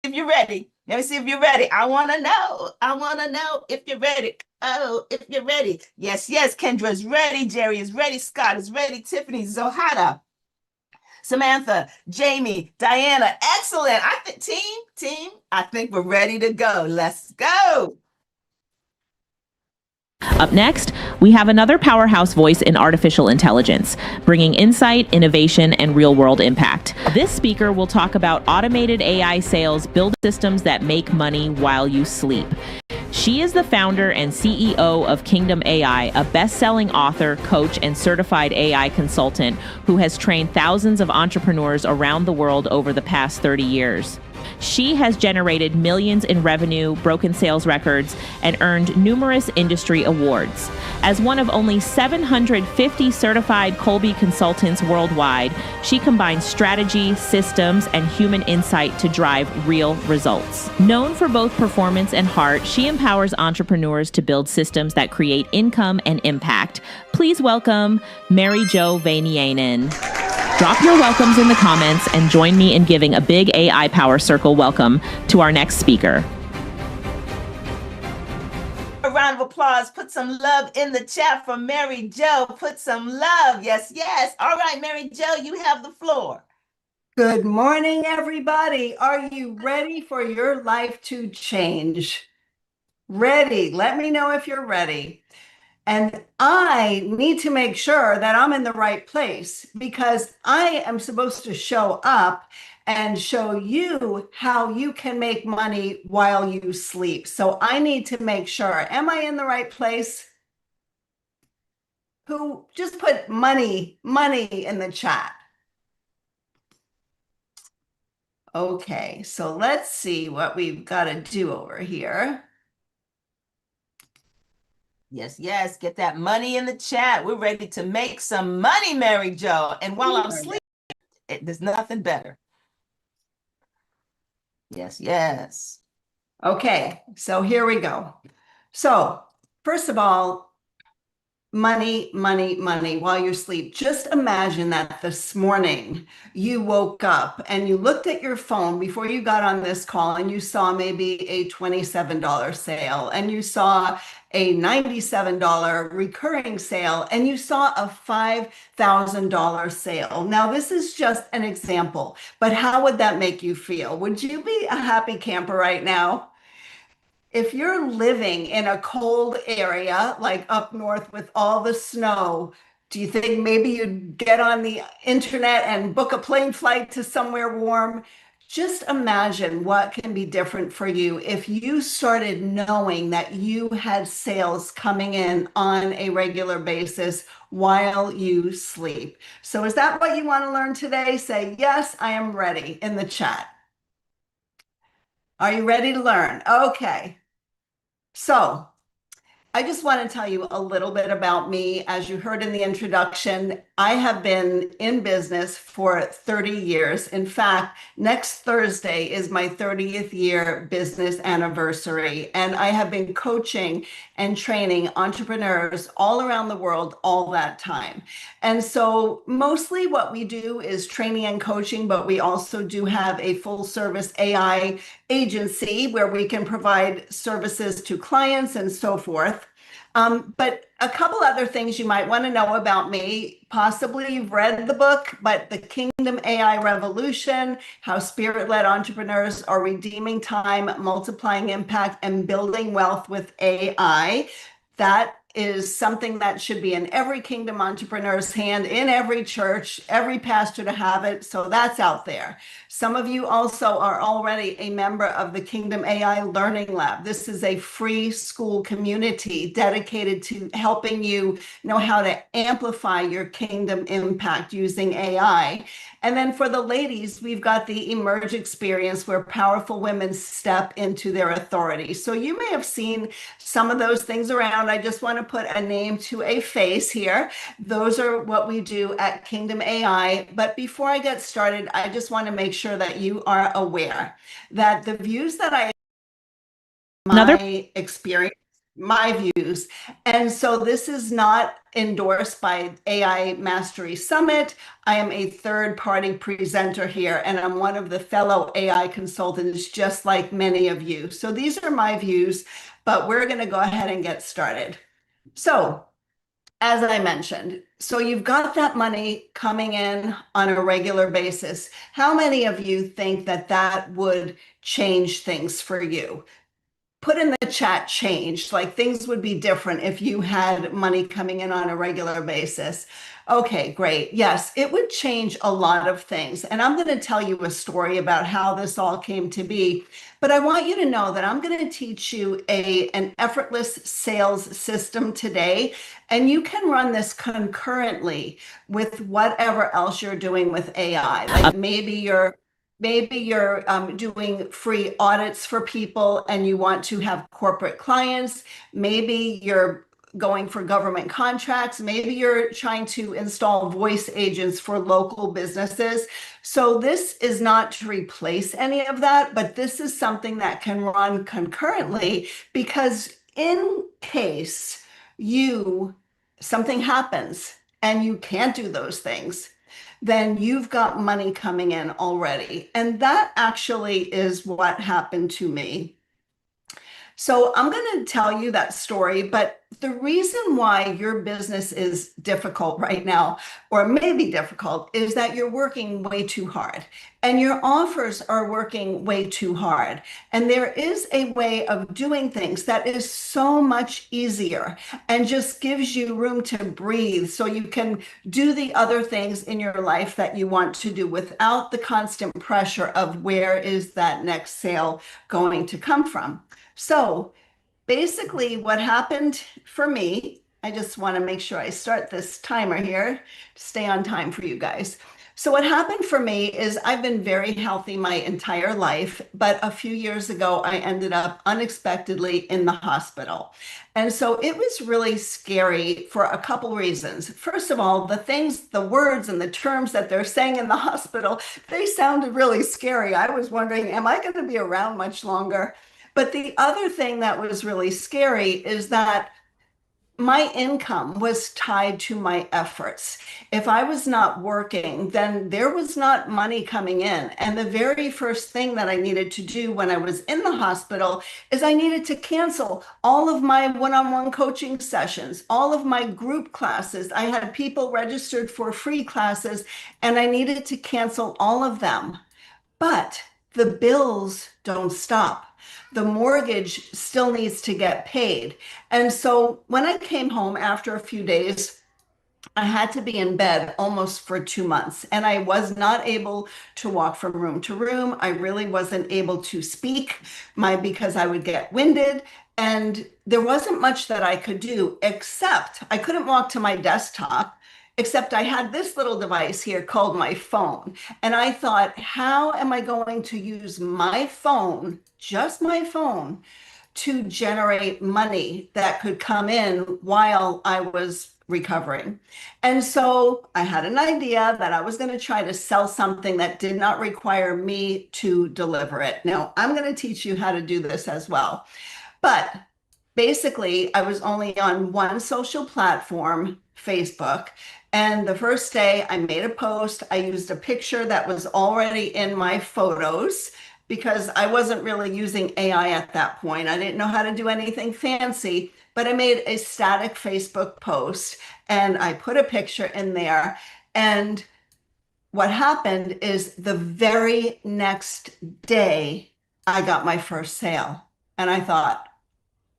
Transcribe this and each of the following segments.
if you're ready. Let me see if you're ready. I want to know. I want to know if you're ready. Oh, if you're ready. Yes, yes. Kendra's ready. Jerry is ready. Scott is ready. Tiffany, Zohara, Samantha, Jamie, Diana. Excellent. I think team. I think we're ready to go. Let's go. Up next, we have another powerhouse voice in artificial intelligence, bringing insight, innovation, and real-world impact. This speaker will talk about automated AI sales, build systems that make money while you sleep. She is the founder and CEO of Kingdom AI, a best-selling author, coach, and certified AI consultant who has trained thousands of entrepreneurs around the world over the past 30 years. She has generated millions in revenue, broken sales records, and earned numerous industry awards. As one of only 750 certified Kolbe consultants worldwide, she combines strategy, systems, and human insight to drive real results. Known for both performance and heart, she empowers entrepreneurs to build systems that create income and impact. Please welcome Mary Jo Vainiainen. Drop your welcomes in the comments and join me in giving a big AI Power Circle welcome to our next speaker. A round of applause. Put some love in the chat for Mary Jo. Put some love. Yes, yes. All right, Mary Jo, you have the floor. Good morning, everybody. Are you ready for your life to change? Ready? Let me know if you're ready. And I need to make sure that I'm in the right place because I am supposed to show up and show you how you can make money while you sleep. So I need to make sure, am I in the right place? Who just put money in the chat? Okay, so let's see what we've got to do over here. Yes, yes. Get that money in the chat. We're ready to make some money, Mary Jo. And while I'm sleeping, there's nothing better. Yes, yes. Okay, so here we go. So first of all, money while you sleep. Just imagine that this morning you woke up and you looked at your phone before you got on this call and you saw maybe a $27 sale and you saw a $97 recurring sale and you saw a $5,000 sale. Now, this is just an example, but how would that make you feel? Would you be a happy camper right now? If you're living in a cold area, like up north with all the snow, do you think maybe you'd get on the internet and book a plane flight to somewhere warm? Just imagine what can be different for you if you started knowing that you had sales coming in on a regular basis while you sleep. So is that what you want to learn today? Say, yes, I am ready in the chat. Are you ready to learn? Okay. So I just want to tell you a little bit about me. As you heard in the introduction, I have been in business for 30 years. In fact, next Thursday is my 30th year business anniversary. And I have been coaching and training entrepreneurs all around the world all that time. And so mostly what we do is training and coaching, but we also do have a full service AI agency where we can provide services to clients and so forth. But a couple other things you might want to know about me. Possibly you've read the book, but The Kingdom AI Revolution, How Spirit-Led Entrepreneurs Are Redeeming Time, Multiplying Impact, and Building Wealth with AI. That is something that should be in every Kingdom entrepreneur's hand, in every church, every pastor to have it. So that's out there. Some of you also are already a member of the Kingdom AI Learning Lab. This is a free school community dedicated to helping you know how to amplify your kingdom impact using AI. And then for the ladies, we've got the Emerge experience where powerful women step into their authority. So you may have seen some of those things around. I just want to put a name to a face here. Those are what we do at Kingdom AI. But before I get started, I just want to make sure that you are aware that the views that I my experience my views. And so this is not endorsed by AI Mastery Summit. I am a third-party presenter here, and I'm one of the fellow AI consultants, just like many of you. So these are my views, but we're going to go ahead and get started. So, as I mentioned, so you've got that money coming in on a regular basis. How many of you think that that would change things for you? Put in the chat changed, like things would be different if you had money coming in on a regular basis. Okay, great. Yes, it would change a lot of things. And I'm going to tell you a story about how this all came to be. But I want you to know that I'm going to teach you an effortless sales system today. And you can run this concurrently with whatever else you're doing with AI. Like maybe you're doing free audits for people and you want to have corporate clients. Maybe you're going for government contracts. Maybe you're trying to install voice agents for local businesses. So this is not to replace any of that, but this is something that can run concurrently, because in case something happens and you can't do those things, then you've got money coming in already. And that actually is what happened to me. So I'm going to tell you that story, but the reason why your business is difficult right now, or maybe difficult, is that you're working way too hard and your offers are working way too hard. And there is a way of doing things that is so much easier and just gives you room to breathe so you can do the other things in your life that you want to do without the constant pressure of where is that next sale going to come from. So basically what happened for me, I just want to make sure I start this timer here to stay on time for you guys. So what happened for me is I've been very healthy my entire life, but a few years ago, I ended up unexpectedly in the hospital. And so it was really scary for a couple reasons. First of all, the words and the terms that they're saying in the hospital, they sounded really scary. I was wondering, am I going to be around much longer? But the other thing that was really scary is that my income was tied to my efforts. If I was not working, then there was not money coming in. And the very first thing that I needed to do when I was in the hospital is I needed to cancel all of my one-on-one coaching sessions, all of my group classes. I had people registered for free classes, and I needed to cancel all of them. But the bills don't stop. The mortgage still needs to get paid. And so when I came home after a few days, I had to be in bed almost for 2 months, and I was not able to walk from room to room. I really wasn't able to speak because I would get winded, and there wasn't much that I could do, except I couldn't walk to my desktop, except I had this little device here called my phone. And I thought, how am I going to use my phone, just my phone, to generate money that could come in while I was recovering? And so I had an idea that I was going to try to sell something that did not require me to deliver it. Now, I'm going to teach you how to do this as well. But basically, I was only on one social platform, Facebook. And the first day I made a post, I used a picture that was already in my photos because I wasn't really using AI at that point. I didn't know how to do anything fancy, but I made a static Facebook post and I put a picture in there. And what happened is the very next day, I got my first sale. And I thought,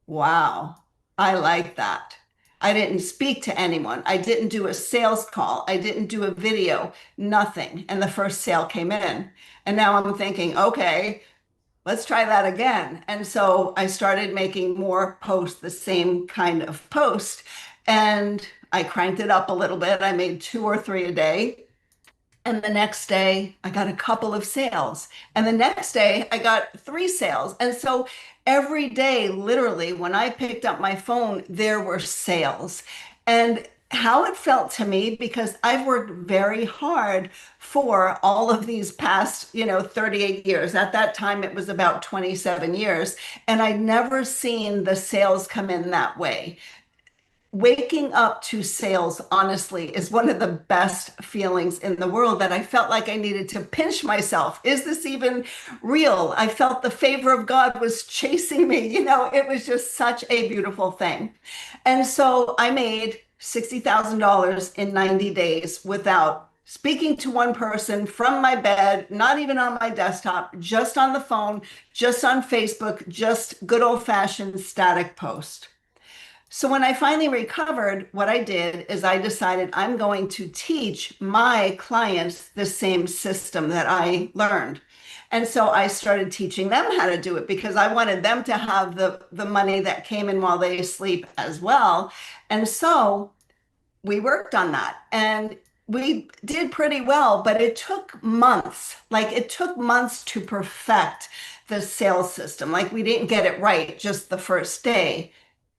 wow, I like that. I didn't speak to anyone. I didn't do a sales call. I didn't do a video, nothing. And the first sale came in. And now I'm thinking, okay, let's try that again. And so I started making more posts, the same kind of post. And I cranked it up a little bit. I made 2 or 3 a day. And the next day, I got a couple of sales. And the next day, I got 3 sales. And so every day, literally, when I picked up my phone, there were sales. And how it felt to me, because I've worked very hard for all of these past, 38 years. At that time, it was about 27 years, and I'd never seen the sales come in that way. Waking up to sales, honestly, is one of the best feelings in the world, that I felt like I needed to pinch myself. Is this even real? I felt the favor of God was chasing me. It was just such a beautiful thing. And so I made $60,000 in 90 days without speaking to one person, from my bed, not even on my desktop, just on the phone, just on Facebook, just good old fashioned static post. So when I finally recovered, what I did is I decided I'm going to teach my clients the same system that I learned. And so I started teaching them how to do it, because I wanted them to have the money that came in while they sleep as well. And so we worked on that, and we did pretty well, but it took months. Like, it took months to perfect the sales system. Like, we didn't get it right just the first day.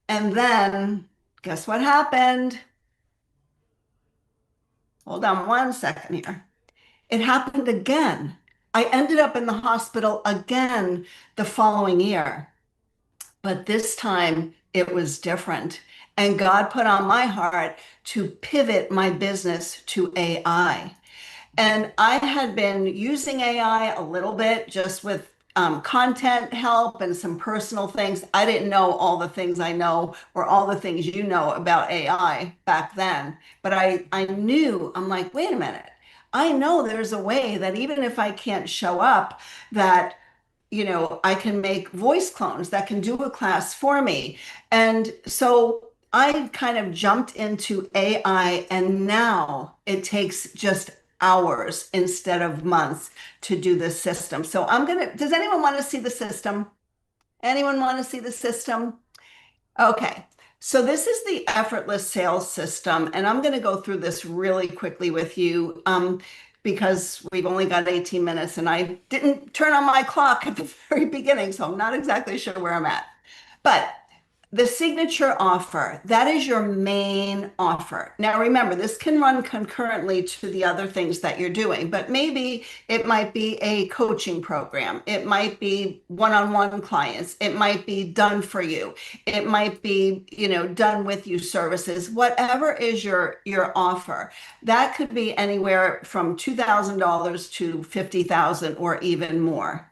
And then guess what happened? Hold on one second here. It happened again. I ended up in the hospital again the following year, but this time it was different. And God put on my heart to pivot my business to AI. And I had been using AI a little bit, just with content help and some personal things. I didn't know all the things I know, or all the things you know about AI back then. But I knew, I'm like, wait a minute. I know there's a way that even if I can't show up, that I can make voice clones that can do a class for me. And so I kind of jumped into AI, and now it takes just hours instead of months to do this system. So does anyone want to see the system? Anyone want to see the system? Okay. So this is the effortless sales system, and I'm going to go through this really quickly with you, because we've only got 18 minutes, and I didn't turn on my clock at the very beginning, so I'm not exactly sure where I'm at. But the signature offer, that is your main offer. Now, remember, this can run concurrently to the other things that you're doing, but maybe it might be a coaching program. It might be one-on-one clients. It might be done for you. It might be, done with you services. Whatever is your offer, that could be anywhere from $2,000 to 50,000 or even more.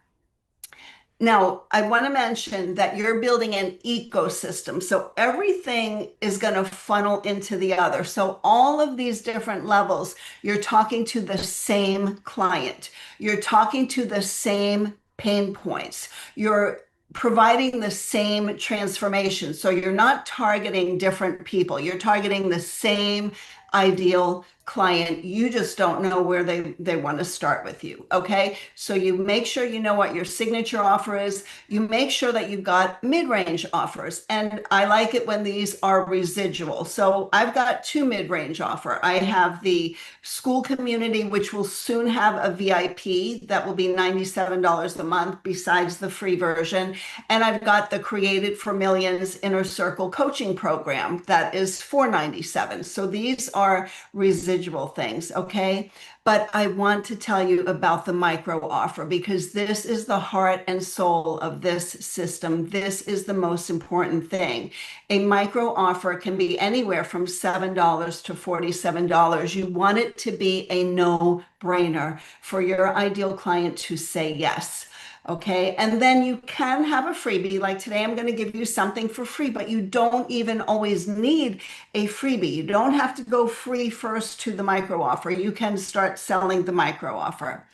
Now, I want to mention that you're building an ecosystem. So everything is going to funnel into the other. So all of these different levels, you're talking to the same client. You're talking to the same pain points. You're providing the same transformation. So you're not targeting different people. You're targeting the same ideal client. You just don't know where they want to start with you. Okay. So you make sure you know what your signature offer is. You make sure that you've got mid-range offers. And I like it when these are residual. So I've got two mid-range offer. I have the school community, which will soon have a VIP that will be $97 a month besides the free version. And I've got the Created for Millions Inner Circle coaching program that is $497. So these are residual things, okay? But I want to tell you about the micro offer, because this is the heart and soul of this system. This is the most important thing. A micro offer can be anywhere from $7 to $47. You want it to be a no-brainer for your ideal client to say yes. Okay. And then you can have a freebie. Like today, I'm going to give you something for free, but you don't even always need a freebie. You don't have to go free first to the micro offer. You can start selling the micro offer.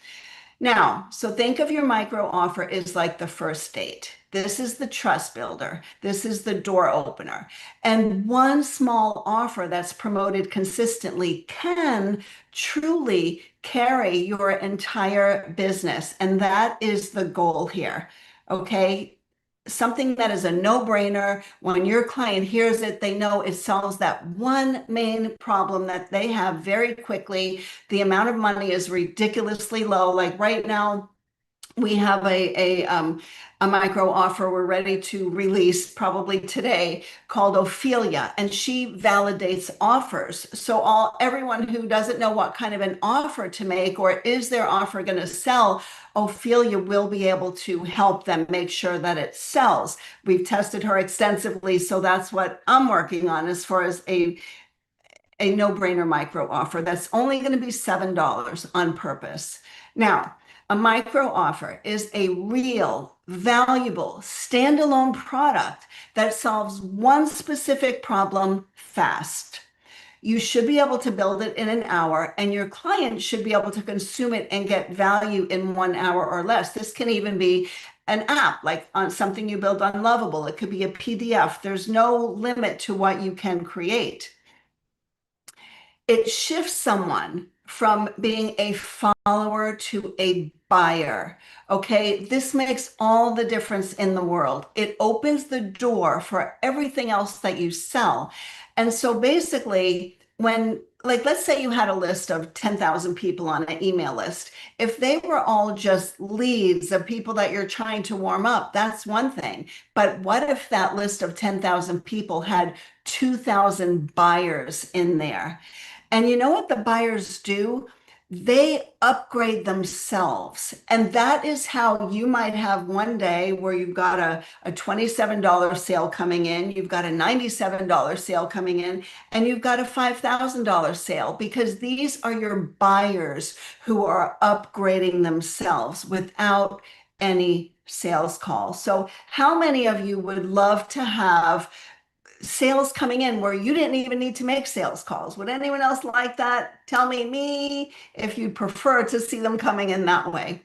Now, so think of your micro offer as like the first date. This is the trust builder. This is the door opener. And one small offer that's promoted consistently can truly carry your entire business. And that is the goal here. Okay. Something that is a no-brainer. When your client hears it, they know it solves that one main problem that they have very quickly. The amount of money is ridiculously low. Like right now, we have a micro offer we're ready to release probably today called Ophelia, and she validates offers. So everyone who doesn't know what kind of an offer to make or is their offer going to sell, Ophelia will be able to help them make sure that it sells. We've tested her extensively, so that's what I'm working on as far as a no-brainer micro offer that's only going to be $7 on purpose. Now, a micro offer is a real, valuable, standalone product that solves one specific problem fast. You should be able to build it in an hour, and your client should be able to consume it and get value in 1 hour or less. This can even be an app, like on something you build on Lovable. It could be a PDF. There's no limit to what you can create. It shifts someone from being a follower to a buyer. Okay, this makes all the difference in the world. It opens the door for everything else that you sell. And so basically, when, like, let's say you had a list of 10,000 people on an email list. If they were all just leads of people that you're trying to warm up, that's one thing. But what if that list of 10,000 people had 2,000 buyers in there? And you know what the buyers do? They upgrade themselves. And that is how you might have one day where you've got a $27 sale coming in, you've got a $97 sale coming in, and you've got a $5,000 sale, because these are your buyers who are upgrading themselves without any sales call. So, how many of you would love to have sales coming in where you didn't even need to make sales calls? Would anyone else like that? Tell me if you'd prefer to see them coming in that way.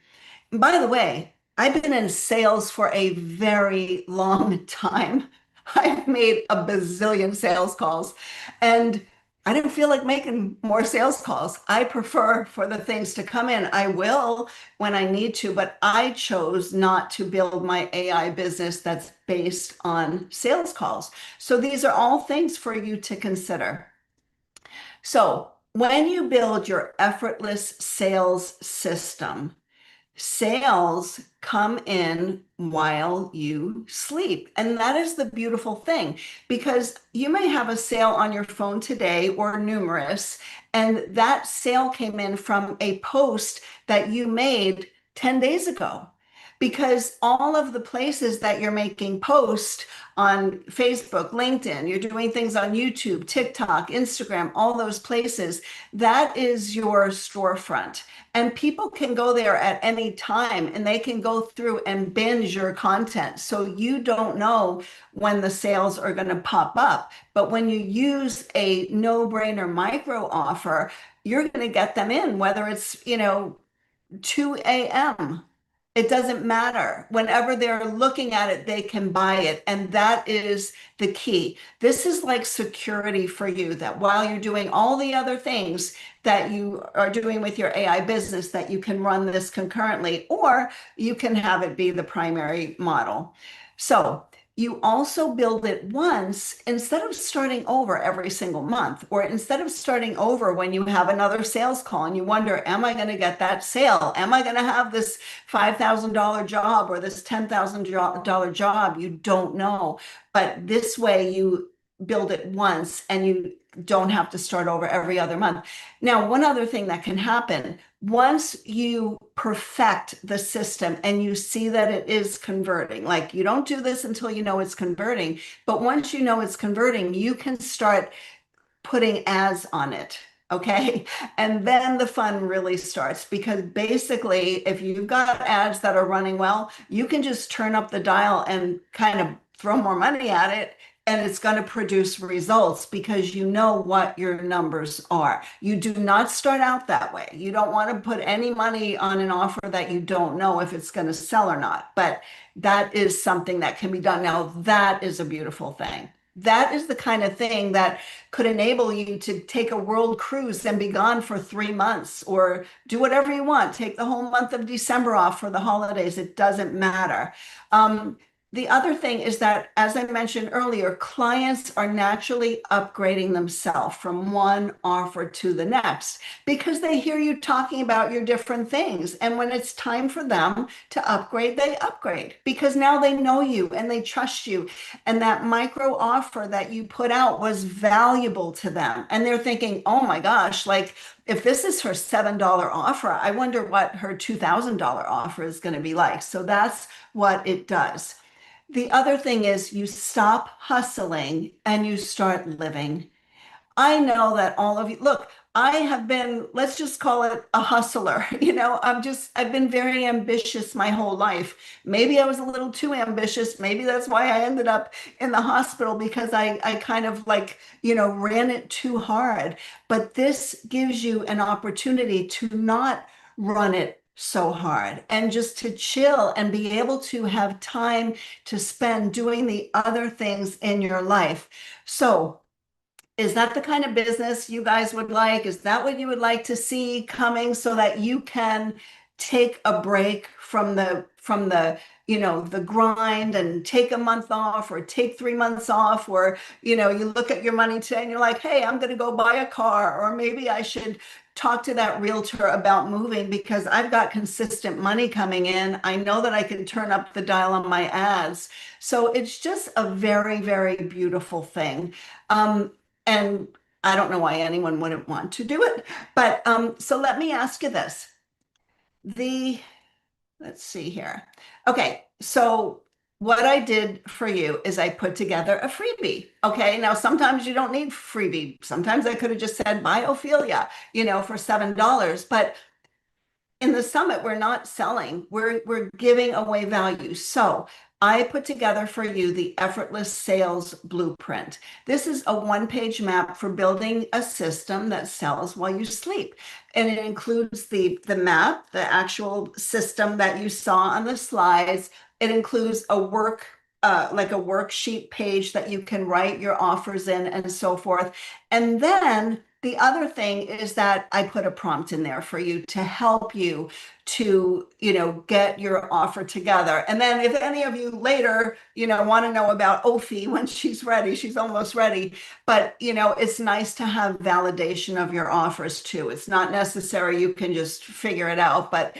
And by the way, I've been in sales for a very long time. I've made a bazillion sales calls, and I didn't feel like making more sales calls. I prefer for the things to come in. I will when I need to, but I chose not to build my AI business that's based on sales calls. So these are all things for you to consider. So when you build your effortless sales system, sales come in while you sleep. And that is the beautiful thing, because you may have a sale on your phone today or numerous, and that sale came in from a post that you made 10 days ago. Because all of the places that you're making posts on Facebook, LinkedIn, you're doing things on YouTube, TikTok, Instagram, all those places, that is your storefront. And people can go there at any time and they can go through and binge your content. So you don't know when the sales are going to pop up. But when you use a no-brainer micro offer, you're going to get them in, whether it's, 2 a.m. It doesn't matter. Whenever they're looking at it, they can buy it. And that is the key. This is like security for you, that while you're doing all the other things that you are doing with your AI business, that you can run this concurrently, or you can have it be the primary model. So you also build it once instead of starting over every single month, or instead of starting over when you have another sales call and you wonder, am I going to get that sale? Am I going to have this $5,000 job or this $10,000 job? You don't know. But this way you build it once and you don't have to start over every other month. Now, one other thing that can happen, once you perfect the system and you see that it is converting, like, you don't do this until you know it's converting, but once you know it's converting, you can start putting ads on it. Okay. And then the fun really starts, because basically, if you've got ads that are running well, you can just turn up the dial and kind of throw more money at it, and it's going to produce results because you know what your numbers are. You do not start out that way. You don't want to put any money on an offer that you don't know if it's going to sell or not. But that is something that can be done. Now, that is a beautiful thing. That is the kind of thing that could enable you to take a world cruise and be gone for 3 months, or do whatever you want. Take the whole month of December off for the holidays. It doesn't matter. The other thing is that, as I mentioned earlier, clients are naturally upgrading themselves from one offer to the next because they hear you talking about your different things. And when it's time for them to upgrade, they upgrade because now they know you and they trust you. And that micro offer that you put out was valuable to them. And they're thinking, oh my gosh, like if this is her $7 offer, I wonder what her $2,000 offer is going to be like. So that's what it does. The other thing is you stop hustling and you start living. I know that all of you, look, I have been, let's just call it a hustler. I've been very ambitious my whole life. Maybe I was a little too ambitious. Maybe that's why I ended up in the hospital because I kind of like, ran it too hard. But this gives you an opportunity to not run it so hard and just to chill and be able to have time to spend doing the other things in your life. So, is that the kind of business you guys would like? Is that what you would like to see coming so that you can take a break from the grind and take a month off or take 3 months off, or you look at your money today and you're like, hey, I'm going to go buy a car, or maybe I should talk to that realtor about moving because I've got consistent money coming in. I know that I can turn up the dial on my ads. So it's just a very, very beautiful thing. And I don't know why anyone wouldn't want to do it. But so let me ask you this. Let's see here. Okay, so what I did for you is I put together a freebie. Okay, now sometimes you don't need freebie. Sometimes I could have just said buy Ophelia, for $7. But in the summit, we're not selling, we're giving away value. So I put together for you the effortless sales blueprint. This is a one-page map for building a system that sells while you sleep. And it includes the map, the actual system that you saw on the slides. It includes like a worksheet page that you can write your offers in and so forth. And then the other thing is that I put a prompt in there for you to help you to, get your offer together. And then if any of you later, want to know about Ophi when she's ready, she's almost ready. But, it's nice to have validation of your offers too. It's not necessary. You can just figure it out, but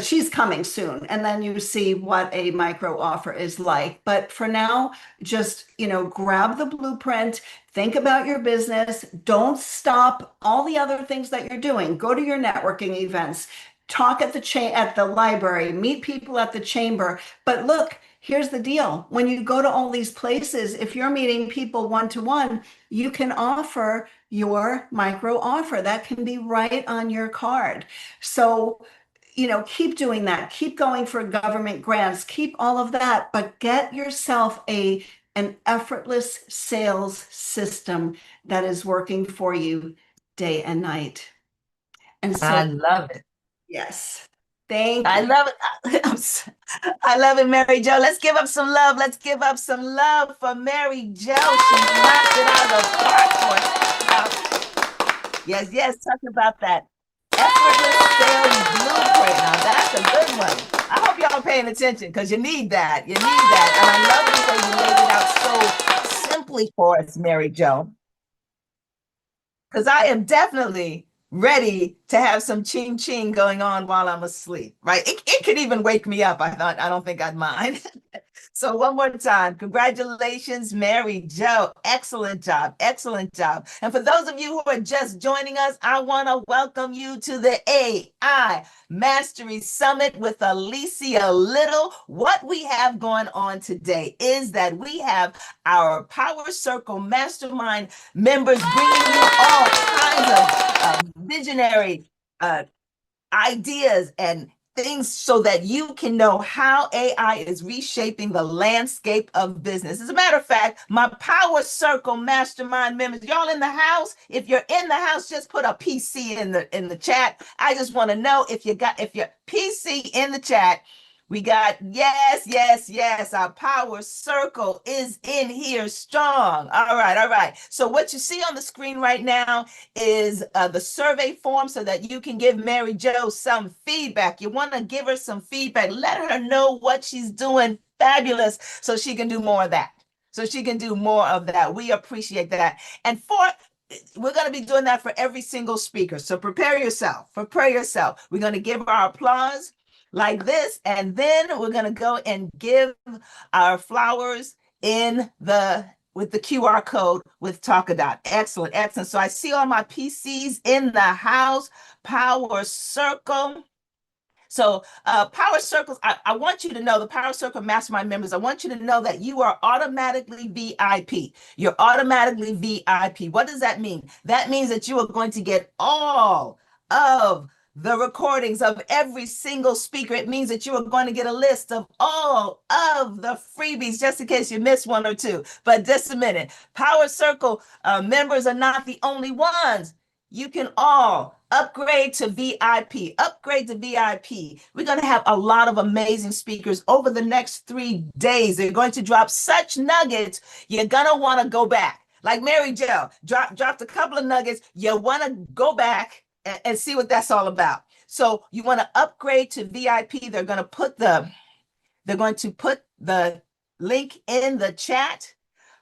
she's coming soon. And then you see what a micro offer is like. But for now, just, grab the blueprint, think about your business. Don't stop all the other things that you're doing. Go to your networking events, talk at the library, meet people at the chamber. But look, here's the deal. When you go to all these places, if you're meeting people one-to-one, you can offer your micro offer. That can be right on your card. So, keep doing that. Keep going for government grants. Keep all of that, but get yourself an effortless sales system that is working for you day and night. And I so, love it. yes, thank I you. love it. I love it, Mary Jo. Let's give up some love. Let's give up some love for Mary Jo. She knocked it out of the park for us. Yes, yes. Talk about that effortless sales blueprint. Now that's a good one. I hope y'all are paying attention because you need that. You need that. And I love the way you laid it out so simply for us, Mary Jo. Because I am definitely ready to have some ching ching going on while I'm asleep, right? It could even wake me up. I don't think I'd mind. So one more time, congratulations, Mary Jo. Excellent job. Excellent job. And for those of you who are just joining us, I want to welcome you to the AI Mastery Summit with Alicia Little. What we have going on today is that we have our Power Circle Mastermind members bringing you all kinds of visionary ideas and things so that you can know how AI is reshaping the landscape of business. As a matter of fact, my Power Circle Mastermind members, y'all in the house, if you're in the house, just put a PC in the chat. I just want to know if your PC in the chat. We got yes, yes, yes. Our Power Circle is in here strong. All right, all right. So what you see on the screen right now is the survey form so that you can give Mary Jo some feedback. You want to give her some feedback. Let her know what she's doing fabulous so she can do more of that. So she can do more of that. We appreciate that. And we're going to be doing that for every single speaker. So prepare yourself. Prepare yourself. We're going to give our applause like this, and then we're going to go and give our flowers with the QR code with Talkadot. Excellent, excellent. So I see all my PCs in the house. Power Circle. So Power Circles, I want you to know, the Power Circle Mastermind members, I want you to know that you are automatically VIP. You're automatically VIP. What does that mean? That means that you are going to get all of the recordings of every single speaker. It means that you are going to get a list of all of the freebies, just in case you missed one or two. But just a minute, Power Circle members are not the only ones. You can all upgrade to VIP, upgrade to VIP. We're going to have a lot of amazing speakers over the next 3 days. They're going to drop such nuggets, you're going to want to go back. Like Mary Jo dropped a couple of nuggets. You want to go back and see what that's all about. So you want to upgrade to VIP. They're going to put the link in the chat.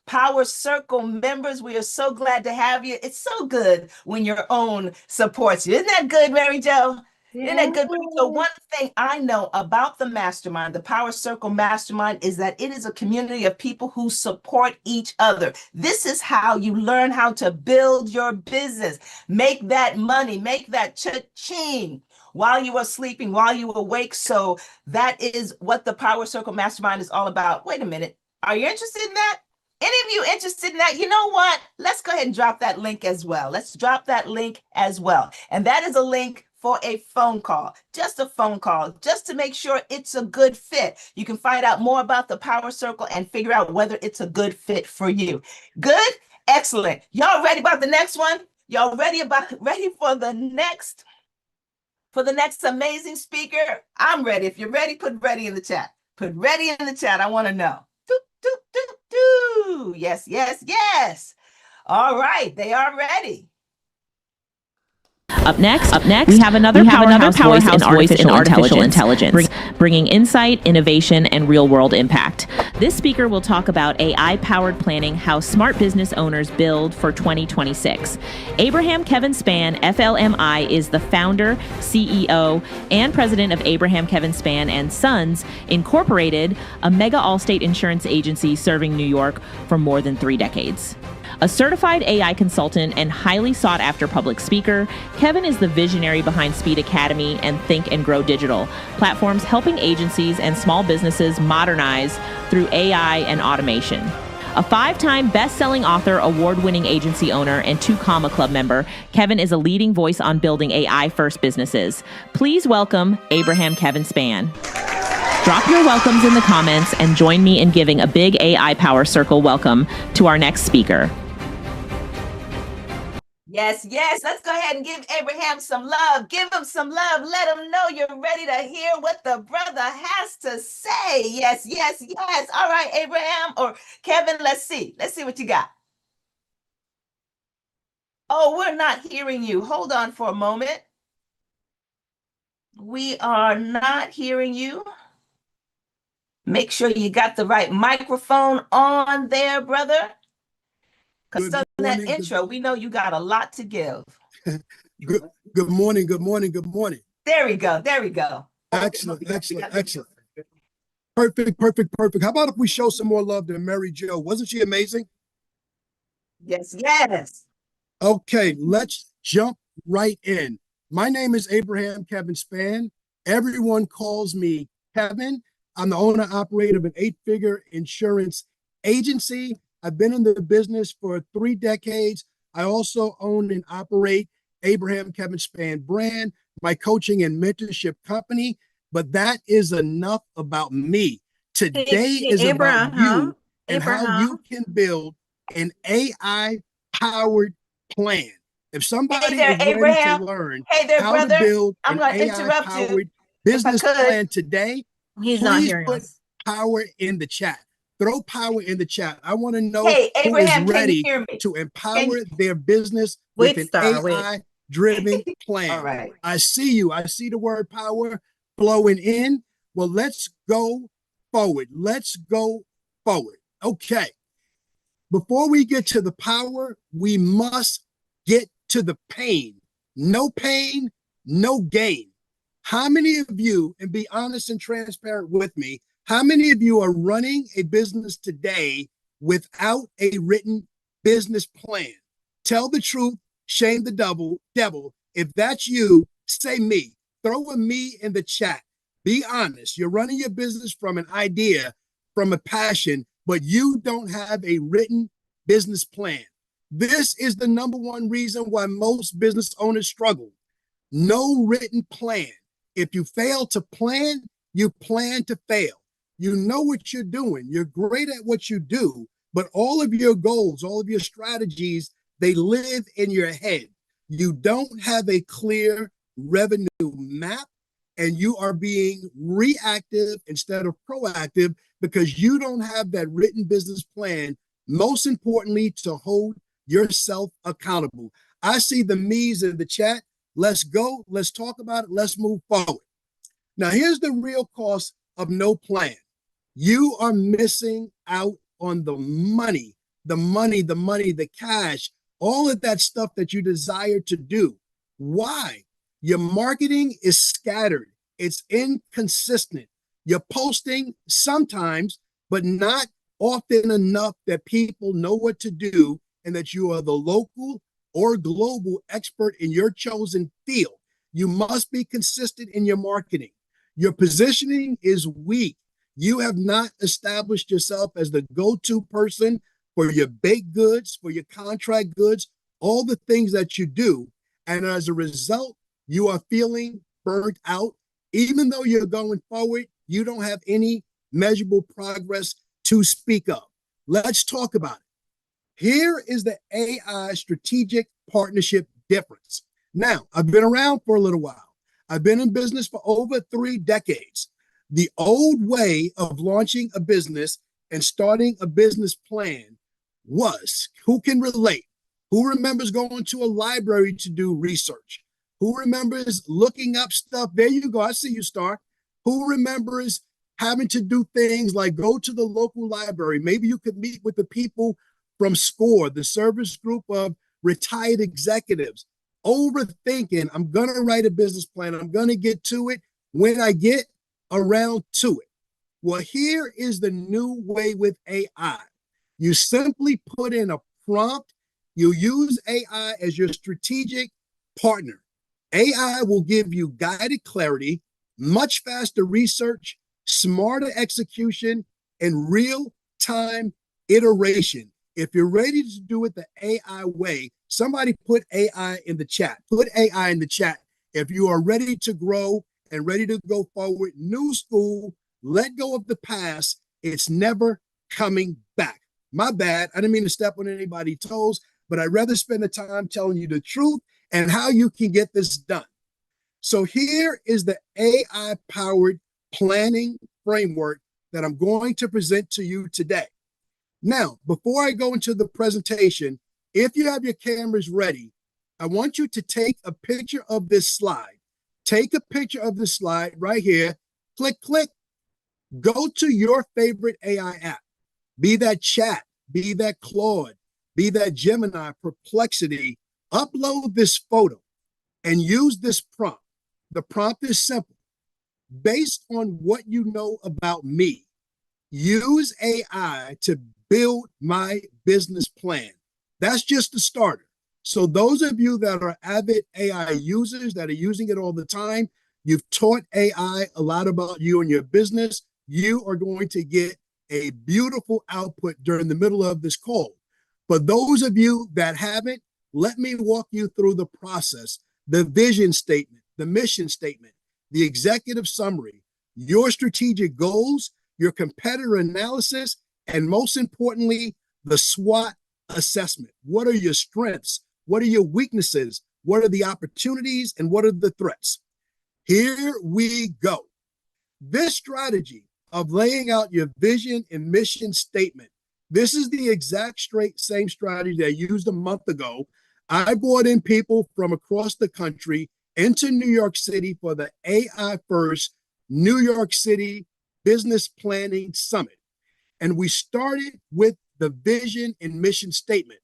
Power Circle members, we are so glad to have you. It's so good when your own supports you. Isn't that good, Mary Jo? Isn't that good? So one thing I know about the mastermind, the Power Circle Mastermind, is that it is a community of people who support each other. This is how you learn how to build your business, make that money, make that cha-ching while you are sleeping, while you are awake. So that is what the Power Circle Mastermind is all about. Wait a minute. Are you interested in that? Any of you interested in that? You know what? Let's go ahead and drop that link as well. Let's drop that link as well. And that is a link for a phone call, just a phone call, just to make sure it's a good fit. You can find out more about the Power Circle and figure out whether it's a good fit for you. Good? Excellent. Y'all ready about the next one? Y'all ready for the next amazing speaker? I'm ready. If you're ready, put ready in the chat. Put ready in the chat. I want to know. Yes, yes, yes. All right, they are ready. Up next, we have another powerhouse voice in artificial intelligence, bringing insight, innovation, and real-world impact. This speaker will talk about AI-powered planning, how smart business owners build for 2026. Abraham Kevin Spann, FLMI, is the founder, CEO, and president of Abraham Kevin Spann and Sons, Incorporated, a mega Allstate insurance agency serving New York for more than 3 decades. A certified AI consultant and highly sought-after public speaker, Kevin is the visionary behind Speed Academy and Think and Grow Digital, platforms helping agencies and small businesses modernize through AI and automation. A 5-time best-selling author, award-winning agency owner, and 2 Comma Club member, Kevin is a leading voice on building AI-first businesses. Please welcome Abraham Kevin Spann. Drop your welcomes in the comments and join me in giving a big AI Power Circle welcome to our next speaker. Yes, yes. Let's go ahead and give Abraham some love. Give him some love. Let him know you're ready to hear what the brother has to say. Yes, yes, yes. All right, Abraham or Kevin, let's see. Let's see what you got. Oh, we're not hearing you. Hold on for a moment. We are not hearing you. Make sure you got the right microphone on there, brother. Because that intro, we know you got a lot to give. Good morning, good morning, good morning. There we go, there we go. Excellent, excellent, excellent. Perfect, perfect, perfect. How about if we show some more love to Mary Jo? Wasn't she amazing? Yes, yes. Okay, let's jump right in. My name is Abraham Kevin Spann. Everyone calls me Kevin. I'm the owner operator of an 8-figure insurance agency. I've been in the business for 3 decades. I also own and operate Abraham Kevin Spann brand, my coaching and mentorship company. But that is enough about me. Today is about you and how you can build an AI-powered plan. If somebody is ready to learn how to build an AI-powered business plan today, please put power in the chat. Throw power in the chat. I want to know who is ready to empower their business with an AI-driven plan. All right. I see you. I see the word power flowing in. Well, let's go forward. Let's go forward. Okay. Before we get to the power, we must get to the pain. No pain, no gain. How many of you, and be honest and transparent with me, how many of you are running a business today without a written business plan? Tell the truth, shame the devil. If that's you, say me. Throw a me in the chat. Be honest. You're running your business from an idea, from a passion, but you don't have a written business plan. This is the number one reason why most business owners struggle. No written plan. If you fail to plan, you plan to fail. You know what you're doing. You're great at what you do, but all of your goals, all of your strategies, they live in your head. You don't have a clear revenue map, and you are being reactive instead of proactive because you don't have that written business plan, most importantly, to hold yourself accountable. I see the me's in the chat. Let's go. Let's talk about it. Let's move forward. Now, here's the real cost of no plan. You are missing out on the money, the cash, all of that stuff that you desire to do. Why? Your marketing is scattered. It's inconsistent. You're posting sometimes, but not often enough that people know what to do and that you are the local or global expert in your chosen field. You must be consistent in your marketing. Your positioning is weak. You have not established yourself as the go-to person for your baked goods, for your contract goods, all the things that you do. And as a result, you are feeling burnt out. Even though you're going forward, you don't have any measurable progress to speak of. Let's talk about it. Here is the AI strategic partnership difference. Now, I've been around for a little while. I've been in business for over 3 decades. The old way of launching a business and starting a business plan was, who can relate? Who remembers going to a library to do research? Who remembers looking up stuff? There you go. I see you, Star. Who remembers having to do things like go to the local library? Maybe you could meet with the people from SCORE, the service group of retired executives, overthinking, I'm going to write a business plan. I'm going to get to it when I get around to it. Well, here is the new way with AI. You simply put in a prompt. You use AI as your strategic partner. AI will give you guided clarity, much faster research, smarter execution, and real-time iteration. If you're ready to do it the AI way, somebody put AI in the chat. Put AI in the chat. If you are ready to grow and ready to go forward, new school, let go of the past. It's never coming back. My bad. I didn't mean to step on anybody's toes, but I'd rather spend the time telling you the truth and how you can get this done. So here is the AI-powered planning framework that I'm going to present to you today. Now, before I go into the presentation, if you have your cameras ready, I want you to take a picture of this slide. Take a picture of this slide right here. Click, click. Go to your favorite AI app. Be that Chat, be that Claude, be that Gemini, Perplexity. Upload this photo and use this prompt. The prompt is simple. Based on what you know about me, use AI to build my business plan. That's just the starter. So those of you that are avid AI users that are using it all the time, you've taught AI a lot about you and your business, you are going to get a beautiful output during the middle of this call. For those of you that haven't, let me walk you through the process, the vision statement, the mission statement, the executive summary, your strategic goals, your competitor analysis, and most importantly, the SWOT assessment. What are your strengths? What are your weaknesses? What are the opportunities? And what are the threats? Here we go. This strategy of laying out your vision and mission statement, this is the exact same strategy that I used a month ago. I brought in people from across the country into New York City for the AI First New York City Business Planning Summit. And we started with the vision and mission statement.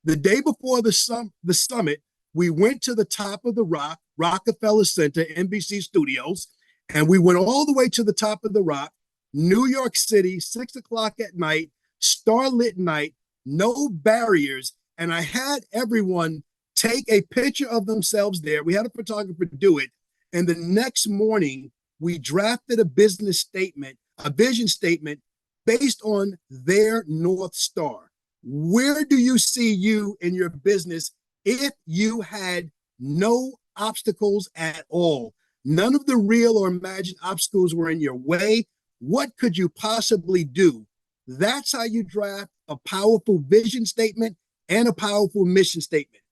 The day before the summit, we went to the top of the rock, Rockefeller Center, NBC Studios, and we went all the way to the top of the rock, New York City, 6 o'clock at night, starlit night, no barriers. And I had everyone take a picture of themselves there. We had a photographer do it. And the next morning, we drafted a business statement, a vision statement based on their North Star. Where do you see you in your business if you had no obstacles at all? None of the real or imagined obstacles were in your way. What could you possibly do? That's how you draft a powerful vision statement and a powerful mission statement.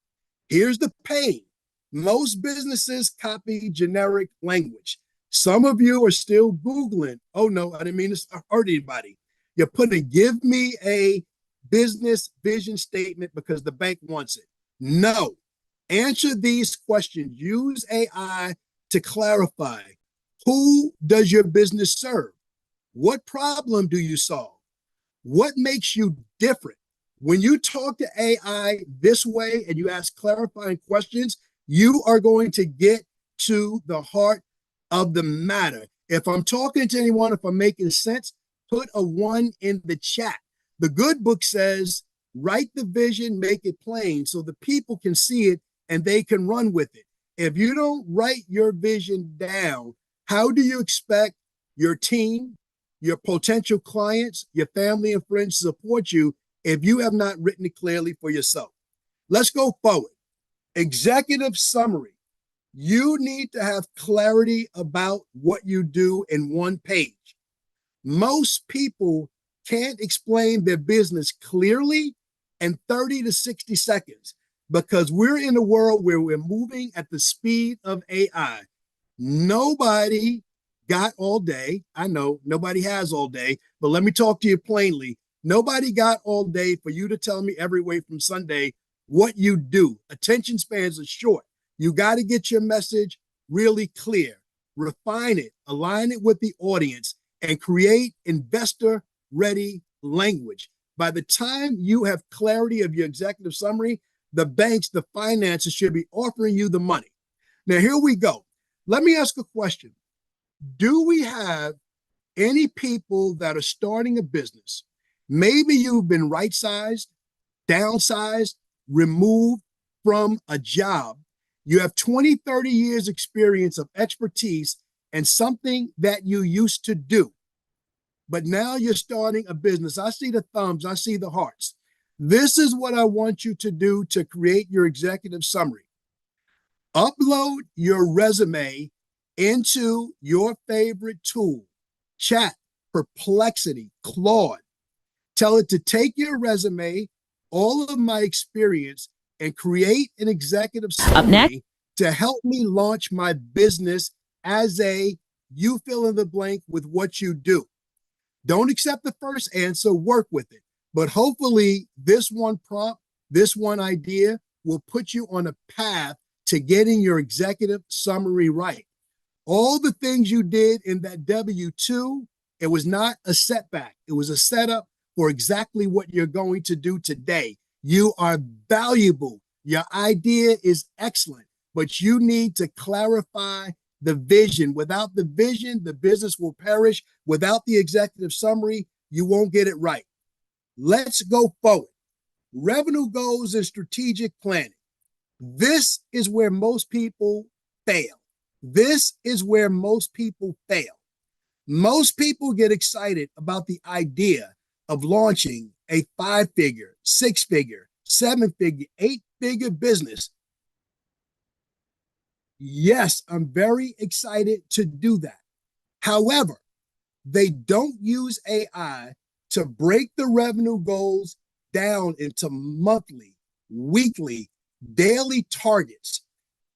Here's the pain. Most businesses copy generic language. Some of you are still Googling. Oh no, I didn't mean to hurt anybody. You're putting, give me a business vision statement because the bank wants it. No. Answer these questions. Use AI to clarify. Who does your business serve? What problem do you solve? What makes you different? When you talk to AI this way and you ask clarifying questions, you are going to get to the heart of the matter. If I'm talking to anyone, if I'm making sense, put a 1 in the chat. The good book says, write the vision, make it plain so the people can see it and they can run with it. If you don't write your vision down, how do you expect your team, your potential clients, your family and friends to support you if you have not written it clearly for yourself? Let's go forward. Executive summary. You need to have clarity about what you do in one page. Most people can't explain their business clearly in 30 to 60 seconds because we're in a world where we're moving at the speed of AI. Nobody got all day. I know nobody has all day, but let me talk to you plainly. Nobody got all day for you to tell me every way from Sunday what you do. Attention spans are short. You got to get your message really clear, refine it, align it with the audience, and create investor-ready language. By the time you have clarity of your executive summary, the banks, the finances should be offering you the money. Now, here we go. Let me ask a question. Do we have any people that are starting a business? Maybe you've been right-sized, downsized, removed from a job. You have 20, 30 years experience of expertise and something that you used to do. But now you're starting a business. I see the thumbs, I see the hearts. This is what I want you to do to create your executive summary. Upload your resume into your favorite tool, Chat, Perplexity, Claude. Tell it to take your resume, all of my experience, and create an executive summary to help me launch my business as a you fill in the blank with what you do. Don't accept the first answer, work with it. But hopefully this one prompt, this one idea will put you on a path to getting your executive summary right. All the things you did in that W-2, it was not a setback. It was a setup for exactly what you're going to do today. You are valuable. Your idea is excellent, but you need to clarify the vision. Without the vision, the business will perish. Without the executive summary, you won't get it right. Let's go forward. Revenue goals and strategic planning. This is where most people fail. This is where most people fail. Most people get excited about the idea of launching a 5-figure, 6-figure, 7-figure, 8-figure business. Yes, I'm very excited to do that. However, they don't use AI to break the revenue goals down into monthly, weekly, daily targets.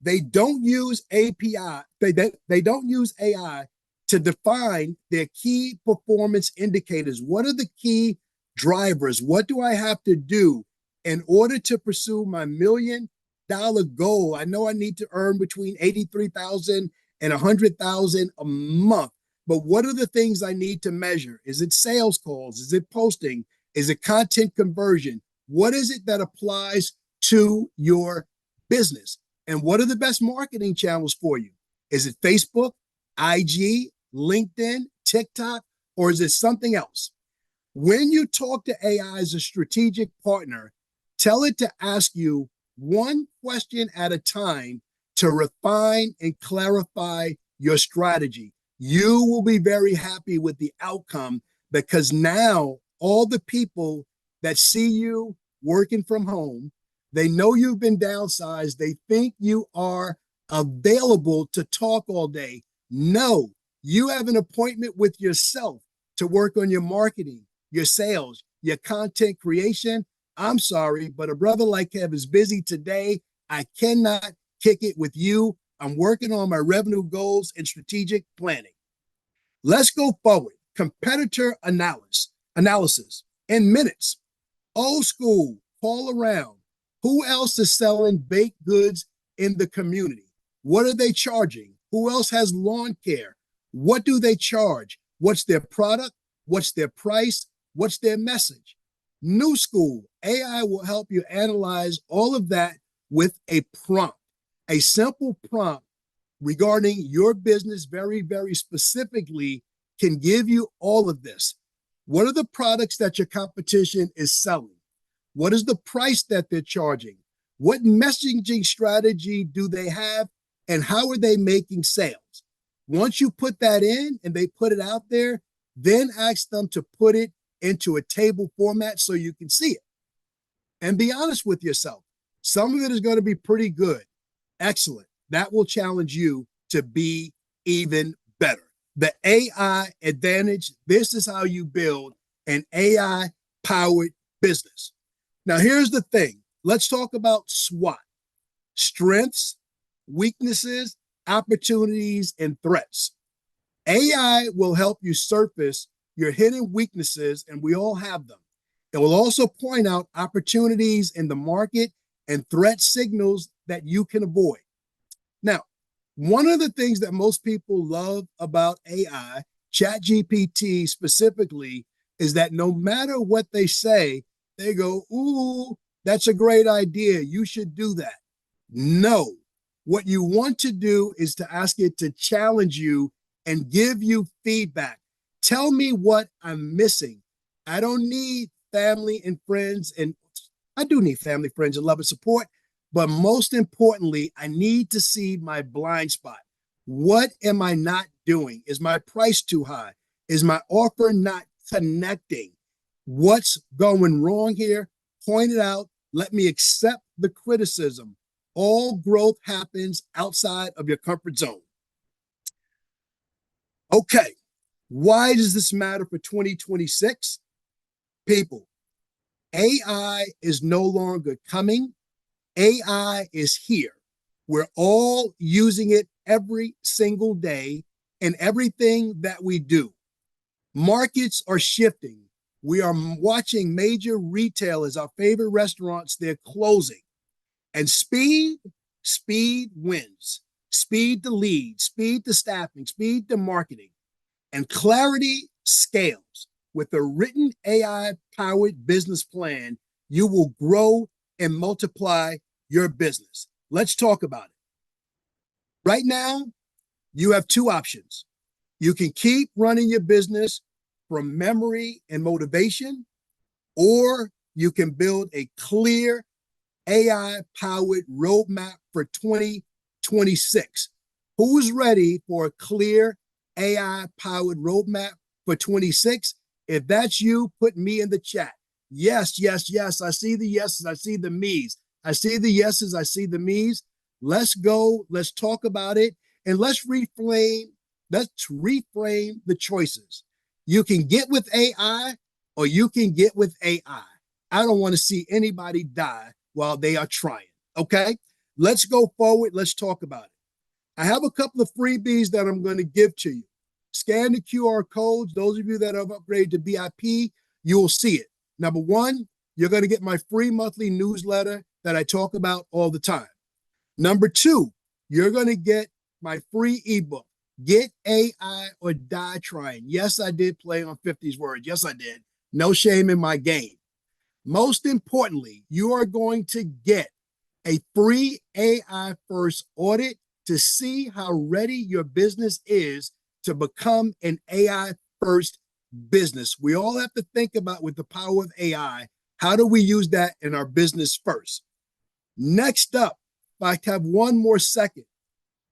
They don't use API. They don't use AI to define their key performance indicators. What are the key drivers? What do I have to do in order to pursue my $1 million goal? I know I need to earn between $83,000 and $100,000 a month. but what are the things I need to measure? Is it sales calls? Is it posting? Is it content conversion? What is it that applies to your business? And what are the best marketing channels for you? Is it Facebook, IG, LinkedIn, TikTok, or is it something else? When you talk to AI as a strategic partner, tell it to ask you one question at a time to refine and clarify your strategy. You will be very happy with the outcome because now all the people that see you working from home, they know you've been downsized. They think you are available to talk all day. No, you have an appointment with yourself to work on your marketing, your sales, your content creation. I'm sorry, but a brother like Kev is busy today. I cannot kick it with you. I'm working on my revenue goals and strategic planning. Let's go forward. Competitor analysis in minutes. Old school, call around. Who else is selling baked goods in the community? What are they charging? Who else has lawn care? What do they charge? What's their product? What's their price? What's their message? New school, AI will help you analyze all of that with a prompt, a simple prompt regarding your business very, very specifically can give you all of this. What are the products that your competition is selling? What is the price that they're charging? What messaging strategy do they have? And how are they making sales? Once you put that in and they put it out there, then ask them to put it into a table format so you can see it. And be honest with yourself. Some of it is going to be pretty good. Excellent. That will challenge you to be even better. The AI advantage, this is how you build an AI-powered business. Now, here's the thing. Let's talk about SWOT. Strengths, weaknesses, opportunities, and threats. AI will help you surface your hidden weaknesses, and we all have them. It will also point out opportunities in the market and threat signals that you can avoid. Now, one of the things that most people love about AI, ChatGPT specifically, is that no matter what they say, they go, ooh, that's a great idea. You should do that. No, what you want to do is to ask it to challenge you and give you feedback. Tell me what I'm missing. I don't need family and friends, and I do need family, friends, and love and support. But most importantly, I need to see my blind spot. What am I not doing? Is my price too high? Is my offer not connecting? What's going wrong here? Point it out. Let me accept the criticism. All growth happens outside of your comfort zone. Okay, why does this matter for 2026? People, AI is no longer coming. AI is here. We're all using it every single day in everything that we do. Markets are shifting. We are watching major retailers, our favorite restaurants, they're closing. And speed wins. Speed to lead, speed to staffing, speed to marketing. And clarity scales. With a written AI-powered business plan, you will grow and multiply your business. Let's talk about it. Right now, you have two options. You can keep running your business from memory and motivation, or you can build a clear AI-powered roadmap for 2026. Who's ready for a clear AI-powered roadmap for 26? If that's you, put me in the chat. Yes, yes, yes. I see the yeses. I see the me's. I see the yeses. I see the me's. Let's go. Let's talk about it. And let's reframe the choices. You can get with AI or you can get with AI. I don't want to see anybody die while they are trying. Okay, let's go forward. Let's talk about it. I have a couple of freebies that I'm going to give to you. Scan the QR codes. Those of you that have upgraded to VIP, you will see it. Number one, you're going to get my free monthly newsletter that I talk about all the time. Number two, you're going to get my free ebook, Get AI or die trying. Yes, I did play on 50's words. Yes, I did. No shame in my game. Most importantly, you are going to get a free AI first audit to see how ready your business is to become an AI first business. We all have to think about, with the power of AI, how do we use that in our business first? Next up, if I have one more second,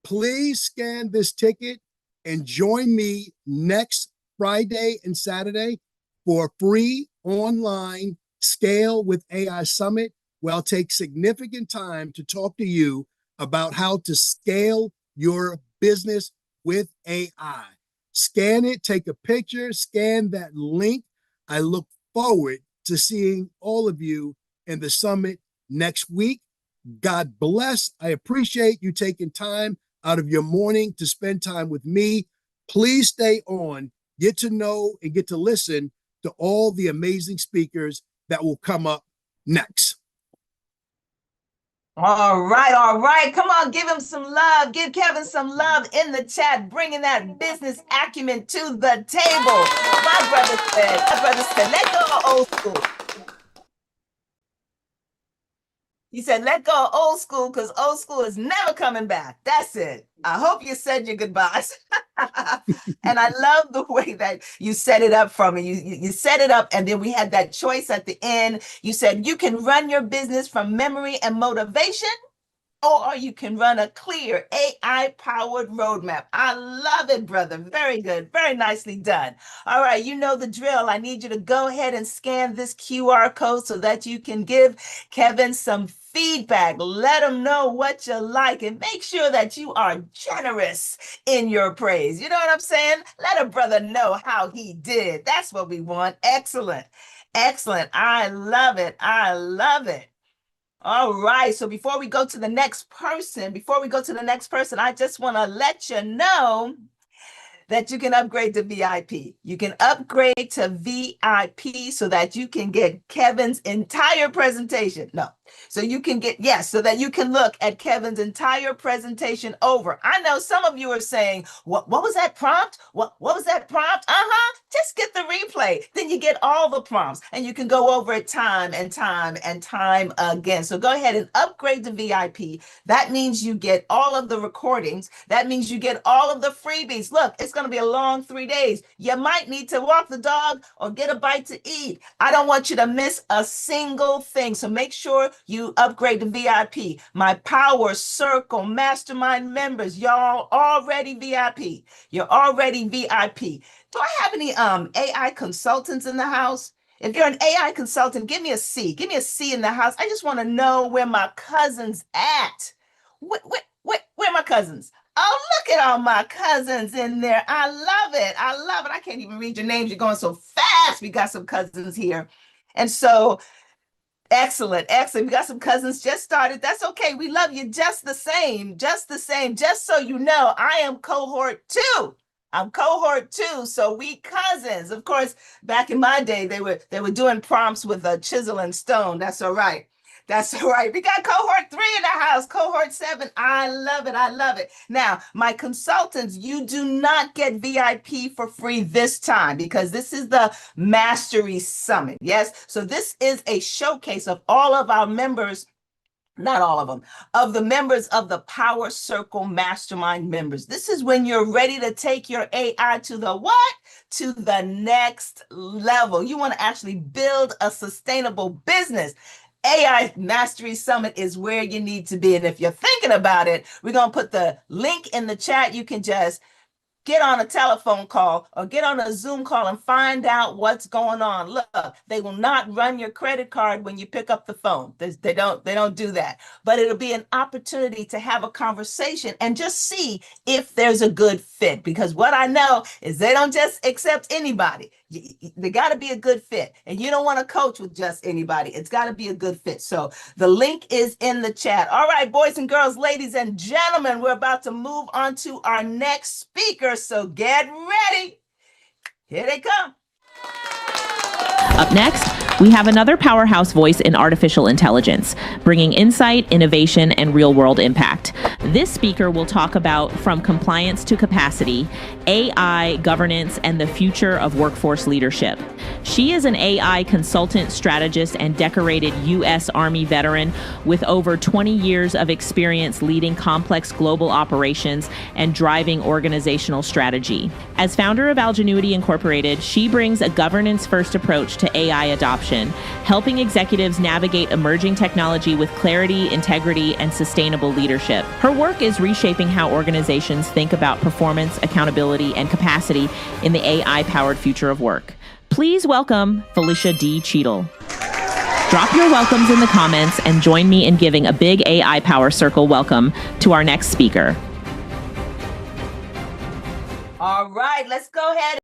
please scan this ticket and join me next Friday and Saturday for a free online Scale with AI Summit, where I'll take significant time to talk to you about how to scale your business with AI. Scan it, take a picture, scan that link. I look forward to seeing all of you in the summit next week. God bless. I appreciate you taking time out of your morning to spend time with me. Please stay on, get to know and get to listen to all the amazing speakers that will come up next. All right, all right. Come on, give him some love. Give Kevin some love in the chat, bringing that business acumen to the table. My brother said, let go of old school. He said, let go of old school because old school is never coming back. That's it. I hope you said your goodbyes. And I love the way that you set it up for me. You set it up, and then we had that choice at the end. You said you can run your business from memory and motivation, or you can run a clear AI-powered roadmap. I love it, brother. Very good. Very nicely done. All right, you know the drill. I need you to go ahead and scan this QR code so that you can give Kevin some feedback. Let him know what you like, and make sure that you are generous in your praise. You know what I'm saying? Let a brother know how he did. That's what we want. Excellent. Excellent. I love it. I love it. All right. So before we go to the next person, I just want to let you know that you can upgrade to VIP. You can upgrade to VIP so that you can get Kevin's entire presentation. No. So you can get, yes, so that you can look at Kevin's entire presentation over. I know some of you are saying, what was that prompt? What was that prompt? Just get the replay. Then you get all the prompts and you can go over it time and time and time again. So go ahead and upgrade to VIP. That means you get all of the recordings. That means you get all of the freebies. Look, it's going to be a long 3 days. You might need to walk the dog or get a bite to eat. I don't want you to miss a single thing. So make sure you upgrade to VIP. My Power Circle Mastermind members, y'all already VIP. You're already VIP. Do I have any AI consultants in the house? If you're an AI consultant, give me a C. Give me a C in the house. I just want to know where my cousin's at. Where are my cousins? Oh, look at all my cousins in there. I love it. I love it. I can't even read your names. You're going so fast. We got some cousins here. And so, excellent, excellent. We got some cousins just started. That's okay. We love you just the same, just the same. Just so you know, I am cohort 2. I'm cohort 2, so we cousins. Of course, back in my day, they were doing prompts with a chisel and stone. That's all right. That's all right. We got cohort 3 in the house, cohort 7. I love it. I love it. Now, my consultants, you do not get VIP for free this time because this is the Mastery Summit. Yes. So this is a showcase of all of our members. Not all of them, of the members of the Power Circle Mastermind members. This is when you're ready to take your AI to the what? To the next level. You want to actually build a sustainable business. AI Mastery Summit is where you need to be. And if you're thinking about it, we're going to put the link in the chat. You can just get on a telephone call or get on a Zoom call and find out what's going on. Look, they will not run your credit card when you pick up the phone. They don't do that. But it'll be an opportunity to have a conversation and just see if there's a good fit. Because what I know is they don't just accept anybody. They got to be a good fit. And you don't want to coach with just anybody. It's got to be a good fit. So the link is in the chat. All right, boys and girls, ladies and gentlemen, we're about to move on to our next speaker. So get ready. Here they come. Up next, we have another powerhouse voice in artificial intelligence, bringing insight, innovation, and real-world impact. This speaker will talk about from compliance to capacity, AI, governance, and the future of workforce leadership. She is an AI consultant, strategist, and decorated U.S. Army veteran with over 20 years of experience leading complex global operations and driving organizational strategy. As founder of Algenuity Incorporated, she brings a governance-first approach to AI adoption, helping executives navigate emerging technology with clarity, integrity, and sustainable leadership. Her work is reshaping how organizations think about performance, accountability, and capacity in the AI-powered future of work. Please welcome Felicia D. Cheadle. Drop your welcomes in the comments and join me in giving a big AI Power Circle welcome to our next speaker. All right, let's go ahead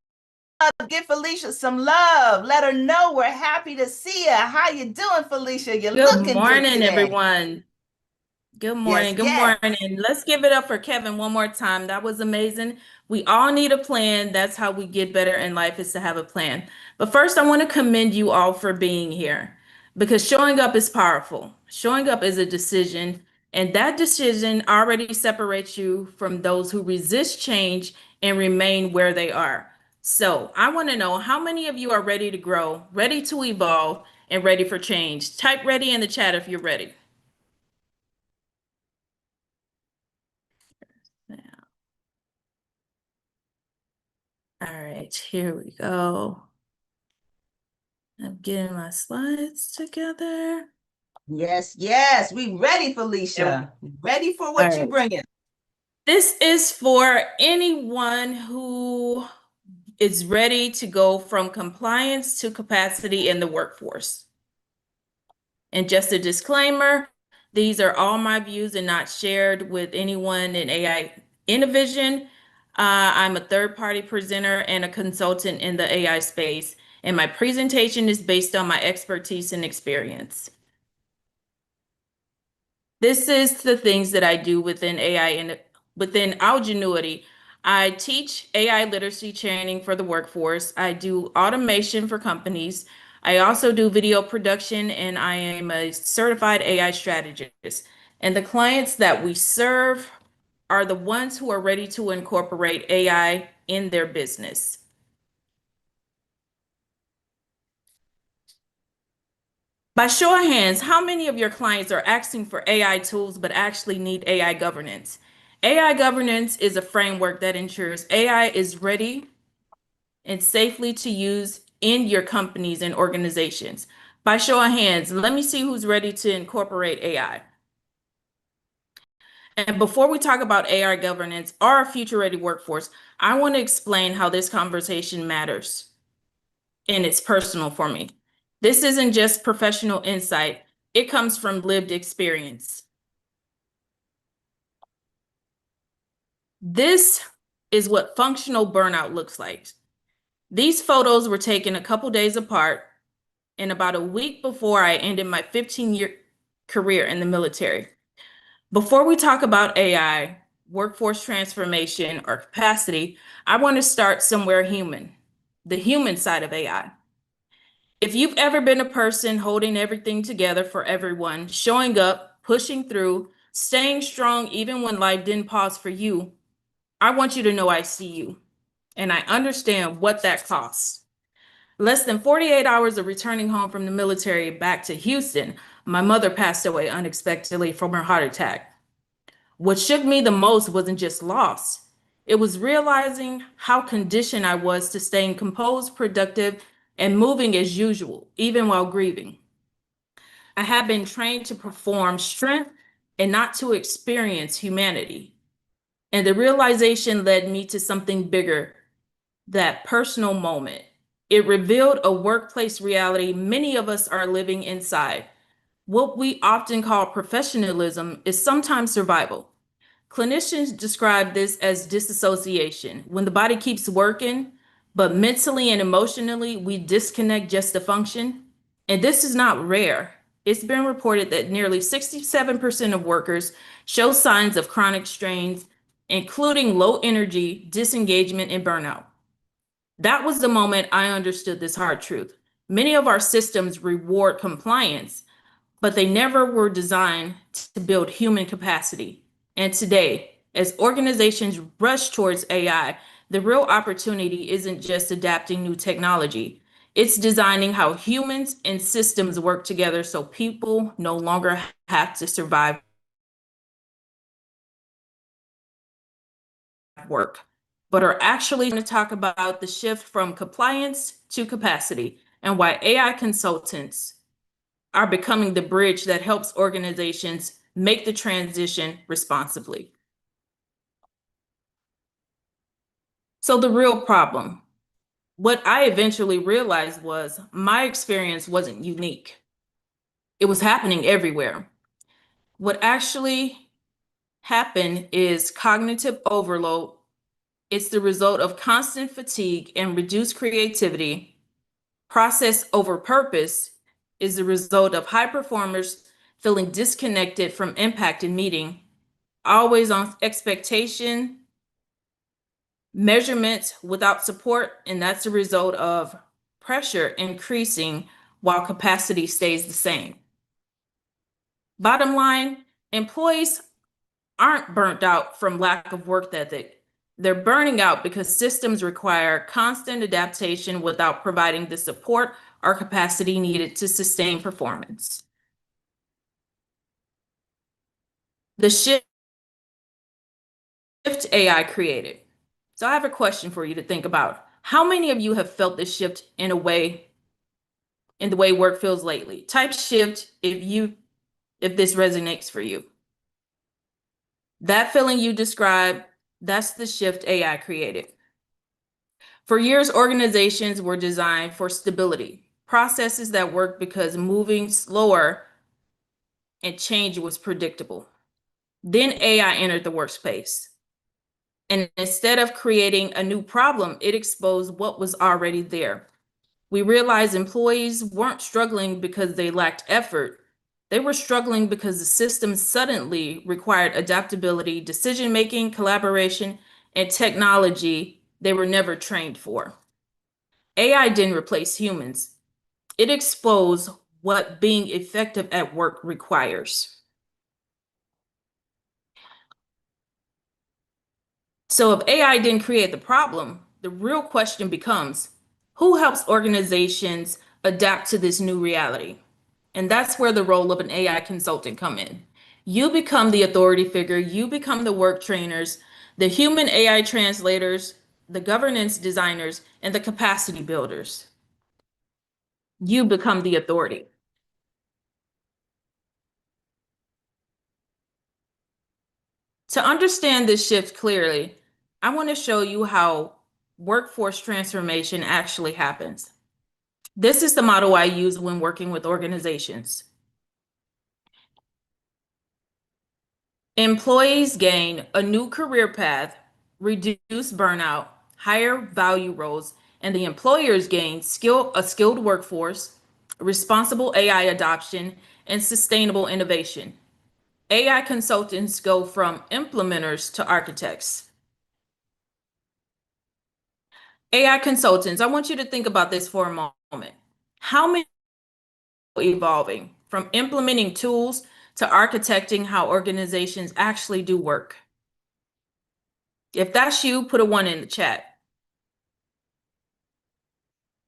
and give Felicia some love. Let her know we're happy to see you. How you doing, Felicia? You're looking Good morning, good today. everyone. Good morning. Good morning. Let's give it up for Kevin one more time. That was amazing. We all need a plan. That's how we get better in life, is to have a plan. But first, I want to commend you all for being here, because showing up is powerful. Showing up is a decision, and that decision already separates you from those who resist change and remain where they are. So I want to know, how many of you are ready to grow, ready to evolve, and ready for change? Type ready in the chat if you're ready. All right, here we go. I'm getting my slides together. Yes, yes, we ready, Felicia. Ready for what you're bringing. This is for anyone who is ready to go from compliance to capacity in the workforce. And just a disclaimer, these are all my views and not shared with anyone in AI Innovision. I'm a third-party presenter and a consultant in the AI space, and my presentation is based on my expertise and experience. This is the things that I do within AI and within Algenuity. I teach AI literacy training for the workforce. I do automation for companies. I also do video production, and I am a certified AI strategist. And the clients that we serve are the ones who are ready to incorporate AI in their business. By show of hands, how many of your clients are asking for AI tools but actually need AI governance? AI governance is a framework that ensures AI is ready and safely to use in your companies and organizations. By show of hands, let me see who's ready to incorporate AI. And before we talk about AI governance or our future-ready workforce, I want to explain how this conversation matters, and it's personal for me. This isn't just professional insight. It comes from lived experience. This is what functional burnout looks like. These photos were taken a couple days apart and about a week before I ended my 15-year career in the military. Before we talk about AI, workforce transformation, or capacity, I want to start somewhere human, the human side of AI. If you've ever been a person holding everything together for everyone, showing up, pushing through, staying strong even when life didn't pause for you, I want you to know I see you, and I understand what that costs. Less than 48 hours of returning home from the military back to Houston, my mother passed away unexpectedly from her heart attack. What shook me the most wasn't just loss. It was realizing how conditioned I was to staying composed, productive, and moving as usual, even while grieving. I had been trained to perform strength and not to experience humanity. And the realization led me to something bigger, that personal moment. It revealed a workplace reality many of us are living inside. What we often call professionalism is sometimes survival. Clinicians describe this as disassociation, when the body keeps working, but mentally and emotionally, we disconnect just to function. And this is not rare. It's been reported that nearly 67% of workers show signs of chronic strains, including low energy, disengagement, and burnout. That was the moment I understood this hard truth. Many of our systems reward compliance, but they never were designed to build human capacity. And today, as organizations rush towards AI, the real opportunity isn't just adapting new technology. It's designing how humans and systems work together so people no longer have to survive work, but are actually going to talk about the shift from compliance to capacity and why AI consultants are becoming the bridge that helps organizations make the transition responsibly. So the real problem, what I eventually realized was my experience wasn't unique. It was happening everywhere. What actually happened is cognitive overload. It's the result of constant fatigue and reduced creativity. Process over purpose is the result of high performers feeling disconnected from impact in meeting, always on expectation, measurement without support, and that's a result of pressure increasing while capacity stays the same. Bottom line, employees aren't burnt out from lack of work ethic. They're burning out because systems require constant adaptation without providing the support or capacity needed to sustain performance. The shift AI created. So I have a question for you to think about. How many of you have felt this shift in the way work feels lately? Type shift if this resonates for you. That feeling you described, that's the shift AI created. For years, organizations were designed for stability, processes that work because moving slower and change was predictable. Then AI entered the workspace. And instead of creating a new problem, it exposed what was already there. We realized employees weren't struggling because they lacked effort. They were struggling because the system suddenly required adaptability, decision-making, collaboration, and technology they were never trained for. AI didn't replace humans. It exposed what being effective at work requires. So if AI didn't create the problem, the real question becomes, who helps organizations adapt to this new reality? And that's where the role of an AI consultant come in. You become the authority figure, you become the work trainers, the human AI translators, the governance designers, and the capacity builders. You become the authority. To understand this shift clearly, I want to show you how workforce transformation actually happens. This is the model I use when working with organizations. Employees gain a new career path, reduce burnout, higher value roles, and the employers gain a skilled workforce, responsible AI adoption, and sustainable innovation. AI consultants go from implementers to architects. AI consultants, I want you to think about this for a moment. How many are evolving from implementing tools to architecting how organizations actually do work? If that's you, put a 1 in the chat.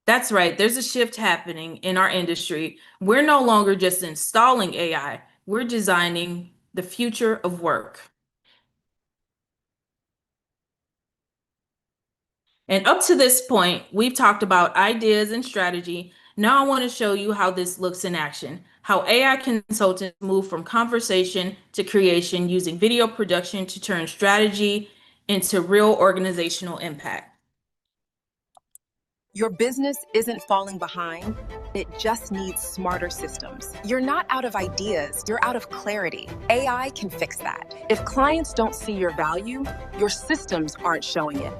That's right, there's a shift happening in our industry. We're no longer just installing AI, we're designing the future of work. And up to this point, we've talked about ideas and strategy. Now I want to show you how this looks in action, how AI consultants move from conversation to creation using video production to turn strategy into real organizational impact. Your business isn't falling behind, it just needs smarter systems. You're not out of ideas, you're out of clarity. AI can fix that. If clients don't see your value, your systems aren't showing it.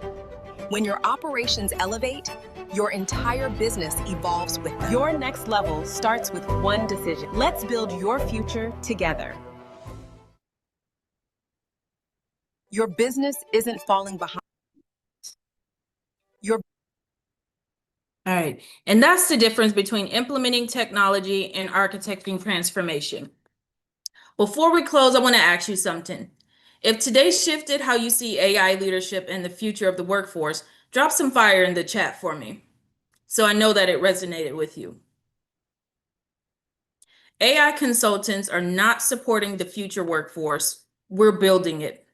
When your operations elevate, your entire business evolves with them. Your next level starts with one decision. Let's build your future together. Your business isn't falling behind. Your All right. And that's the difference between implementing technology and architecting transformation. Before we close, I want to ask you something. If today shifted how you see AI leadership and the future of the workforce, drop some fire in the chat for me so I know that it resonated with you. AI consultants are not supporting the future workforce. We're building it.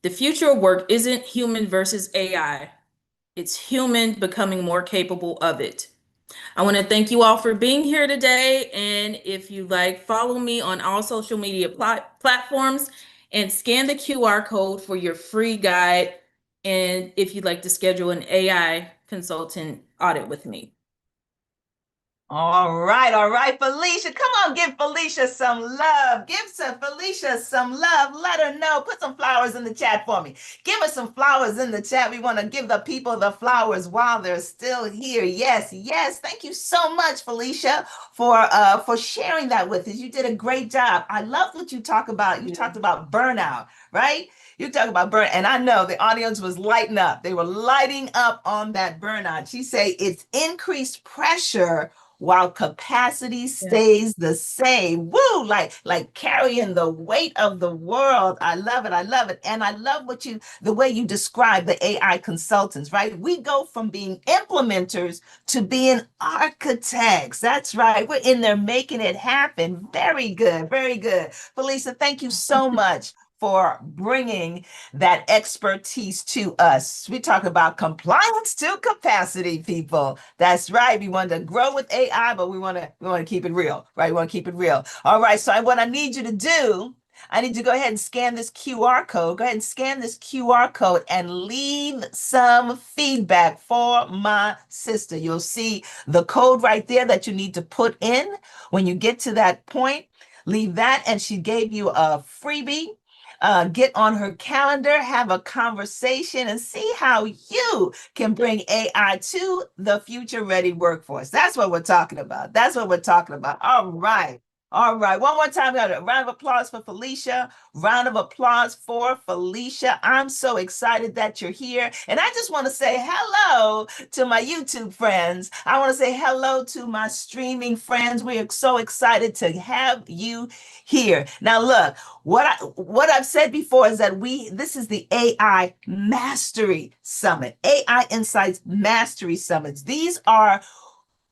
The future of work isn't human versus AI. It's human becoming more capable of it. I want to thank you all for being here today. And if you like, follow me on all social media platforms and scan the QR code for your free guide. And if you'd like to schedule an AI consultant audit with me. All right, Felicia. Come on, give Felicia some love. Give Felicia some love. Let her know. Put some flowers in the chat for me. Give us some flowers in the chat. We want to give the people the flowers while they're still here. Yes, yes. Thank you so much, Felicia, for sharing that with us. You did a great job. I love what you talk about. You talked about burnout, right? You talk about burn, and I know the audience was lighting up. They were lighting up on that burnout. She say it's increased pressure while capacity stays the same. Woo, like carrying the weight of the world. I love it. I love it. And I love the way you describe the AI consultants, right? We go from being implementers to being architects. That's right. We're in there making it happen. Very good. Very good. Felicia, thank you so much for bringing that expertise to us. We talk about compliance to capacity, people. That's right. We want to grow with AI, but we want to keep it real, right? We want to keep it real. All right. So what I need you to do, I need you to go ahead and scan this QR code. Go ahead and scan this QR code and leave some feedback for my sister. You'll see the code right there that you need to put in. When you get to that point, leave that, and she gave you a freebie. Get on her calendar, have a conversation, and see how you can bring AI to the future ready workforce. That's what we're talking about. That's what we're talking about. All right. All right. One more time. We got a round of applause for Felicia. Round of applause for Felicia. I'm so excited that you're here. And I just want to say hello to my YouTube friends. I want to say hello to my streaming friends. We are so excited to have you here. Now, look, what I've said before is that this is the AI Mastery Summit, AI Insights Mastery Summits. These are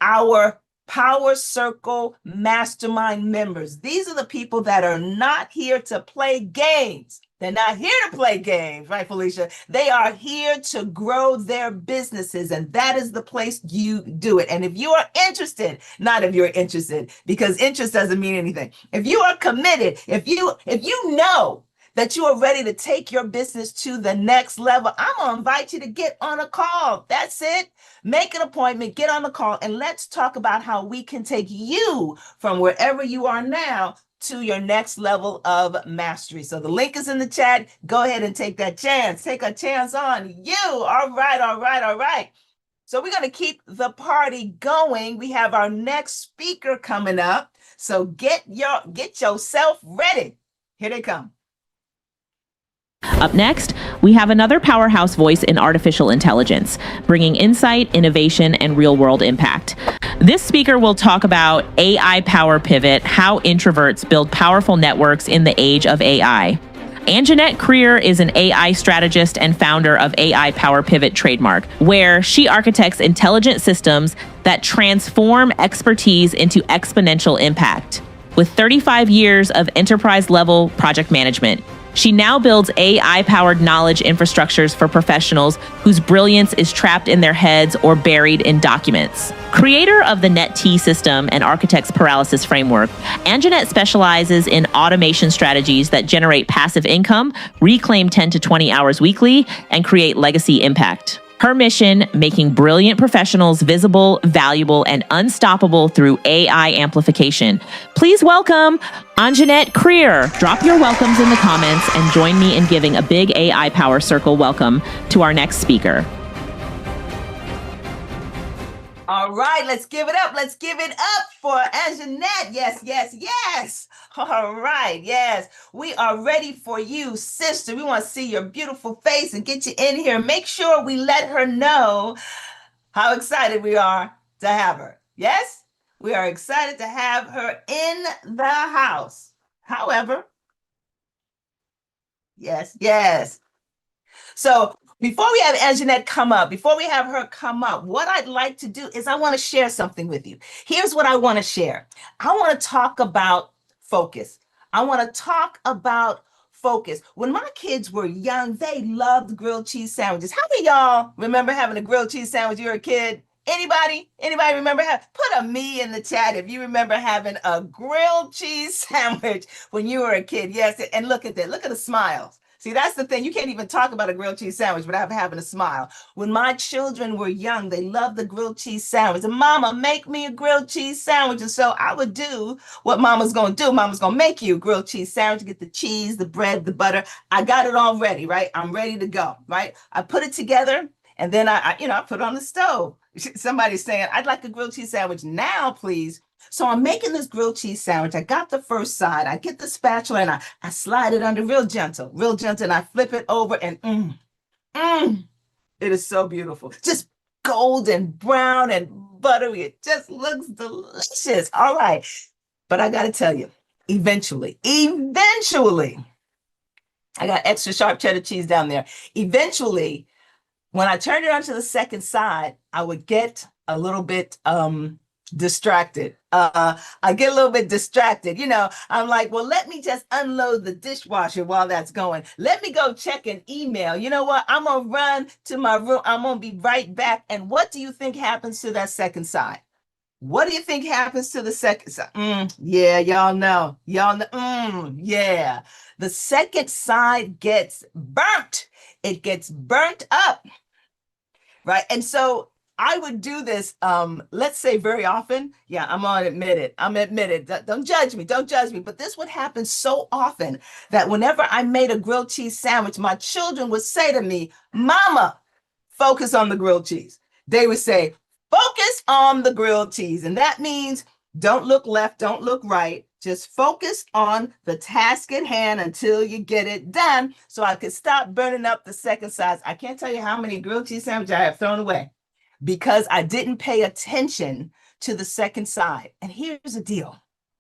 our Power Circle Mastermind members. These are the people that are not here to play games. They're not here to play games, right, Felicia? They are here to grow their businesses, and that is the place you do it. And if you are interested, not if you're interested, because interest doesn't mean anything. If you are committed, if you know that you are ready to take your business to the next level, I'm going to invite you to get on a call. That's it. Make an appointment, get on the call, and let's talk about how we can take you from wherever you are now to your next level of mastery. So the link is in the chat. Go ahead and take that chance. Take a chance on you. All right, all right, all right. So we're going to keep the party going. We have our next speaker coming up. So get yourself ready. Here they come. Up next, we have another powerhouse voice in artificial intelligence, bringing insight, innovation, and real-world impact. This speaker will talk about AI Power Pivot, how introverts build powerful networks in the age of AI. Anjanette Creer is an AI strategist and founder of AI Power Pivot trademark, where she architects intelligent systems that transform expertise into exponential impact. With 35 years of enterprise-level project management, she now builds AI-powered knowledge infrastructures for professionals whose brilliance is trapped in their heads or buried in documents. Creator of the NetT system and architect's paralysis framework, Anjanette specializes in automation strategies that generate passive income, reclaim 10 to 20 hours weekly, and create legacy impact. Her mission, making brilliant professionals visible, valuable, and unstoppable through AI amplification. Please welcome Anjanette Creer. Drop your welcomes in the comments and join me in giving a big AI Power Circle welcome to our next speaker. All right, let's give it up. Let's give it up for Anjanette. Yes, yes, yes. All right, yes. We are ready for you, sister. We want to see your beautiful face and get you in here. Make sure we let her know how excited we are to have her. Yes, we are excited to have her in the house. However, yes. So before we have Anjanette come up, before we have her come up, what I'd like to do is I want to share something with you. Here's what I want to share. I want to talk about focus. I want to talk about focus. When my kids were young, they loved grilled cheese sandwiches. How many of y'all remember having a grilled cheese sandwich when you were a kid? Anybody remember put a me in the chat if you remember having a grilled cheese sandwich when you were a kid. Yes, and look at that. Look at the smiles. See, that's the thing. You can't even talk about a grilled cheese sandwich without having a smile. When my children were young, they loved the grilled cheese sandwich. And Mama, make me a grilled cheese sandwich. And so I would do what Mama's going to do. Mama's going to make you a grilled cheese sandwich, get the cheese, the bread, the butter. I got it all ready, right? I'm ready to go, right? I put it together and then I put it on the stove. Somebody's saying, I'd like a grilled cheese sandwich now, please. So I'm making this grilled cheese sandwich. I got the first side. I get the spatula and I slide it under real gentle, and I flip it over and it is so beautiful. Just golden brown and buttery. It just looks delicious. All right. But I got to tell you, eventually, I got extra sharp cheddar cheese down there. Eventually, when I turned it onto the second side, I would get a little bit distracted. I get a little bit distracted. I'm like, well, let me just unload the dishwasher while that's going. Let me go check an email. You know what? I'm going to run to my room. I'm going to be right back. And what do you think happens to that second side? What do you think happens to the second side? Yeah, y'all know. Yeah. The second side gets burnt. It gets burnt up, right? And so I would do this, let's say very often. Yeah, I'm gonna admit it. Don't judge me. But this would happen so often that whenever I made a grilled cheese sandwich, my children would say to me, Mama, focus on the grilled cheese. They would say, focus on the grilled cheese. And that means don't look left, don't look right. Just focus on the task at hand until you get it done so I could stop burning up the second sides. I can't tell you how many grilled cheese sandwiches I have thrown away because I didn't pay attention to the second side. And here's the deal.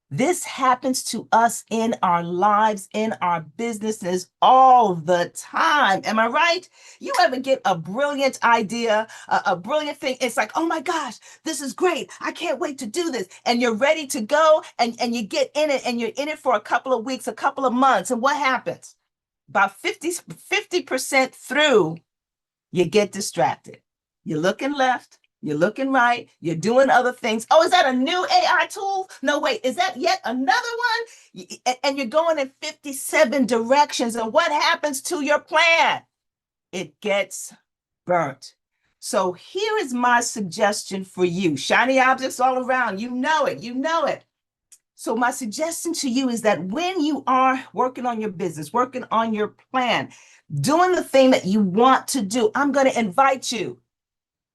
This happens to us in our lives, in our businesses all the time. Am I right? You ever get a brilliant idea, a brilliant thing? It's like, oh my gosh, this is great. I can't wait to do this. And you're ready to go and you get in it and you're in it for a couple of weeks, a couple of months. And what happens? About 50% through, you get distracted. You're looking left. You're looking right. You're doing other things. Oh, is that a new AI tool? No, wait, is that yet another one? And you're going in 57 directions. And what happens to your plan? It gets burnt. So here is my suggestion for you. Shiny objects all around. You know it. So my suggestion to you is that when you are working on your business, working on your plan, doing the thing that you want to do, I'm going to invite you.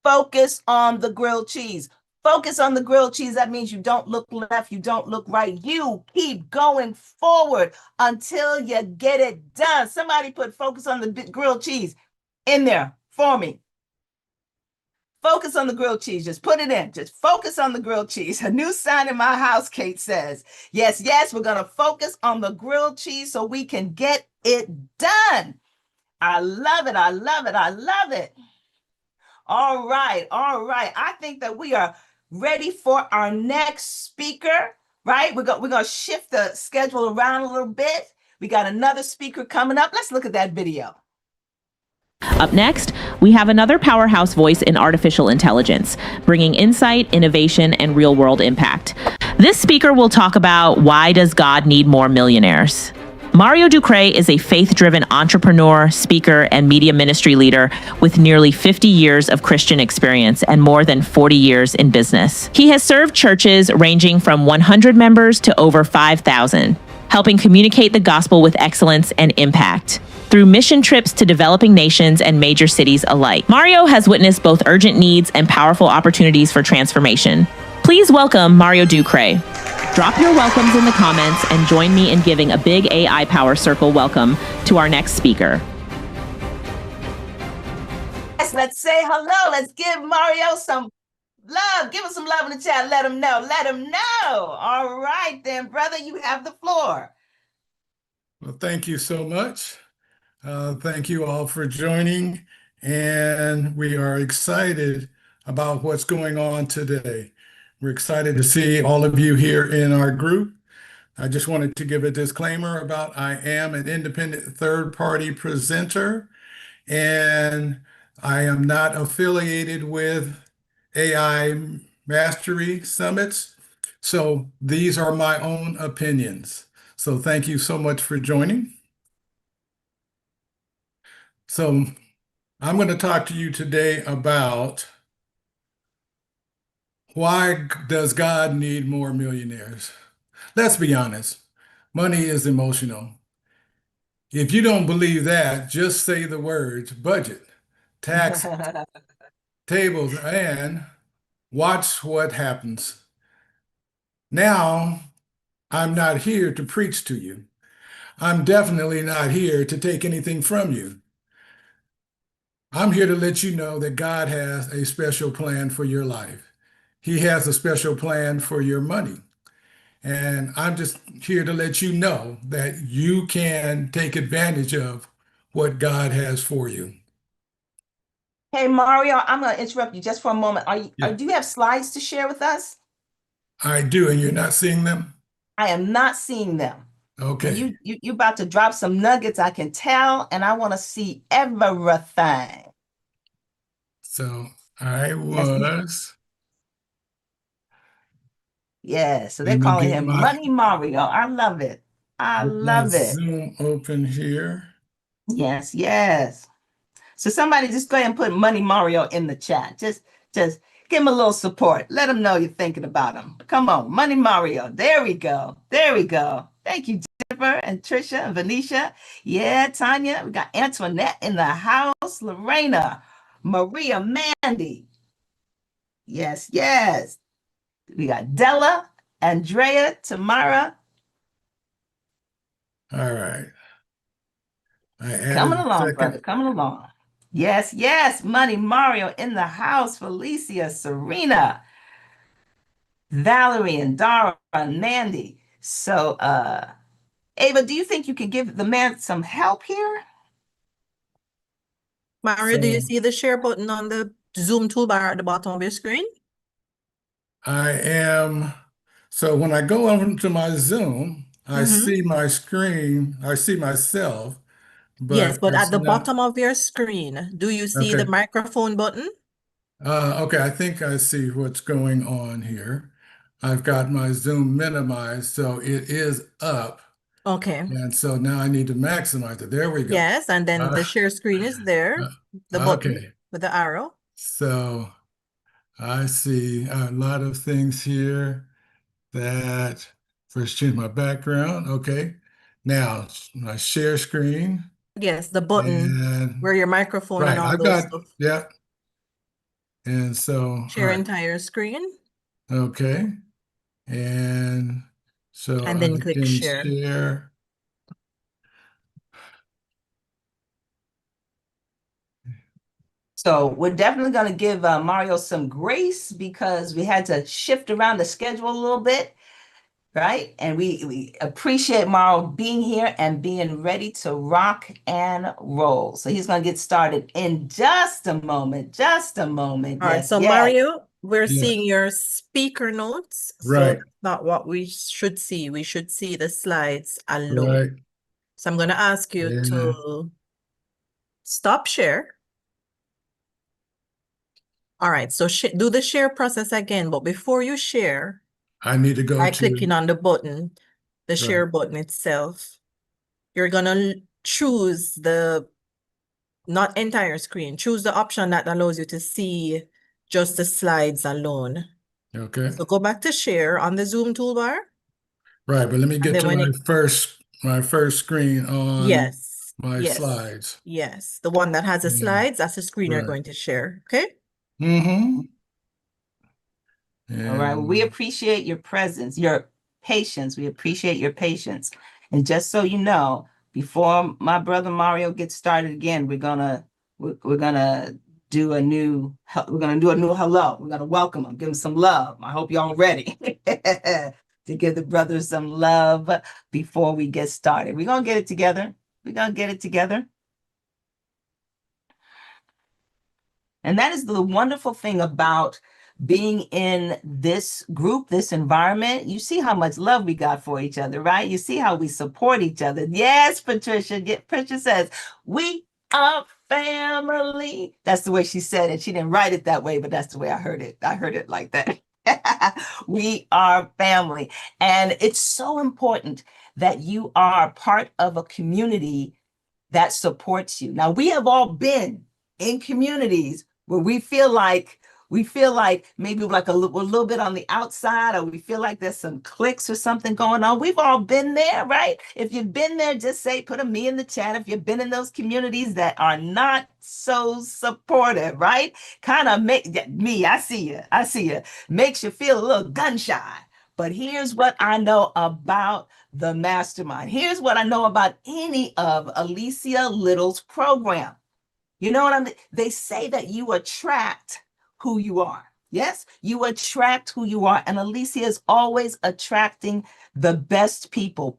Focus on the grilled cheese. Focus on the grilled cheese. That means you don't look left, you don't look right. You keep going forward until you get it done. Somebody put focus on the grilled cheese in there for me. Focus on the grilled cheese. Just put it in. Just focus on the grilled cheese. A new sign in my house, Kate says. Yes, we're going to focus on the grilled cheese so we can get it done. I love it. All right. I think that we are ready for our next speaker, right? We're going to shift the schedule around a little bit. We got another speaker coming up. Let's look at that video. Up next, we have another powerhouse voice in artificial intelligence, bringing insight, innovation, and real-world impact. This speaker will talk about why does God need more millionaires? Mario Ducre is a faith-driven entrepreneur, speaker, and media ministry leader with nearly 50 years of Christian experience and more than 40 years in business. He has served churches ranging from 100 members to over 5,000, helping communicate the gospel with excellence and impact through mission trips to developing nations and major cities alike. Mario has witnessed both urgent needs and powerful opportunities for transformation. Please welcome Mario Ducre. Drop your welcomes in the comments and join me in giving a big AI Power Circle welcome to our next speaker. Yes, let's say hello. Let's give Mario some Love. Give us some love in the chat. Let them know. Let them know. All right, then, brother, you have the floor. Well, thank you so much. Thank you all for joining. And we are excited about what's going on today. We're excited to see all of you here in our group. I just wanted to give a disclaimer about I am an independent third-party presenter, and I am not affiliated with AI Mastery Summits. So these are my own opinions. So thank you so much for joining. So I'm going to talk to you today about why does God need more millionaires? Let's be honest, money is emotional. If you don't believe that, just say the words budget, tax, tables, and watch what happens. Now, I'm not here to preach to you. I'm definitely not here to take anything from you. I'm here to let you know that God has a special plan for your life. He has a special plan for your money. And I'm just here to let you know that you can take advantage of what God has for you. Hey, Mario, I'm going to interrupt you just for a moment. Yeah. Do you have slides to share with us? I do, and you're not seeing them? I am not seeing them. Okay. You about to drop some nuggets, I can tell, and I want to see everything. So I Yes, was. yeah, so they're Let me calling get him Money Mario. I love it. I my love it. Zoom open here. Yes, yes. So somebody just go ahead and put Money Mario in the chat. Just give him a little support. Let him know you're thinking about him. Come on, Money Mario. There we go. There we go. Thank you, Jennifer and Trisha and Venetia. Yeah, Tanya. We got Antoinette in the house. Lorena, Maria, Mandy. Yes, yes. We got Della, Andrea, Tamara. All right. I Coming added a along, brother. second. Coming along. Yes, yes. Money Mario in the house. Felicia, Serena, Valerie, and Dara, and Mandy. So, Ava, do you think you could give the man some help here? Mario, do you So see the share button on the Zoom toolbar at the bottom of your screen? I am. So when I go over to my Zoom, I see my screen, I see myself, Yes, but but at it's the not. bottom of your screen, do you see the Okay. microphone button? Okay, I think I see what's going on here. I've got my Zoom minimized, so it is up. Okay. And so now I need to maximize it. There we go. Yes, and then Uh, the share screen is there, the button okay. with the arrow. So I see a lot of things here that first change my background. Okay. Now my share screen Yes, the button and where your microphone and right, all I've those got, stuff. yeah. And so, all Share right. entire screen Okay. And so and I then click can share. share. So we're definitely going to give Mario some grace because we had to shift around the schedule a little bit, right? And we appreciate Mario being here and being ready to rock and roll. So he's going to get started in just a moment. Just a moment. All right, Yes, so yes. Mario, we're Yeah. seeing your speaker notes. So Right. that's not what we should see. We should see the slides alone. Right. So I'm going to ask you Yeah. to stop share. All right, so do the share process again, but before you share, I need to go by to, clicking on the button, the share right. button itself, you're gonna choose the not entire screen, choose the option that allows you to see just the slides alone. Okay. So go back to share on the Zoom toolbar. Right, but let me get then to when my first screen on yes, my yes, slides. yes, the one that has the Yeah. slides, that's the screen you're Right. going to share, okay? Mm-hmm. All right. Well, we appreciate your presence, your patience. We appreciate your patience. And just so you know, before my brother Mario gets started again, we're gonna do a new hello. We're gonna welcome them, give them some love. I hope y'all ready to give the brothers some love before we get started. We're gonna get it together. We're gonna get it together. And that is the wonderful thing about being in this group, this environment. You see how much love we got for each other, right? You see how we support each other. Yes, Patricia. Patricia says, we are family. That's the way she said it. She didn't write it that way, but that's the way I heard it. I heard it like that. We are family. And it's so important that you are part of a community that supports you. Now, we have all been in communities where we feel like maybe like a little bit on the outside, or we feel like there's some cliques or something going on. We've all been there, right? If you've been there, just say, put a me in the chat. If you've been in those communities that are not so supportive, right? Kind of I see you, makes you feel a little gun shy. But here's what I know about the mastermind. Here's what I know about any of Alicia Little's program. You know what I mean? They say that you attract who you are. Yes, you attract who you are. And Alicia is always attracting the best people.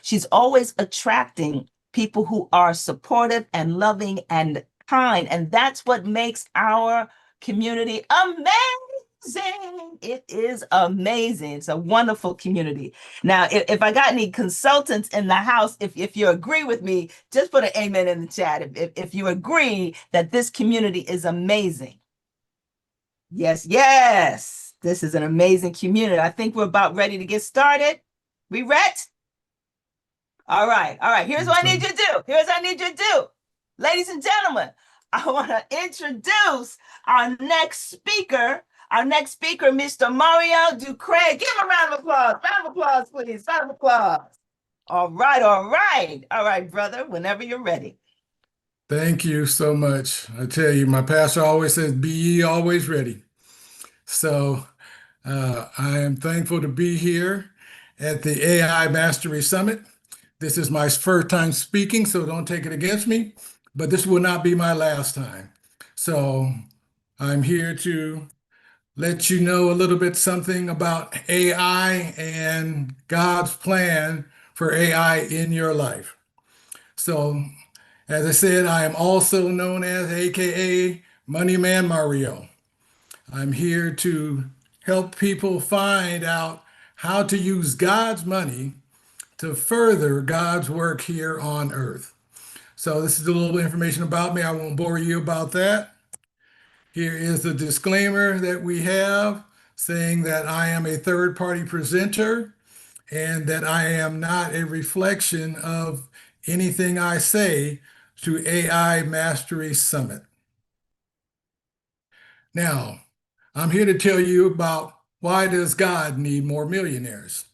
She's always attracting people who are supportive and loving and kind. And that's what makes our community amazing. It is amazing. It's a wonderful community. Now, if I got any consultants in the house, if you agree with me, just put an amen in the chat. If you agree that this community is amazing. Yes, yes. This is an amazing community. I think we're about ready to get started. We ready? All right. All right. Here's what I need you to do. Here's what I need you to do. Ladies and gentlemen, I want to introduce our next speaker. Our next speaker, Mr. Mario Ducre. Give him a round of applause. Round of applause, please. Round of applause. All right, all right. All right, brother, whenever you're ready. Thank you so much. I tell you, my pastor always says, be ye always ready. So I am thankful to be here at the AI Mastery Summit. This is my first time speaking, so don't take it against me, but this will not be my last time. So I'm here to let you know a little bit something about AI and God's plan for AI in your life. So, as I said, I am also known as AKA Money Man Mario. I'm here to help people find out how to use God's money to further God's work here on earth. So this is a little information about me. I won't bore you about that. Here is the disclaimer that we have saying that I am a third-party presenter and that I am not a reflection of anything I say to AI Mastery Summit. Now, I'm here to tell you about why does God need more millionaires?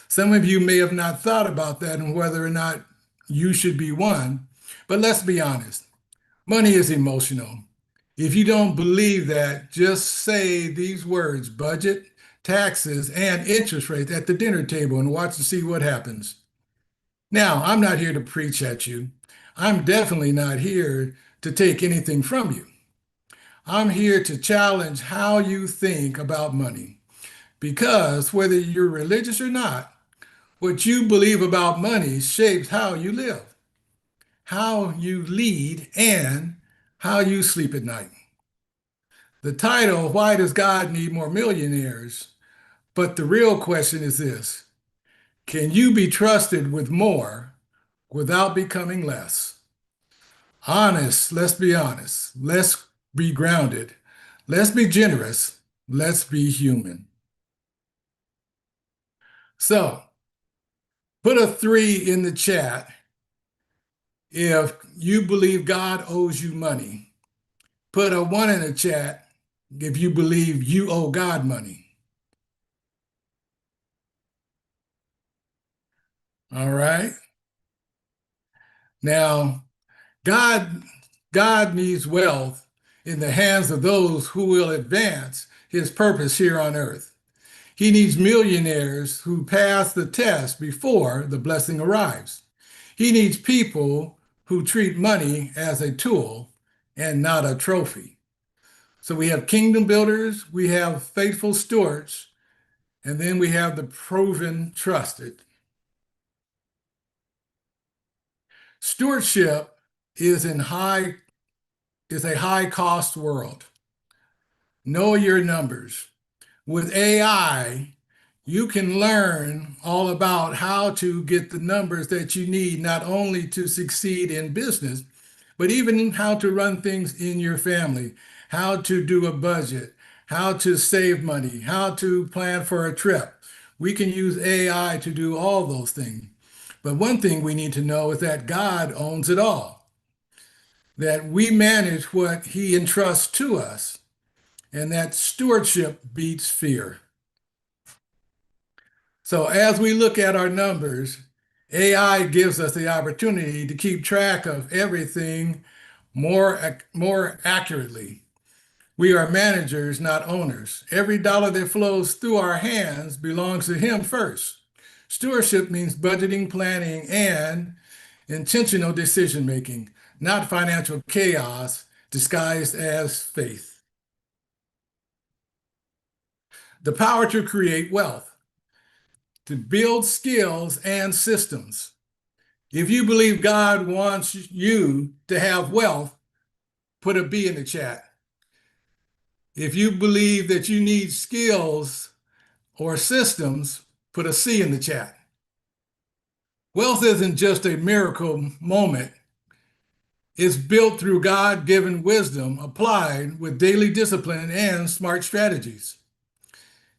Some of you may have not thought about that and whether or not you should be one, but let's be honest. Money is emotional. If you don't believe that, just say these words, budget, taxes, and interest rates at the dinner table and watch to see what happens. Now, I'm not here to preach at you. I'm definitely not here to take anything from you. I'm here to challenge how you think about money. Because whether you're religious or not, what you believe about money shapes how you live, how you lead, and how you sleep at night. The title, Why Does God Need More Millionaires? But the real question is this: can you be trusted with more without becoming less? Honest, let's be honest. Let's be grounded. Let's be generous. Let's be human. So, put a 3 in the chat if you believe God owes you money. Put a 1 in the chat if you believe you owe God money. All right. Now, God needs wealth in the hands of those who will advance his purpose here on earth. He needs millionaires who pass the test before the blessing arrives. He needs people who treat money as a tool and not a trophy. So we have kingdom builders, we have faithful stewards, and then we have the proven trusted. Stewardship is a high cost world. Know your numbers. With AI, you can learn all about how to get the numbers that you need, not only to succeed in business, but even how to run things in your family, how to do a budget, how to save money, how to plan for a trip. We can use AI to do all those things. But one thing we need to know is that God owns it all, that we manage what he entrusts to us, and that stewardship beats fear. So as we look at our numbers, AI gives us the opportunity to keep track of everything more accurately. We are managers, not owners. Every dollar that flows through our hands belongs to him first. Stewardship means budgeting, planning, and intentional decision making, not financial chaos disguised as faith. The power to create wealth, to build skills and systems. If you believe God wants you to have wealth, put a B in the chat. If you believe that you need skills or systems, put a C in the chat. Wealth isn't just a miracle moment. It's built through God-given wisdom applied with daily discipline and smart strategies.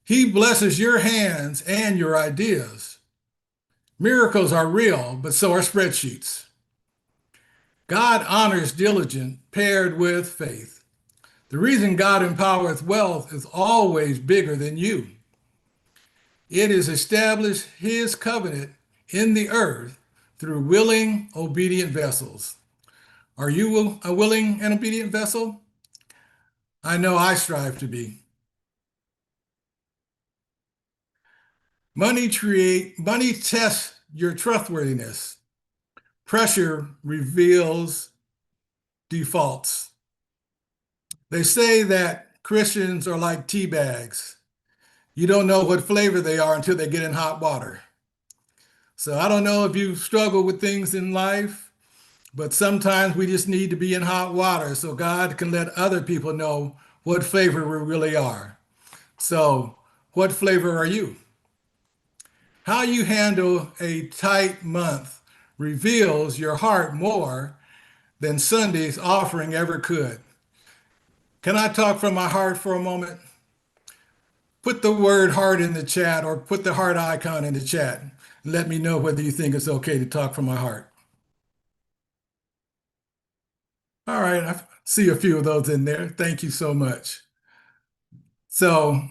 He blesses your hands and your ideas. Miracles are real, but so are spreadsheets. God honors diligence paired with faith. The reason God empowereth wealth is always bigger than you. It is established his covenant in the earth through willing, obedient vessels. Are you a willing and obedient vessel? I know I strive to be. Money tests your trustworthiness. Pressure reveals defaults. They say that Christians are like tea bags. You don't know what flavor they are until they get in hot water. So I don't know if you struggle with things in life, but sometimes we just need to be in hot water so God can let other people know what flavor we really are. So what flavor are you? How you handle a tight month reveals your heart more than Sunday's offering ever could. Can I talk from my heart for a moment? Put the word heart in the chat or put the heart icon in the chat. Let me know whether you think it's okay to talk from my heart. All right, I see a few of those in there. Thank you so much. So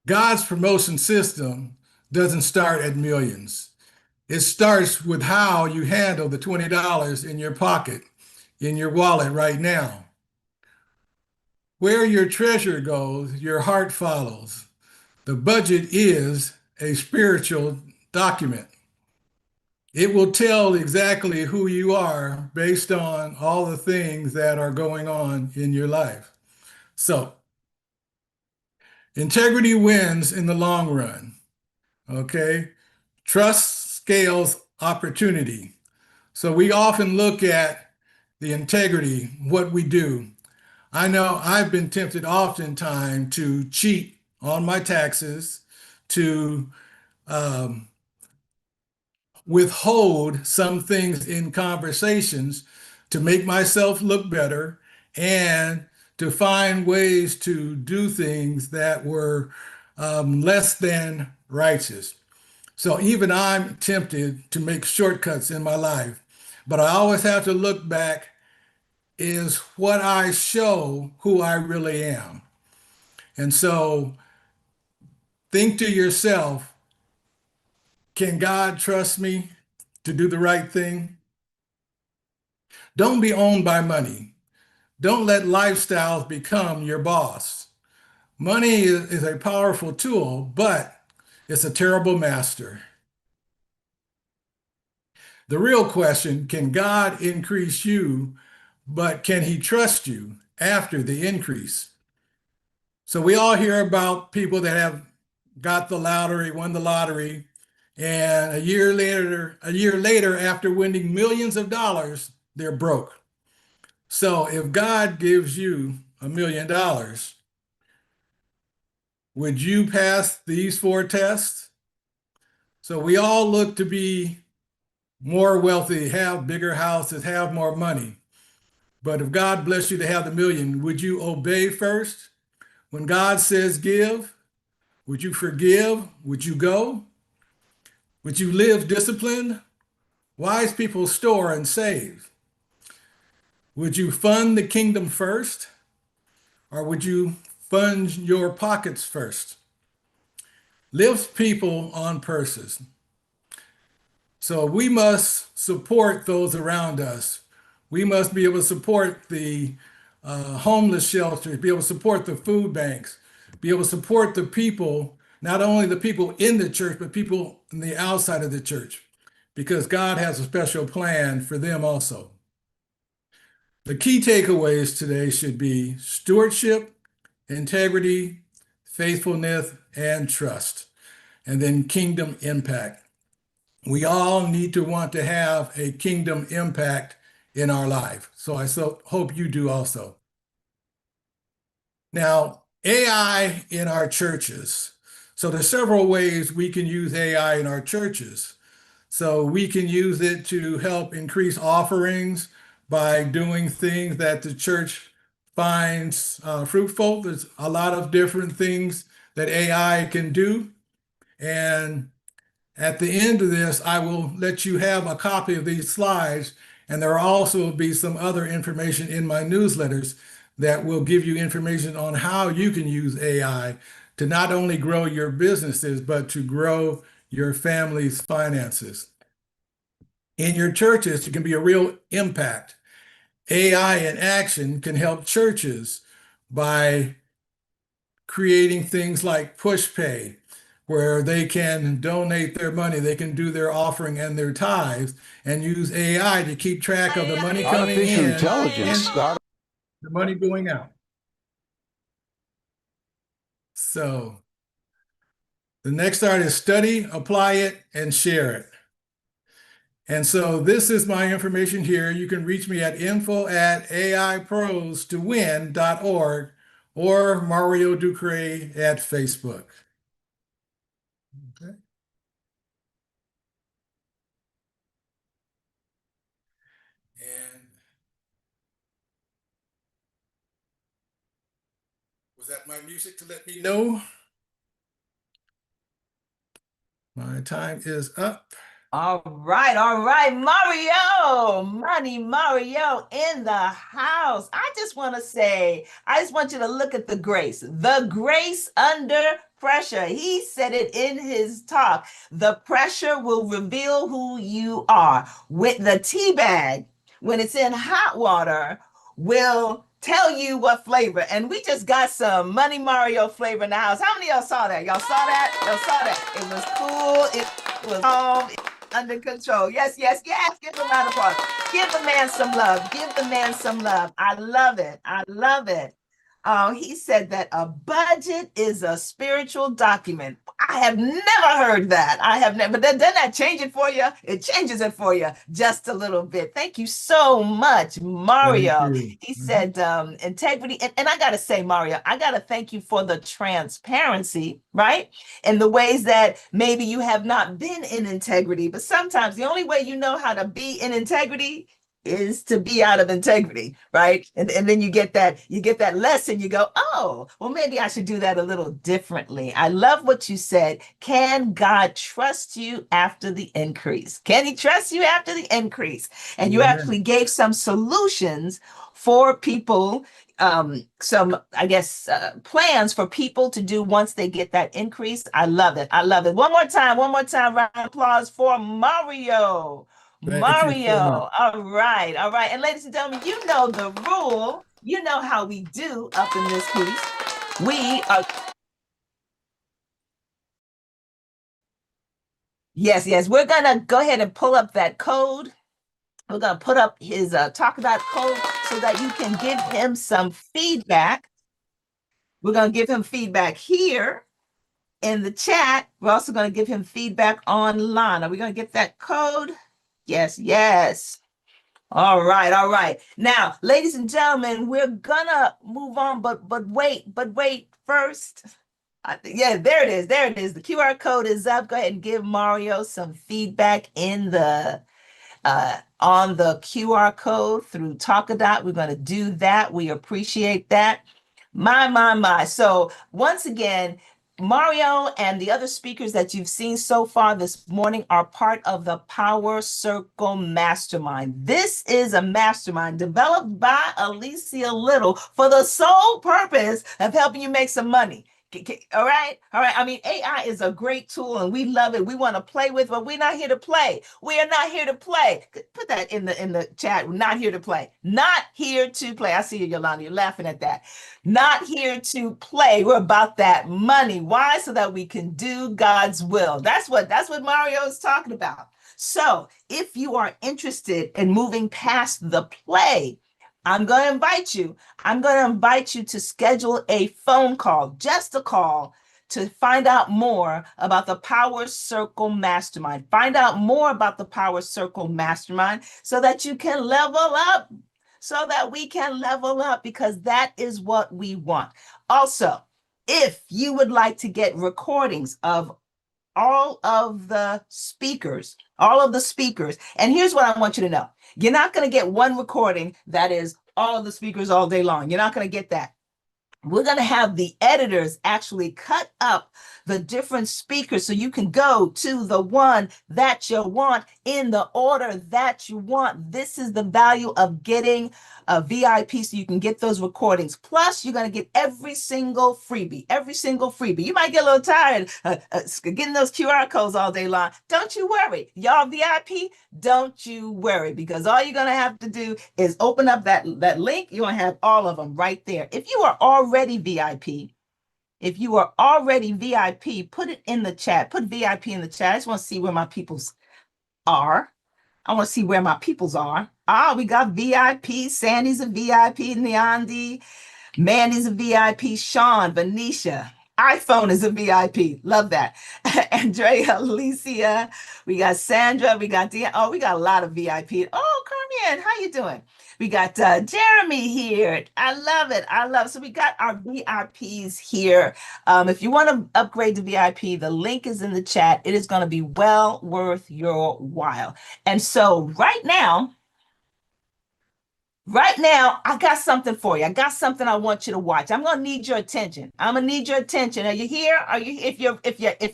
God's promotion system doesn't start at millions. It starts with how you handle the $20 in your pocket, in your wallet right now. Where your treasure goes, your heart follows. The budget is a spiritual document. It will tell exactly who you are based on all the things that are going on in your life. So, integrity wins in the long run, okay? Trust scales opportunity. So we often look at the integrity, what we do. I know I've been tempted oftentimes to cheat on my taxes, to withhold some things in conversations to make myself look better and to find ways to do things that were less than righteous. So even I'm tempted to make shortcuts in my life, but I always have to look back is what I show who I really am. And so think to yourself, can God trust me to do the right thing? Don't be owned by money. Don't let lifestyles become your boss. Money is a powerful tool, but it's a terrible master. The real question, can God increase you, but can he trust you after the increase? So we all hear about people that have got the lottery, won the lottery, and a year later, after winning millions of dollars, they're broke. So if God gives you $1 million, would you pass these 4 tests? So we all look to be more wealthy, have bigger houses, have more money. But if God bless you to have the million, would you obey first? When God says give, would you forgive? Would you go? Would you live disciplined? Wise people store and save. Would you fund the kingdom first? Or would you fund your pockets first? Lift people on purses. So we must support those around us. We must be able to support the homeless shelters, be able to support the food banks, be able to support the people, not only the people in the church, but people on the outside of the church, because God has a special plan for them also. The key takeaways today should be stewardship, integrity, faithfulness, and trust, and then kingdom impact. We all need to want to have a kingdom impact in our life. So I hope you do also. Now, AI in our churches. So there's several ways we can use AI in our churches. So we can use it to help increase offerings by doing things that the church finds fruitful. There's a lot of different things that AI can do. And at the end of this, I will let you have a copy of these slides, and there will also be some other information in my newsletters that will give you information on how you can use AI to not only grow your businesses, but to grow your family's finances. In your churches, it can be a real impact. AI in action can help churches by creating things like push pay, where they can donate their money, they can do their offering and their tithes, and use AI to keep track of the money coming Artificial in intelligence. and the money going out. So the next art is study, apply it, and share it. And so this is my information here. You can reach me at info@aiprostowin.org or Mario Ducre at Facebook. Okay. And was that my music to let me know? My time is up. All right, Mario, Money Mario in the house. I just want you to look at the grace under pressure. He said it in his talk. The pressure will reveal who you are. With the tea bag, when it's in hot water, will tell you what flavor. And we just got some Money Mario flavor in the house. How many of y'all saw that? Y'all saw that? It was cool. It was calm. Under control. Yes. Give him a round of applause. Give the man some love. I love it. He said that a budget is a spiritual document. I have never heard that. But doesn't that change it for you? It changes it for you just a little bit. Thank you so much, Mario. He said integrity. And I got to say, Mario, I got to thank you for the transparency, right? And the ways that maybe you have not been in integrity, but sometimes the only way you know how to be in integrity is to be out of integrity, right? And then you get that lesson, you go, oh, well, maybe I should do that a little differently. I love what you said. Can God trust you after the increase? Can he trust you after the increase? And you actually gave some solutions for people, some, I guess, plans for people to do once they get that increase. I love it. One more time, round of applause for Mario. Mario. All right. And ladies and gentlemen, you know the rule. You know how we do up in this piece. We are. Yes. We're going to go ahead and pull up that code. We're going to put up his talk about code so that you can give him some feedback. We're going to give him feedback here in the chat. We're also going to give him feedback online. Are we going to get that code? Yes, yes. All right, all right. Now, ladies and gentlemen, we're gonna move on, but wait first. Yeah, there it is. There it is. The QR code is up. Go ahead and give Mario some feedback in the on the QR code through Talkadot. We're going to do that. We appreciate that. My. So once again, Mario and the other speakers that you've seen so far this morning are part of the Power Circle Mastermind. This is a mastermind developed by Alicia Little for the sole purpose of helping you make some money. All right. I mean, AI is a great tool and we love it. We want to play with, but we're not here to play. We are not here to play. Put that in the chat. We're not here to play. Not here to play. I see you, Yolanda. You're laughing at that. Not here to play. We're about that money. Why? So that we can do God's will. That's what Mario is talking about. So if you are interested in moving past the play, I'm going to invite you to schedule a phone call, just a call, to find out more about the Power Circle Mastermind. Find out more about the Power Circle Mastermind so that you can level up, so that we can level up, because that is what we want. Also, if you would like to get recordings of all of the speakers, and here's what I want you to know. You're not going to get one recording that is all of the speakers all day long. You're not going to get that. We're going to have the editors actually cut up the different speakers so you can go to the one that you want in the order that you want. This is the value of getting a VIP, so you can get those recordings. Plus, you're going to get every single freebie. You might get a little tired getting those QR codes all day long. Don't you worry. Y'all VIP, don't you worry, because all you're going to have to do is open up that link. You're going to have all of them right there. If you are already VIP, put it in the chat. Put VIP in the chat. I just want to see where my peoples are. We got VIP. Sandy's a VIP. Neandi. Mandy's a VIP. Sean, Venetia. iPhone is a VIP. Love that. Andrea, Alicia. We got Sandra. We got Deanne. Oh, we got a lot of VIP. Oh, Carmen, how you doing? We got Jeremy here. I love it. So we got our VIPs here. If you want to upgrade to VIP, the link is in the chat. It is going to be well worth your while. And so right now, I got something for you. I got something I want you to watch. I'm gonna need your attention. Are you here? If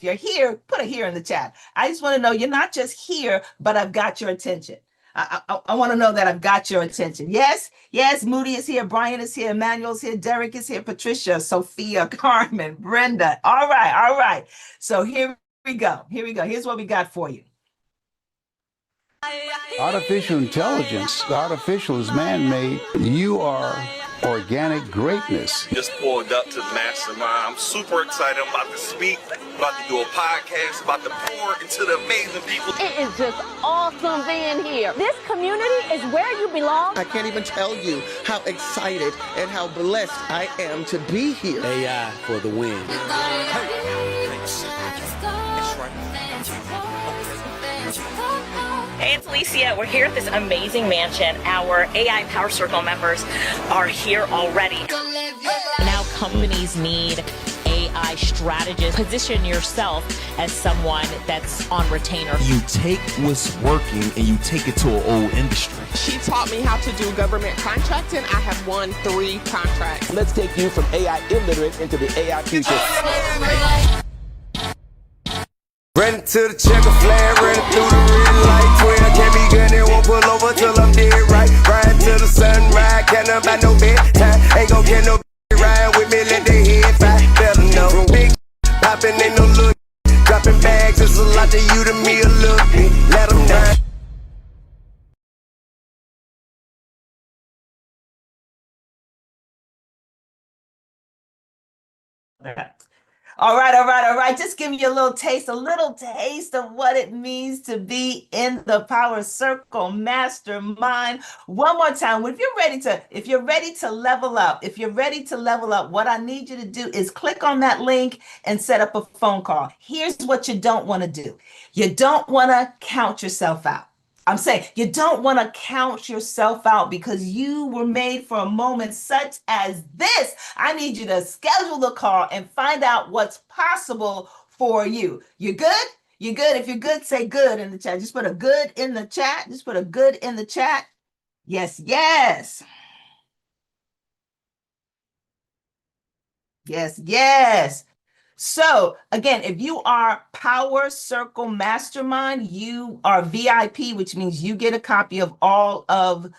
you're here, put a here in the chat. I just want to know you're not just here, but I've got your attention. I want to know that I've got your attention. Yes, Moody is here, Brian is here, Emmanuel's here, Derek is here, Patricia, Sophia, Carmen, Brenda. All right. So here we go. Here's what we got for you. Artificial intelligence, the artificial is man-made. You are organic greatness. Just pulled up to the mastermind. I'm super excited. I'm about to speak, about to do a podcast, about to pour into the amazing people. It is just awesome being here. This community is where you belong. I can't even tell you how excited and how blessed I am to be here. AI for the win. Hey, it's Alicia. We're here at this amazing mansion. Our AI Power Circle members are here already. Now companies need AI strategists. Position yourself as someone that's on retainer. You take what's working and you take it to an old industry. She taught me how to do government contracting. I have won 3 contracts. Let's take you from AI illiterate into the AI future. Running to the checker flag, running through the red light. 12 can't be gunning, won't pull over till I'm dead right. Riding to the sunrise, can't about no bedtime. Ain't gon' get no ride with me, let the head fly. Better know, big popping ain't no look. Dropping bags, it's a lot to you, to me, a look. Let them ride. All right, all right, all right. Just give me a little taste of what it means to be in the Power Circle Mastermind. One more time. If you're ready to level up, what I need you to do is click on that link and set up a phone call. Here's what you don't want to do. You don't want to count yourself out. I'm saying you don't want to count yourself out because you were made for a moment such as this. I need you to schedule the call and find out what's possible for you. You good? You good? If you're good, say good in the chat. Just put a good in the chat. Just put a good in the chat. Yes, yes. Yes, yes. So again, if you are Power Circle Mastermind, you are VIP, which means you get a copy of all of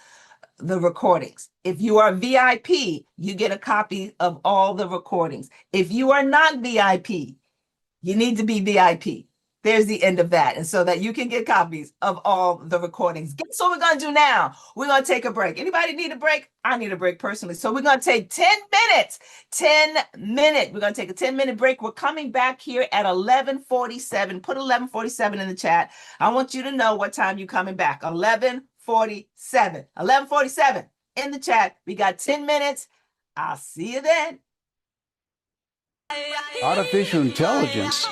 the recordings. If you are VIP, you get a copy of all the recordings. If you are not VIP, you need to be VIP. There's the end of that. And so that you can get copies of all the recordings. Guess what we're going to do now? We're going to take a break. Anybody need a break? I need a break personally. So we're going to take 10 minutes. 10 minutes. We're going to take a 10-minute break. We're coming back here at 11:47. Put 11:47 in the chat. I want you to know what time you're coming back. 11:47. 11:47 in the chat. We got 10 minutes. I'll see you then. Artificial intelligence.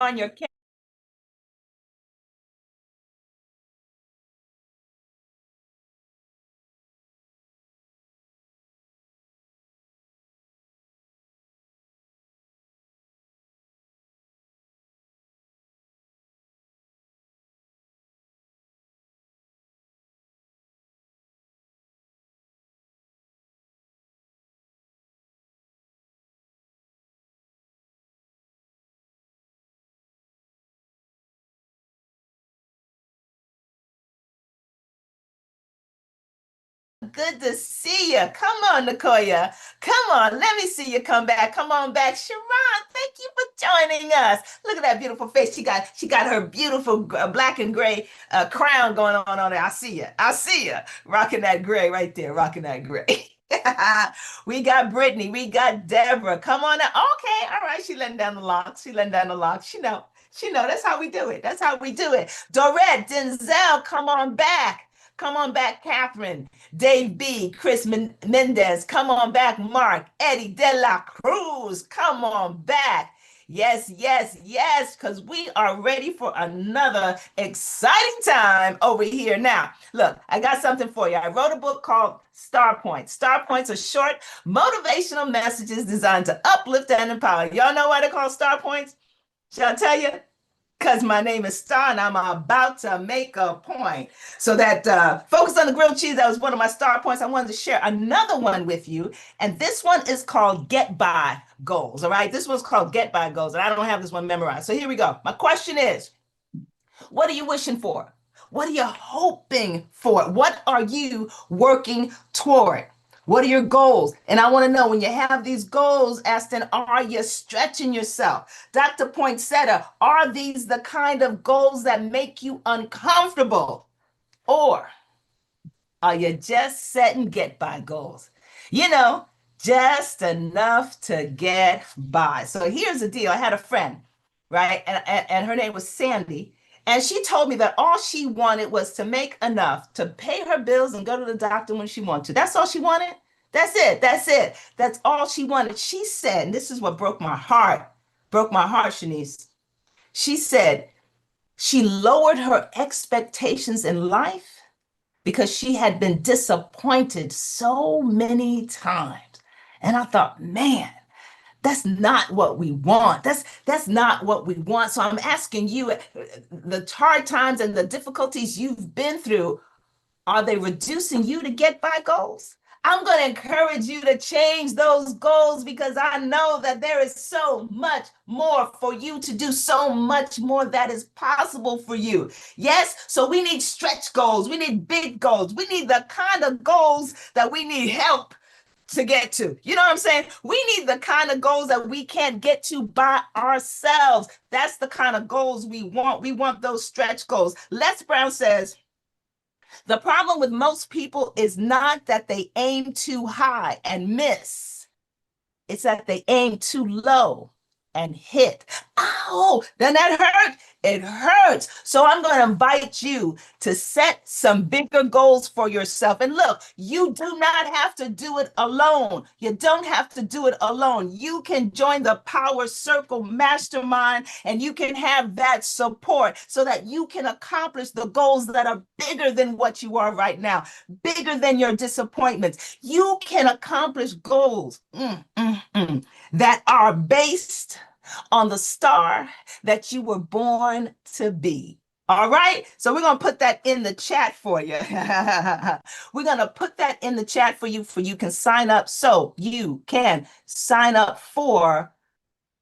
on your camera. Good to see you. Come on, Nicoya. Come on, let me see you come back. Come on back. Sharon, thank you for joining us. Look at that beautiful face. She got her beautiful black and gray crown going on there. I see you. I see you. Rocking that gray right there. Rocking that gray. We got Brittany. We got Deborah. Come on now. Okay. All right. She letting down the locks. She letting down the locks. She know. She know. That's how we do it. That's how we do it. Dorette, Denzel, come on back. Come on back, Catherine. Dave B, Chris Mendez, come on back. Mark, Eddie De La Cruz, come on back. Yes, yes, yes, because we are ready for another exciting time over here. Now, look, I got something for you. I wrote a book called Star Points. Star Points are short motivational messages designed to uplift and empower. Y'all know why they're called Star Points? Shall I tell you? Because my name is Star and I'm about to make a point. So that focus on the grilled cheese, that was one of my star points. I wanted to share another one with you. And this one is called Get By Goals. All right. This one's called Get By Goals. And I don't have this one memorized. So here we go. My question is, what are you wishing for? What are you hoping for? What are you working toward? What are your goals? And I want to know, when you have these goals, Aston, are you stretching yourself? Dr. Poinsettia, are these the kind of goals that make you uncomfortable? Or are you just setting get by goals? You know, just enough to get by. So here's the deal. I had a friend, right? And her name was Sandy. And she told me that all she wanted was to make enough to pay her bills and go to the doctor when she wanted to. That's all she wanted. That's it. That's it. That's all she wanted. She said, and this is what broke my heart, Shanice. She said she lowered her expectations in life because she had been disappointed so many times. And I thought, man, that's not what we want. That's not what we want. So I'm asking you, the hard times and the difficulties you've been through, are they reducing you to get by goals? I'm going to encourage you to change those goals, because I know that there is so much more for you to do, so much more that is possible for you. Yes, so we need stretch goals. We need big goals. We need the kind of goals that we need help to get to. You know what I'm saying? We need the kind of goals that we can't get to by ourselves. That's the kind of goals we want. We want those stretch goals. Les Brown says, the problem with most people is not that they aim too high and miss. It's that they aim too low and hit. Ow, doesn't that hurt? It hurts. So I'm going to invite you to set some bigger goals for yourself. And look, you do not have to do it alone. You don't have to do it alone. You can join the Power Circle Mastermind, and you can have that support so that you can accomplish the goals that are bigger than what you are right now, bigger than your disappointments. You can accomplish goals that are based on the star that you were born to be. All right. So we're going to put that in the chat for you. We're going to put that in the chat for you can sign up. So you can sign up for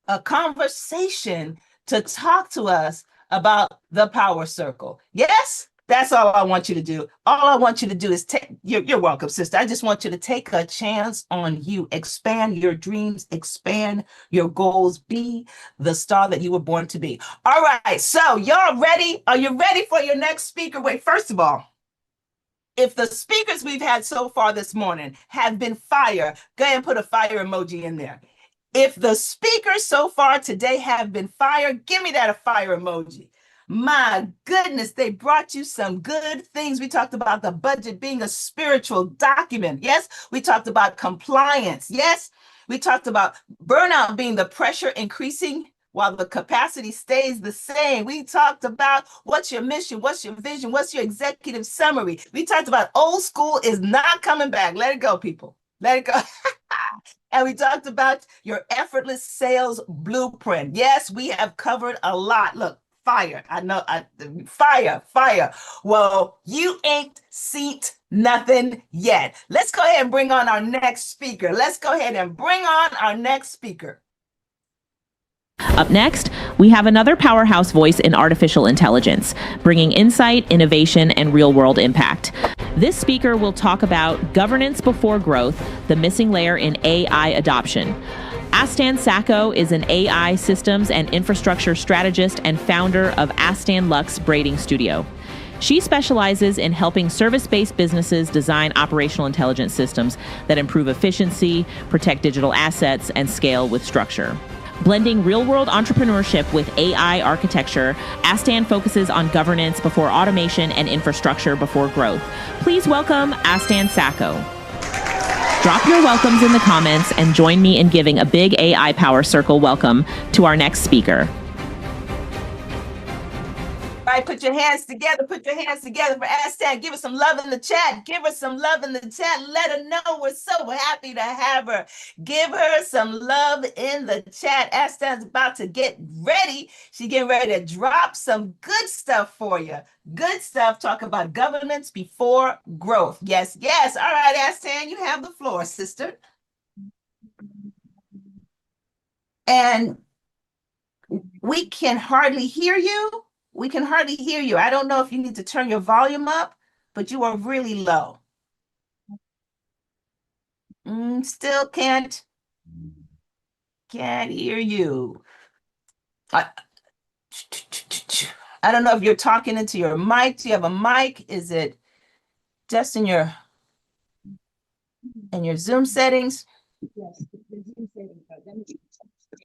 a conversation to talk to us about the Power Circle. Yes? That's all I want you to do. All I want you to do is you're welcome, sister. I just want you to take a chance on you. Expand your dreams, expand your goals, be the star that you were born to be. All right, so y'all ready? Are you ready for your next speaker? Wait, first of all, if the speakers we've had so far this morning have been fire, go ahead and put a fire emoji in there. If the speakers so far today have been fire, give me that a fire emoji. My goodness, they brought you some good things. We talked about the budget being a spiritual document. Yes, we talked about compliance. Yes, we talked about burnout being the pressure increasing while the capacity stays the same. We talked about what's your mission, what's your vision, what's your executive summary. We talked about old school is not coming back. Let it go, people. Let it go. And we talked about your effortless sales blueprint. Yes, we have covered a lot. Look, fire. I know, fire, fire. Well, you ain't seen nothing yet. Let's go ahead and bring on our next speaker. Let's go ahead and bring on our next speaker. Up next, we have another powerhouse voice in artificial intelligence, bringing insight, innovation, and real-world impact. This speaker will talk about governance before growth, the missing layer in AI adoption. Astan Sacco is an AI systems and infrastructure strategist and founder of Astan Lux Braiding Studio. She specializes in helping service-based businesses design operational intelligence systems that improve efficiency, protect digital assets, and scale with structure. Blending real-world entrepreneurship with AI architecture, Astan focuses on governance before automation and infrastructure before growth. Please welcome Astan Sacco. Drop your welcomes in the comments and join me in giving a big AI Power Circle welcome to our next speaker. All right, put your hands together. Put your hands together for Astan. Give us some love in the chat. Give her some love in the chat. Let her know we're so happy to have her. Give her some love in the chat. Astan's about to get ready. She's getting ready to drop some good stuff for you. Good stuff. Talk about governance before growth. Yes, yes. All right, Astan, you have the floor, sister. And we can hardly hear you. We can hardly hear you. I don't know if you need to turn your volume up, but you are really low. Still can't hear you. I don't know if you're talking into your mic. Do you have a mic? Is it just in your Zoom settings? Yes, the Zoom settings.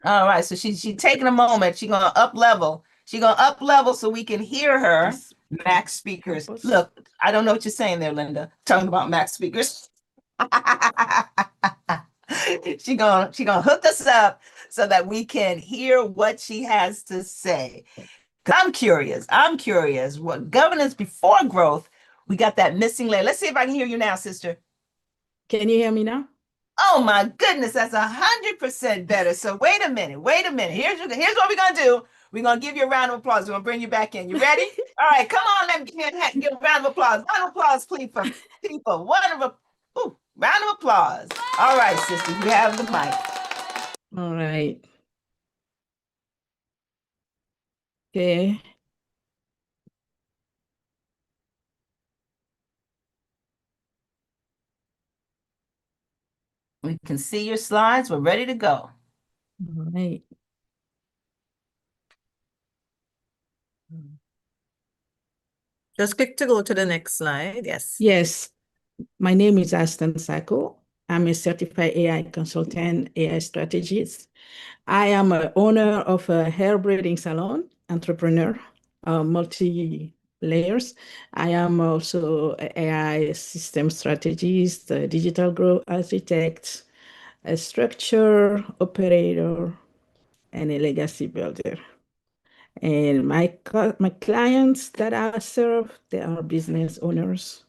All right, so she's taking a moment. She's gonna up level. She's gonna up level so we can hear her. Mac speakers. Look, I don't know what you're saying there, Linda. Talking about Mac speakers. She gonna hook us up so that we can hear what she has to say. I'm curious. What governance before growth? We got that missing layer. Let's see if I can hear you now, sister. Can you hear me now? Oh my goodness, that's 100% better. So wait a minute. Here's what we're gonna do. We're gonna give you a round of applause. We're gonna bring you back in. You ready? All right, come on, let me give a round of applause. Round of applause, please, for people. Round of applause. All right, sister, you have the mic. All right. Okay. We can see your slides. We're ready to go. All right. Just click to go to the next slide. Yes. Yes. My name is Astan Sacco. I'm a certified AI consultant, AI strategist. I am an owner of a hair braiding salon, entrepreneur, multi-layers. I am also an AI system strategist, a digital growth architect, a structure operator, and a legacy builder. And my clients that I serve, they are business owners.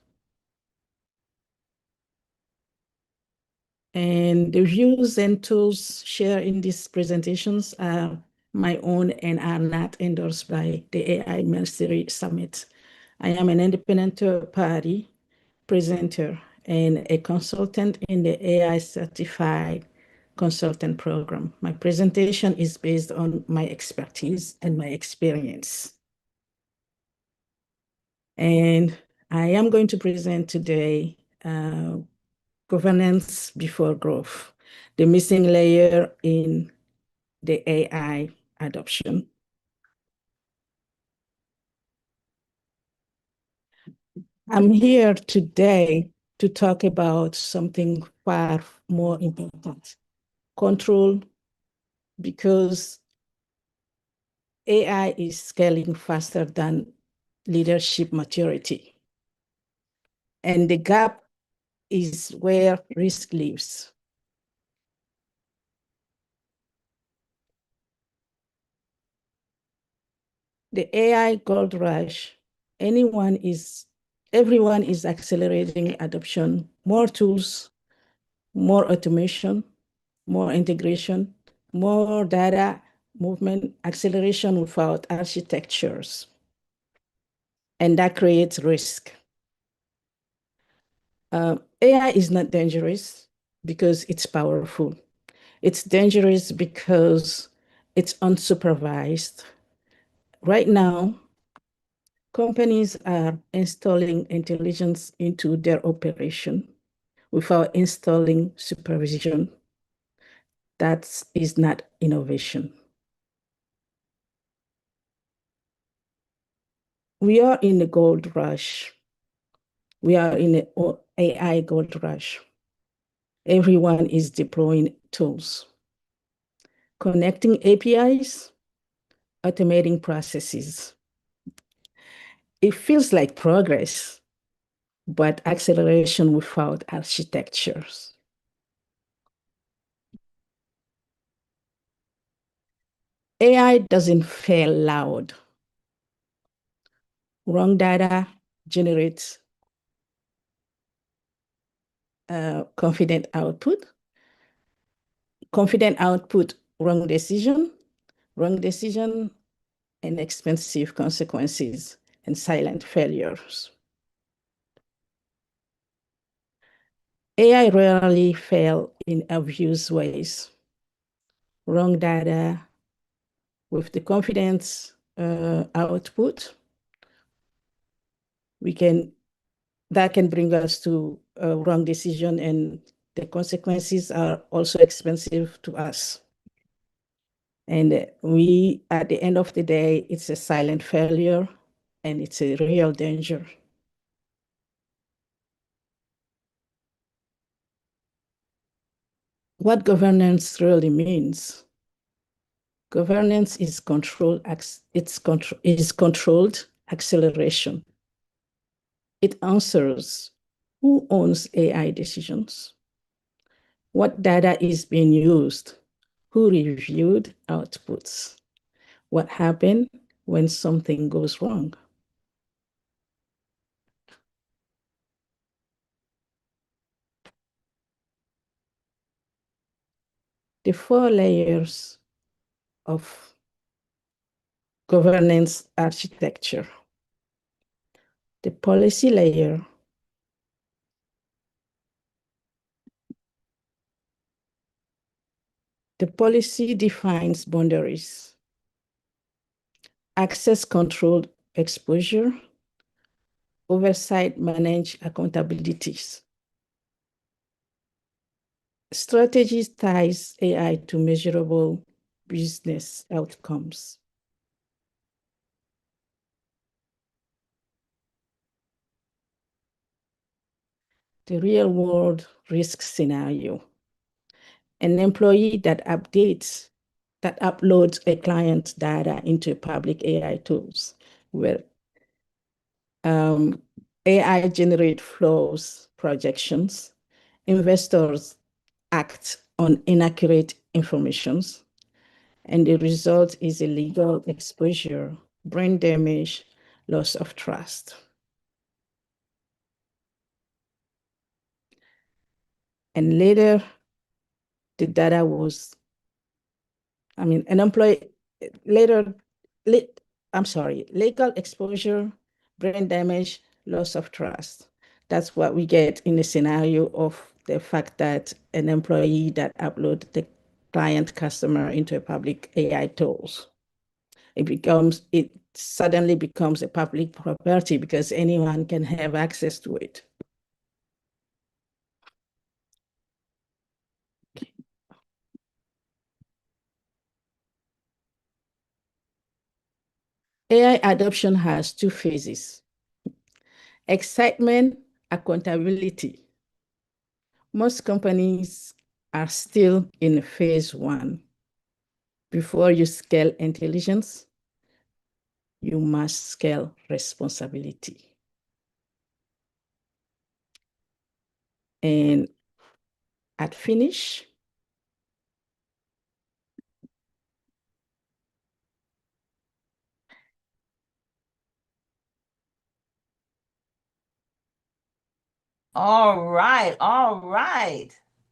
And the views and tools shared in these presentations are my own and are not endorsed by the AI Mastery Summit. I am an independent third-party presenter and a consultant in the AI Certified Consultant Program. My presentation is based on my expertise and my experience. And I am going to present today governance before growth, the missing layer in the AI adoption. I'm here today to talk about something far more important, control, because AI is scaling faster than leadership maturity. And the gap is where risk lives. The AI gold rush, everyone is accelerating adoption, more tools, more automation, more integration, more data movement, acceleration without architectures. And that creates risk. AI is not dangerous because it's powerful. It's dangerous because it's unsupervised. Right now, companies are installing intelligence into their operation without installing supervision. That is not innovation. We are in a gold rush. We are in an AI gold rush. Everyone is deploying tools, connecting APIs, automating processes. It feels like progress, but acceleration without architectures. AI doesn't fail loud. Wrong data generates confident output. Confident output, wrong decision, and expensive consequences and silent failures. AI rarely fail in obvious ways. Wrong data with the confidence output, that can bring us to a wrong decision, and the consequences are also expensive to us. And at the end of the day, it's a silent failure and it's a real danger. What governance really means? Governance is controlled acceleration. It answers who owns AI decisions, what data is being used, who reviewed outputs, what happened when something goes wrong. The 4 layers of governance architecture. The policy layer, the policy defines boundaries, access controlled exposure, oversight manage accountabilities. Strategies ties AI to measurable business outcomes. The real world risk scenario. An employee that uploads a client's data into public AI tools where AI generate flows, projections, investors act on inaccurate informations, and the result is illegal exposure, brain damage, loss of trust. And later, the data was, an employee, legal exposure, brain damage, loss of trust. That's what we get in the scenario of the fact that an employee that uploads the client customer into a public AI tools. It suddenly becomes a public property because anyone can have access to it. AI adoption has 2 phases. Excitement, accountability. Most companies are still in phase 1. Before you scale intelligence, you must scale responsibility. And at finish, All right, all right.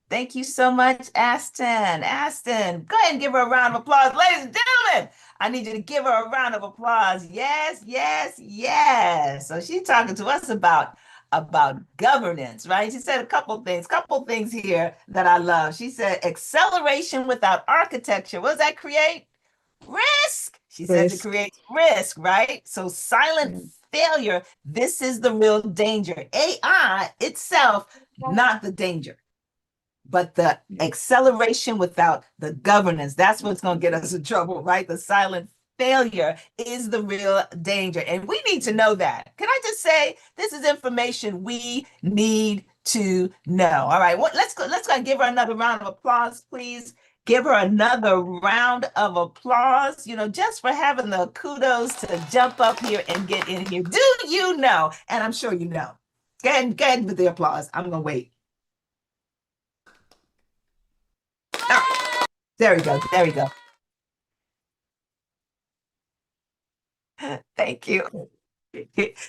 Thank you so much, Aston. Aston, go ahead and give her a round of applause. Ladies and gentlemen, I need you to give her a round of applause. Yes, yes, yes. So she's talking to us about governance, right? She said a couple things here that I love. She said acceleration without architecture. What does that create? Risk. She says it Risk. creates risk, right? So silent failure, this is the real danger. AI itself, not the danger, but the acceleration without the governance. That's what's going to get us in trouble, right? The silent failure is the real danger. And we need to know that. Can I just say this is information we need to know? All right, let's go and give her another round of applause, please. Give her another round of applause, just for having the kudos to jump up here and get in here. Do you know? And I'm sure you know. Go ahead with the applause. I'm going to wait. Oh, there we go. There we go. Thank you.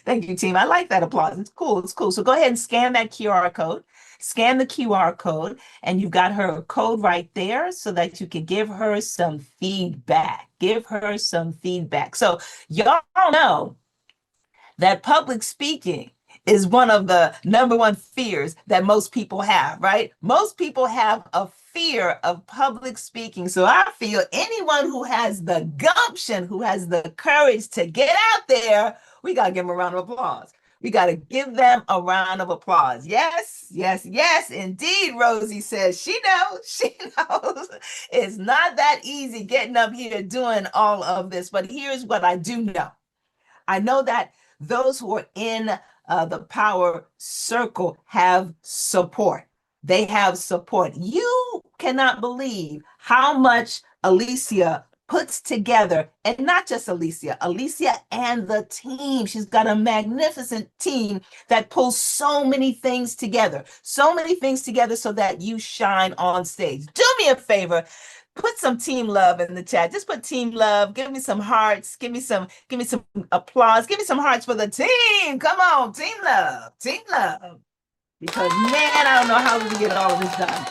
Thank you, team. I like that applause. It's cool. It's cool. So go ahead and scan that QR code. Scan the QR code, and you've got her code right there so that you can give her some feedback. Give her some feedback. So y'all know that public speaking is one of the number one fears that most people have, right? Most people have a fear of public speaking. So I feel anyone who has the gumption, who has the courage to get out there, we got to give them a round of applause. We got to give them a round of applause. Yes, yes, yes, indeed, Rosie says she knows, she knows. It's not that easy getting up here doing all of this, but here's what I do know. I know that those who are in the power circle have support. They have support. You cannot believe how much Alicia puts together, and not just Alicia and the team. She's got a magnificent team that pulls so many things together so that you shine on stage. Do me a favor. Put some team love in the chat. Just put team love. Give me some hearts. Give me some applause. Give me some hearts for the team. Come on, team love. Team love. Because man, I don't know how we can get all of this done.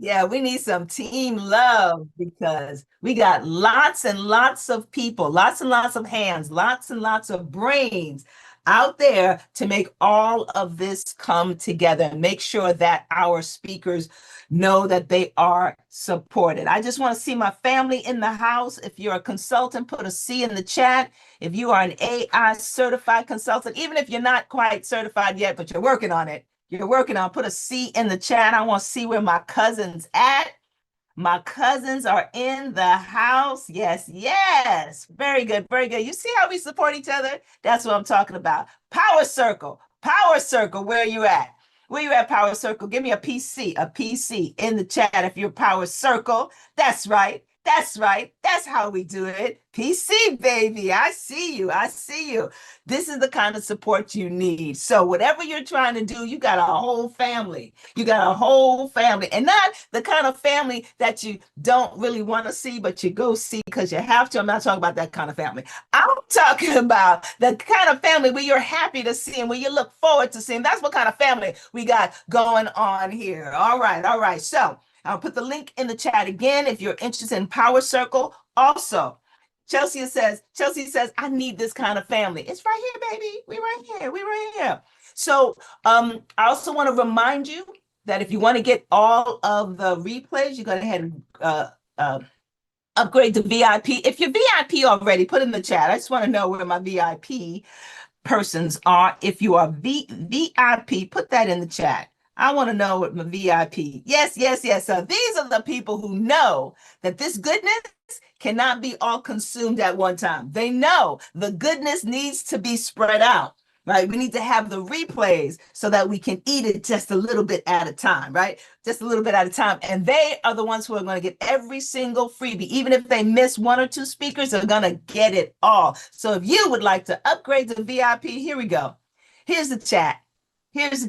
Yeah, we need some team love because we got lots and lots of people, lots and lots of hands, lots and lots of brains out there to make all of this come together and make sure that our speakers know that they are supported. I just want to see my family in the house. If you're a consultant, put a C in the chat. If you are an AI certified consultant, even if you're not quite certified yet, but you're working on it, put a C in the chat. I want to see where my cousins at. My cousins are in the house. Yes, yes. Very good, very good. You see how we support each other? That's what I'm talking about. Power Circle, where are you at? Where you at, Power Circle? Give me a PC in the chat if you're Power Circle. That's right. That's right. That's how we do it. PC, baby. I see you. I see you. This is the kind of support you need. So whatever you're trying to do, you got a whole family. You got a whole family. And not the kind of family that you don't really want to see, but you go see because you have to. I'm not talking about that kind of family. I'm talking about the kind of family where you're happy to see and where you look forward to seeing. That's what kind of family we got going on here. All right. All right. So I'll put the link in the chat again if you're interested in Power Circle. Also, Chelsea says, I need this kind of family. It's right here, baby. We right here. So I also want to remind you that if you want to get all of the replays, you go ahead and upgrade to VIP. If you're VIP already, put in the chat. I just want to know where my VIP persons are. If you are VIP, put that in the chat. I want to know what my VIP. Yes. So these are the people who know that this goodness cannot be all consumed at one time. They know the goodness needs to be spread out, right? We need to have the replays so that we can eat it just a little bit at a time, right? Just a little bit at a time. And they are the ones who are going to get every single freebie. Even if they miss one or two speakers, they're going to get it all. So if you would like to upgrade to VIP, here we go. Here's the chat. Here's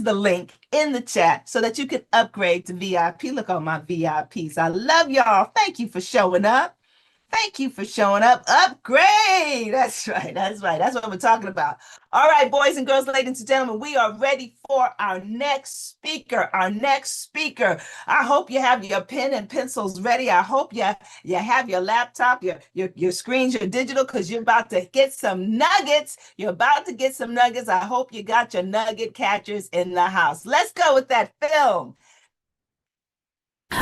the link in the chat so that you can upgrade to VIP. Look at my VIPs. I love y'all. Thank you for showing up. Thank you for showing up. Upgrade. That's right. That's right. That's what we're talking about. All right, boys and girls, ladies and gentlemen, we are ready for our next speaker. Our next speaker. I hope you have your pen and pencils ready. I hope you have your laptop, your screens, your digital, because you're about to get some nuggets. You're about to get some nuggets. I hope you got your nugget catchers in the house. Let's go with that film.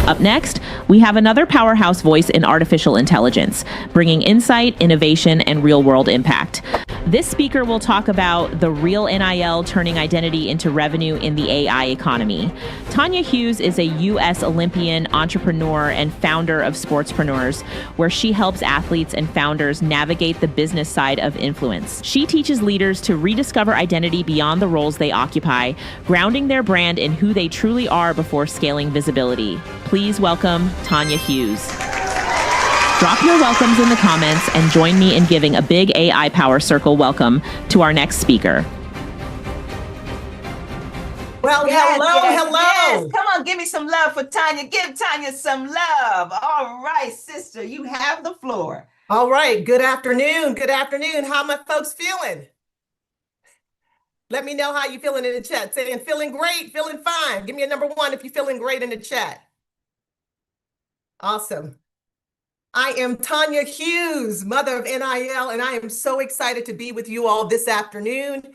Up next, we have another powerhouse voice in artificial intelligence, bringing insight, innovation, and real-world impact. This speaker will talk about the real NIL turning identity into revenue in the AI economy. Tanya Hughes is a U.S. Olympian, entrepreneur, and founder of Sportspreneurs, where she helps athletes and founders navigate the business side of influence. She teaches leaders to rediscover identity beyond the roles they occupy, grounding their brand in who they truly are before scaling visibility. Please welcome Tanya Hughes. Drop your welcomes in the comments and join me in giving a big AI Power Circle welcome to our next speaker. Well, Yes, hello, yes, hello. yes. Come on, give me some love for Tanya. Give Tanya some love. All right, sister, you have the floor. All right. Good afternoon. Good afternoon. How my folks feeling? Let me know how you feeling in the chat. Saying feeling great, feeling fine. Give me a number 1 if you're feeling great in the chat. Awesome. I am Tanya Hughes, mother of NIL, and I am so excited to be with you all this afternoon.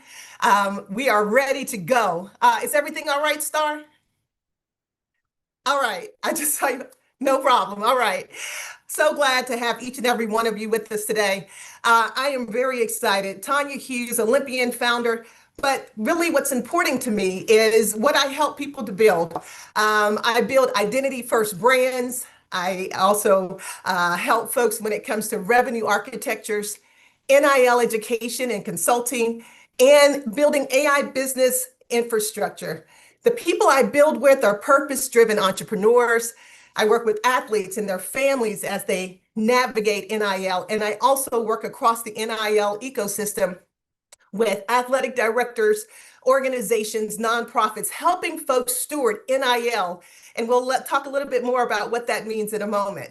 We are ready to go. Is everything all right, Star? All right. I just saw you. No problem. All right. So glad to have each and every one of you with us today. I am very excited. Tanya Hughes, Olympian founder. But really what's important to me is what I help people to build. I build identity first brands. I also help folks when it comes to revenue architectures, NIL education and consulting, and building AI business infrastructure. The people I build with are purpose-driven entrepreneurs. I work with athletes and their families as they navigate NIL, and I also work across the NIL ecosystem with athletic directors, organizations, nonprofits, helping folks steward NIL. And we'll talk a little bit more about what that means in a moment.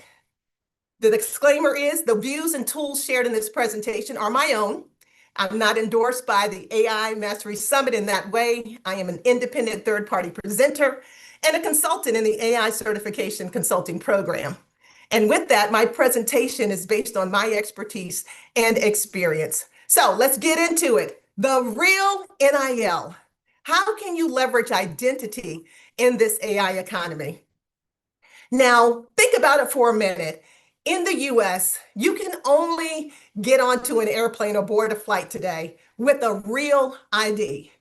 The disclaimer is the views and tools shared in this presentation are my own. I'm not endorsed by the AI Mastery Summit in that way. I am an independent third-party presenter and a consultant in the AI Certification Consulting Program. And with that, my presentation is based on my expertise and experience. So let's get into it. The real NIL. How can you leverage identity in this AI economy? Now, think about it for a minute. In the US, you can only get onto an airplane or board a flight today with a real ID.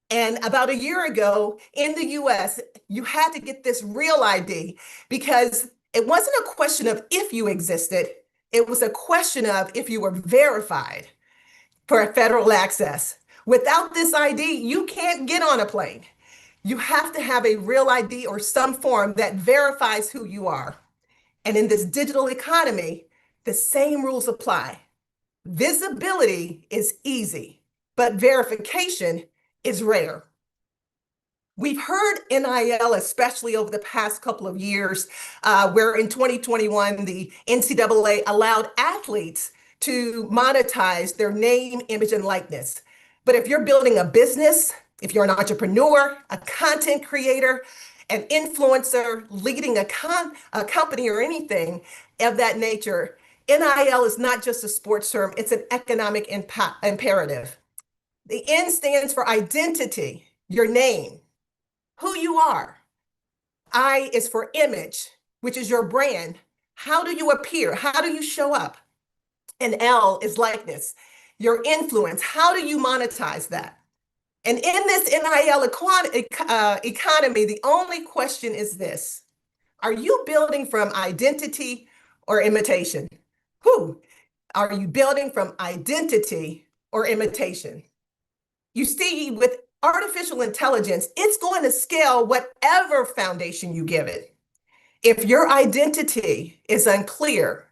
And about a year ago in the US, you had to get this real ID because it wasn't a question of if you existed, it was a question of if you were verified for federal access. Without this ID, you can't get on a plane. You have to have a real ID or some form that verifies who you are. And in this digital economy, the same rules apply. Visibility is easy, but verification is rare. We've heard NIL, especially over the past couple of years, where in 2021, the NCAA allowed athletes to monetize their name, image, and likeness. But if you're building a business, if you're an entrepreneur, a content creator, an influencer, leading a company or anything of that nature, NIL is not just a sports term, it's an economic imperative. The N stands for identity, your name, who you are. I is for image, which is your brand. How do you appear? How do you show up? And L is likeness, your influence. How do you monetize that? And in this NIL economy, the only question is this: are you building from identity or imitation? Are you building from identity or imitation? You see, with artificial intelligence, it's going to scale whatever foundation you give it. If your identity is unclear,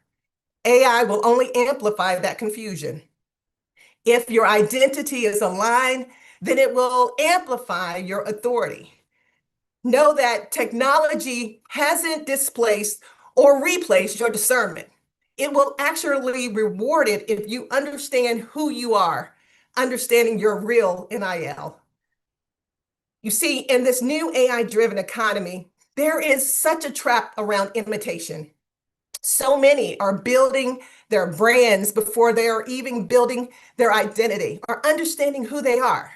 AI will only amplify that confusion. If your identity is aligned, then it will amplify your authority. Know that technology hasn't displaced or replaced your discernment. It will actually reward it if you understand who you are, understanding your real NIL. You see, in this new AI-driven economy, there is such a trap around imitation. So many are building their brands before they are even building their identity or understanding who they are.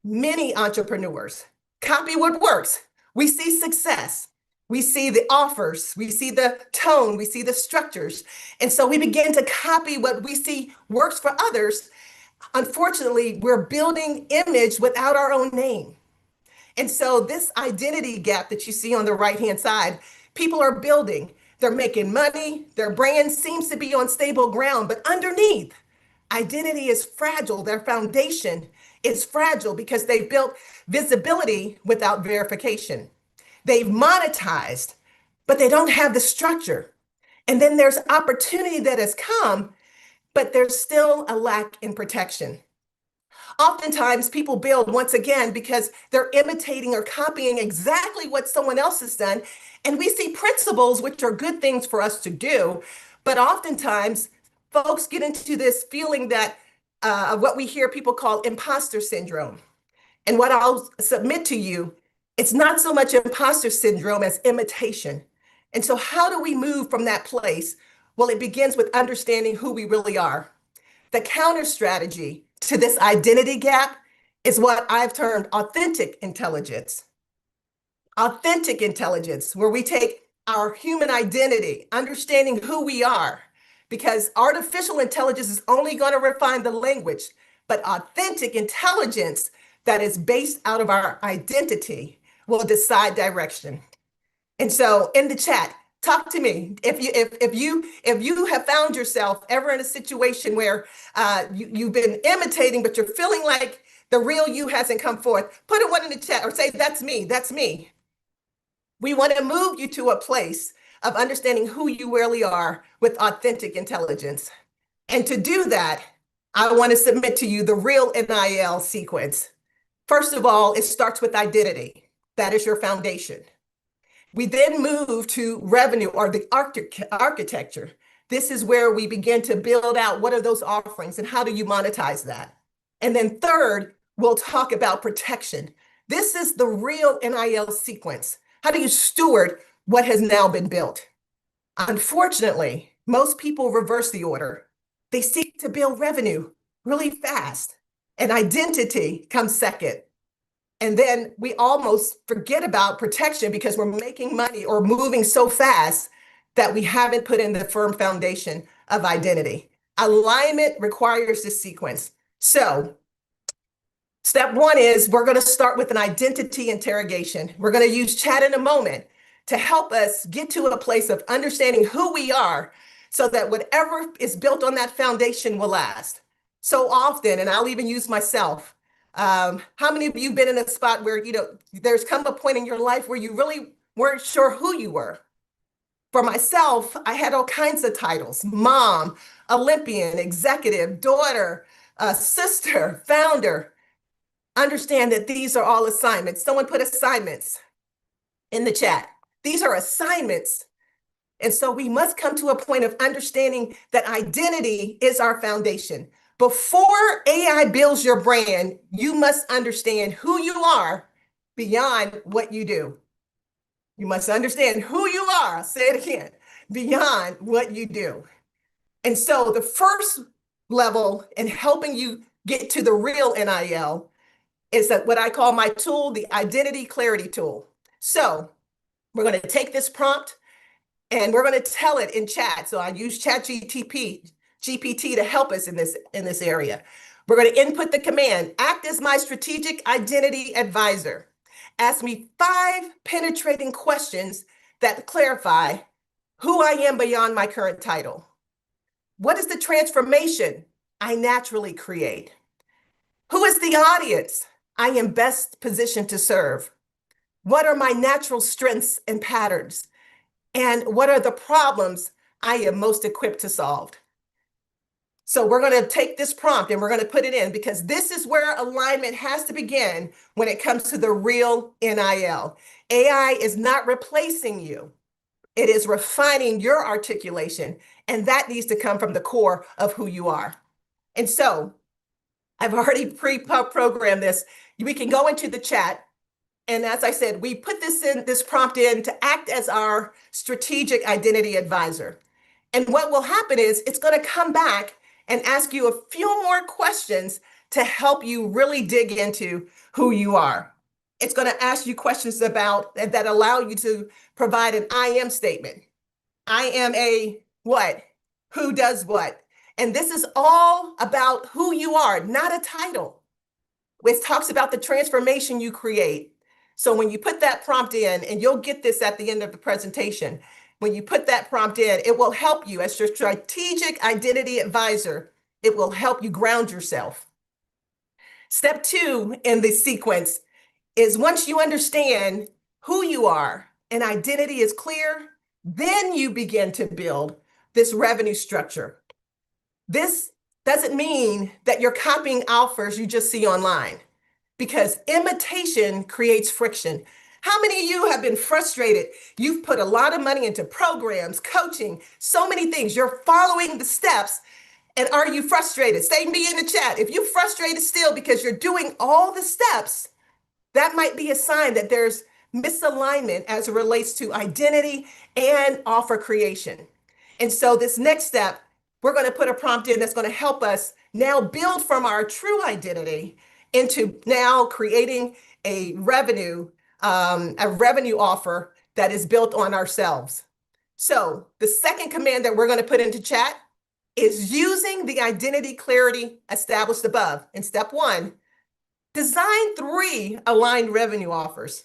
Many entrepreneurs copy what works. We see success. We see the offers. We see the tone. We see the structures. And so we begin to copy what we see works for others. Unfortunately, we're building image without our own name. And so this identity gap that you see on the right-hand side, people are building, they're making money, their brand seems to be on stable ground, but underneath, identity is fragile. Their foundation is fragile because they've built visibility without verification. They've monetized, but they don't have the structure. And then there's opportunity that has come, but there's still a lack in protection. Oftentimes people build once again because they're imitating or copying exactly what someone else has done. And we see principles, which are good things for us to do. But oftentimes folks get into this feeling that what we hear people call imposter syndrome. And what I'll submit to you, it's not so much imposter syndrome as imitation. And so how do we move from that place? Well, it begins with understanding who we really are. The counter strategy to this identity gap is what I've termed authentic intelligence. Authentic intelligence, where we take our human identity, understanding who we are, because artificial intelligence is only going to refine the language, but authentic intelligence that is based out of our identity will decide direction. And so in the chat, talk to me. If you have found yourself ever in a situation where you've been imitating, but you're feeling like the real you hasn't come forth, put a one in the chat or say, that's me, that's me. We want to move you to a place of understanding who you really are with authentic intelligence. And to do that, I want to submit to you the real NIL sequence. First of all, it starts with identity. That is your foundation. We then move to revenue or the architecture. This is where we begin to build out what are those offerings and how do you monetize that? And then third, we'll talk about protection. This is the real NIL sequence. How do you steward what has now been built? Unfortunately, most people reverse the order. They seek to build revenue really fast, and identity comes second. And then we almost forget about protection because we're making money or moving so fast that we haven't put in the firm foundation of identity. Alignment requires this sequence. So step one is we're going to start with an identity interrogation. We're going to use chat in a moment to help us get to a place of understanding who we are so that whatever is built on that foundation will last. So often, and I'll even use myself, how many of you been in a spot where, there's come a point in your life where you really weren't sure who you were? For myself, I had all kinds of titles: mom, Olympian, executive, daughter, sister, founder. Understand that these are all assignments. Someone put assignments in the chat. These are assignments. And so we must come to a point of understanding that identity is our foundation. Before AI builds your brand, you must understand who you are beyond what you do. You must understand who you are, I'll say it again, beyond what you do. And so the first level in helping you get to the real NIL is that what I call my tool, the identity clarity tool. So we're going to take this prompt and we're going to tell it in chat. So I use GPT to help us in this area. We're going to input the command, act as my strategic identity advisor. Ask me 5 penetrating questions that clarify who I am beyond my current title. What is the transformation I naturally create? Who is the audience I am best positioned to serve? What are my natural strengths and patterns? And what are the problems I am most equipped to solve? So we're going to take this prompt and we're going to put it in because this is where alignment has to begin when it comes to the real NIL. AI is not replacing you. It is refining your articulation, and that needs to come from the core of who you are. And so I've already pre-programmed this. We can go into the chat. And as I said, we put this prompt in to act as our strategic identity advisor. And what will happen is it's going to come back and ask you a few more questions to help you really dig into who you are. It's going to ask you questions about that allow you to provide an I am statement. I am a what? Who does what? And this is all about who you are, not a title. It talks about the transformation you create. So when you put that prompt in, and you'll get this at the end of the presentation, when you put that prompt in, it will help you as your strategic identity advisor. It will help you ground yourself. Step 2 in the sequence is once you understand who you are and identity is clear, then you begin to build this revenue structure. This doesn't mean that you're copying offers you just see online, because imitation creates friction. How many of you have been frustrated? You've put a lot of money into programs, coaching, so many things. You're following the steps. And are you frustrated? Say me in the chat. If you're frustrated still because you're doing all the steps, that might be a sign that there's misalignment as it relates to identity and offer creation. And so this next step, we're going to put a prompt in that's going to help us now build from our true identity into now creating a revenue offer that is built on ourselves. So the second command that we're going to put into chat is using the identity clarity established above. In step 1, design 3 aligned revenue offers.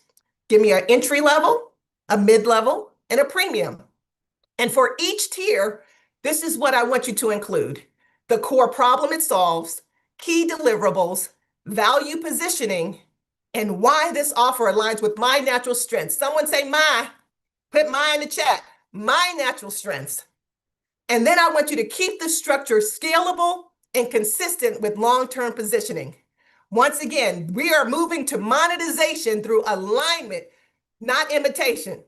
Give me an entry level, a mid-level, and a premium. And for each tier, this is what I want you to include: the core problem it solves, key deliverables, value positioning, and why this offer aligns with my natural strengths. Someone say put my in the chat, my natural strengths. And then I want you to keep the structure scalable and consistent with long-term positioning. Once again, we are moving to monetization through alignment, not imitation.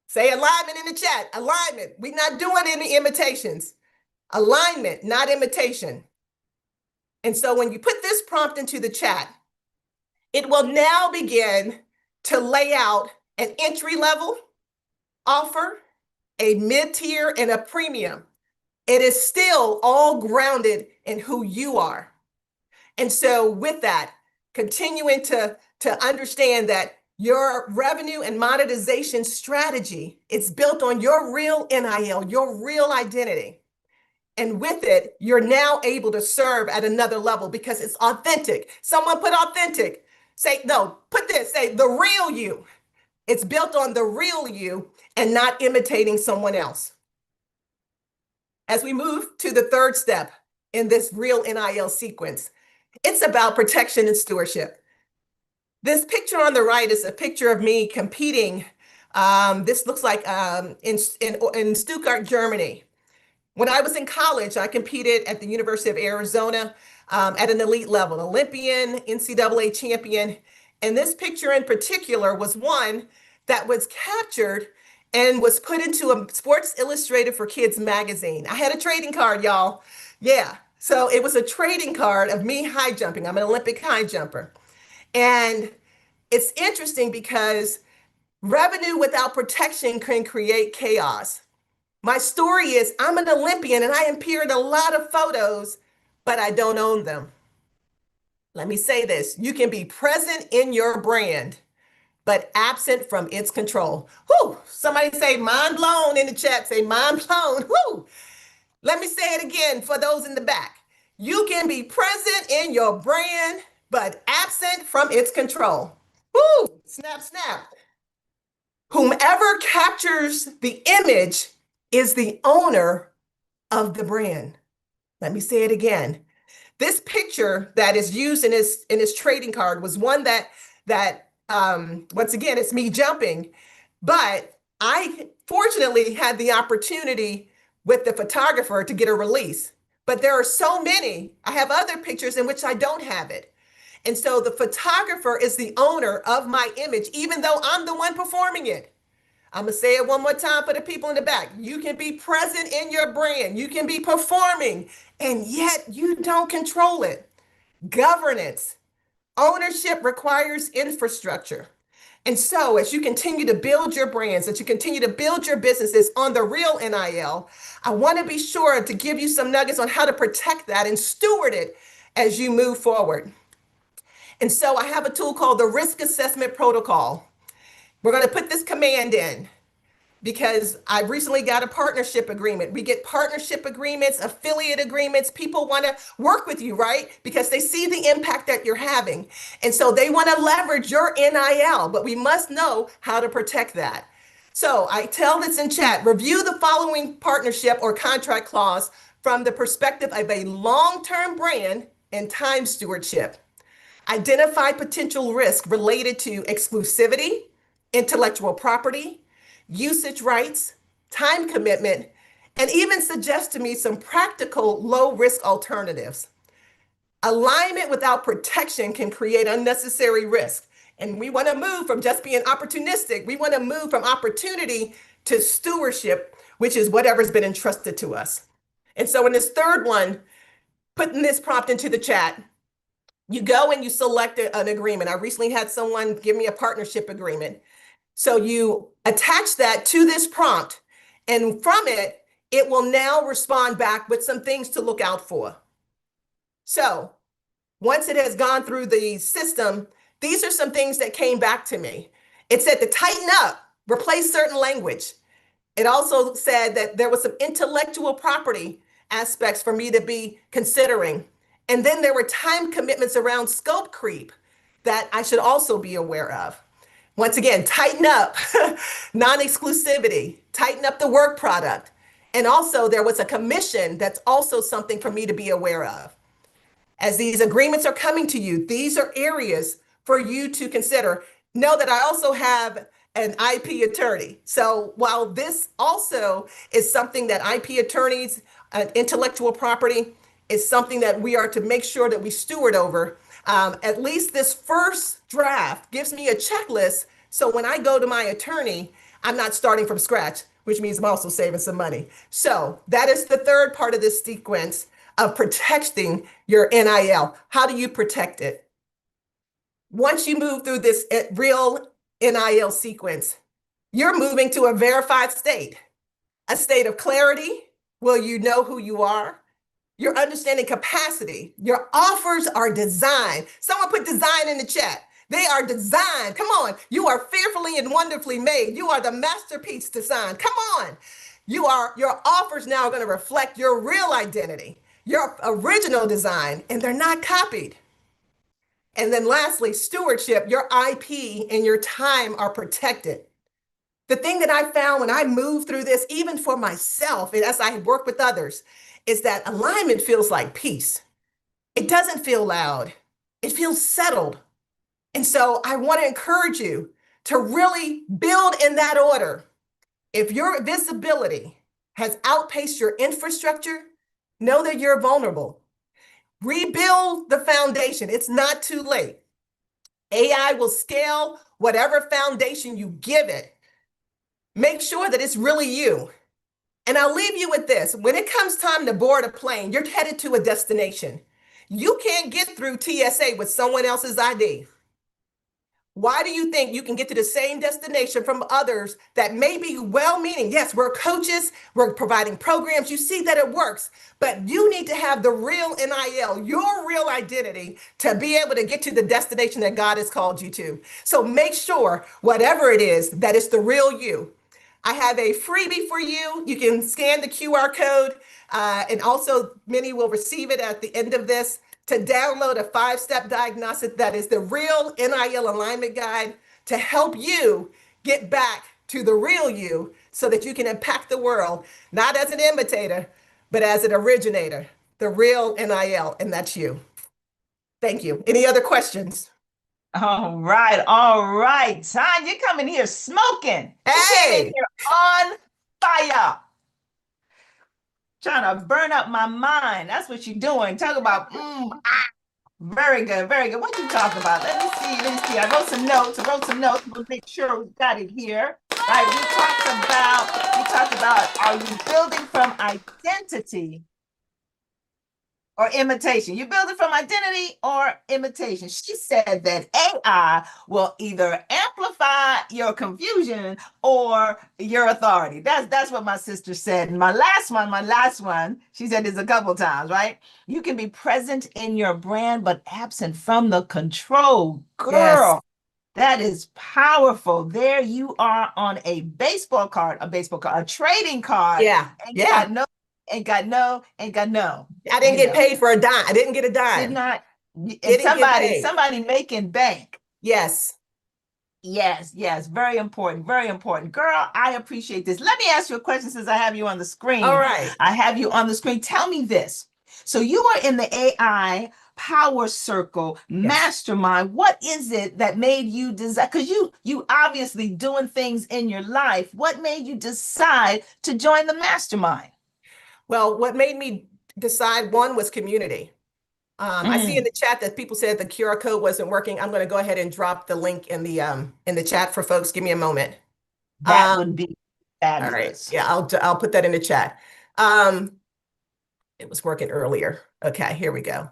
Say alignment in the chat, alignment. We're not doing any imitations. Alignment, not imitation. And so when you put this prompt into the chat, it will now begin to lay out an entry-level offer, a mid-tier, and a premium. It is still all grounded in who you are. And so with that, continuing to understand that your revenue and monetization strategy is built on your real NIL, your real identity. And with it, you're now able to serve at another level because it's authentic. Someone put authentic. Say, no, put this, say the real you. It's built on the real you and not imitating someone else. As we move to the third step in this real NIL sequence, it's about protection and stewardship. This picture on the right is a picture of me competing. This looks like in Stuttgart, Germany. When I was in college, I competed at the University of Arizona at an elite level, Olympian, NCAA champion. And this picture in particular was one that was captured and was put into a Sports Illustrated for Kids magazine. I had a trading card, y'all. Yeah. So it was a trading card of me high jumping. I'm an Olympic high jumper. And it's interesting because revenue without protection can create chaos. My story is I'm an Olympian and I appeared a lot of photos, but I don't own them. Let me say this: you can be present in your brand, but absent from its control. Whoo! Somebody say mind blown in the chat. Say mind blown. Whoo! Let me say it again for those in the back. You can be present in your brand, but absent from its control. Whoo! Snap, snap. Whomever captures the image is the owner of the brand. Let me say it again. This picture that is used in his trading card was one that once again, it's me jumping, but I fortunately had the opportunity with the photographer to get a release. But there are so many. I have other pictures in which I don't have it. And so the photographer is the owner of my image, even though I'm the one performing it. I'm going to say it one more time for the people in the back. You can be present in your brand. You can be performing, and yet you don't control it. Governance. Ownership requires infrastructure. And so as you continue to build your brands, as you continue to build your businesses on the real NIL, I want to be sure to give you some nuggets on how to protect that and steward it as you move forward. And so I have a tool called the Risk Assessment Protocol. We're going to put this command in because I recently got a partnership agreement. We get partnership agreements, affiliate agreements. People want to work with you, right? Because they see the impact that you're having. And so they want to leverage your NIL, but we must know how to protect that. So I tell this in chat, review the following partnership or contract clause from the perspective of a long-term brand and time stewardship. Identify potential risk related to exclusivity, intellectual property, usage rights, time commitment, and even suggest to me some practical low-risk alternatives. Alignment without protection can create unnecessary risk. And we want to move from just being opportunistic. We want to move from opportunity to stewardship, which is whatever's been entrusted to us. And so in this third one, putting this prompt into the chat, you go and you select an agreement. I recently had someone give me a partnership agreement. So you attach that to this prompt, and from it, it will now respond back with some things to look out for. So once it has gone through the system, these are some things that came back to me. It said to tighten up, replace certain language. It also said that there was some intellectual property aspects for me to be considering. And then there were time commitments around scope creep that I should also be aware of. Once again, tighten up non-exclusivity, tighten up the work product. And also there was a commission that's also something for me to be aware of. As these agreements are coming to you, these are areas for you to consider. Know that I also have an IP attorney. So while this also is something that IP attorneys, intellectual property, is something that we are to make sure that we steward over, at least this first draft gives me a checklist. So when I go to my attorney, I'm not starting from scratch, which means I'm also saving some money. So that is the third part of this sequence of protecting your NIL. How do you protect it? Once you move through this real NIL sequence, you're moving to a verified state, a state of clarity. Will you know who you are? Your understanding capacity. Your offers are designed. Someone put design in the chat. They are designed. Come on. You are fearfully and wonderfully made. You are the masterpiece design. Come on. Your offers now are going to reflect your real identity, your original design, and they're not copied. And then lastly, stewardship. Your IP and your time are protected. The thing that I found when I moved through this, even for myself, and as I work with others, is that alignment feels like peace. It doesn't feel loud. It feels settled. And so I want to encourage you to really build in that order. If your visibility has outpaced your infrastructure, know that you're vulnerable. Rebuild the foundation. It's not too late. AI will scale whatever foundation you give it. Make sure that it's really you. And I'll leave you with this. When it comes time to board a plane, you're headed to a destination. You can't get through TSA with someone else's ID. Why do you think you can get to the same destination from others that may be well-meaning? Yes, we're coaches, we're providing programs. You see that it works, but you need to have the real NIL, your real identity, to be able to get to the destination that God has called you to. So make sure, whatever it is, that it's the real you. I have a freebie for you. You can scan the QR code, and also many will receive it at the end of this, to download a 5-step diagnostic that is the real NIL alignment guide to help you get back to the real you so that you can impact the world, not as an imitator, but as an originator, the real NIL, and that's you. Thank you. Any other questions? All right. Tanya, you come in here smoking. Hey! You came in here on fire. Trying to burn up my mind. That's what you're doing. Talk about, very good, very good. What you talking about? Let me see. I wrote some notes. We'll make sure we got it here. Right? We talked about, are you building from identity or imitation? You build it from identity or imitation. She said that AI will either amplify your confusion or your authority. That's what my sister said. And my last one, she said this a couple times, right? You can be present in your brand, but absent from the control. Girl, Yes. that is powerful. There you are on a baseball card, a trading card. Yeah. And Yeah. got no, and got no, and got no. I didn't You get know. paid for a dime. I didn't get a Did dime. not. And Didn't get paid. somebody making bank. Yes. Yes, yes, very important, very important. Girl, I appreciate this. Let me ask you a question since I have you on the screen. All right. I have you on the screen. Tell me this. So you are in the AI Power Circle Mastermind. What is it that made you decide? Because you obviously doing things in your life. What made you decide to join the mastermind? Well, what made me decide, one was community. I see in the chat that people said the QR code wasn't working. I'm going to go ahead and drop the link in the chat for folks. Give me a moment. That would be all right. fabulous. Yeah, I'll put that in the chat. It was working earlier. Okay, here we go.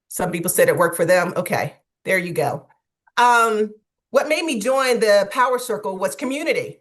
Some people said it worked for them. Okay, there you go. What made me join the Power Circle was community.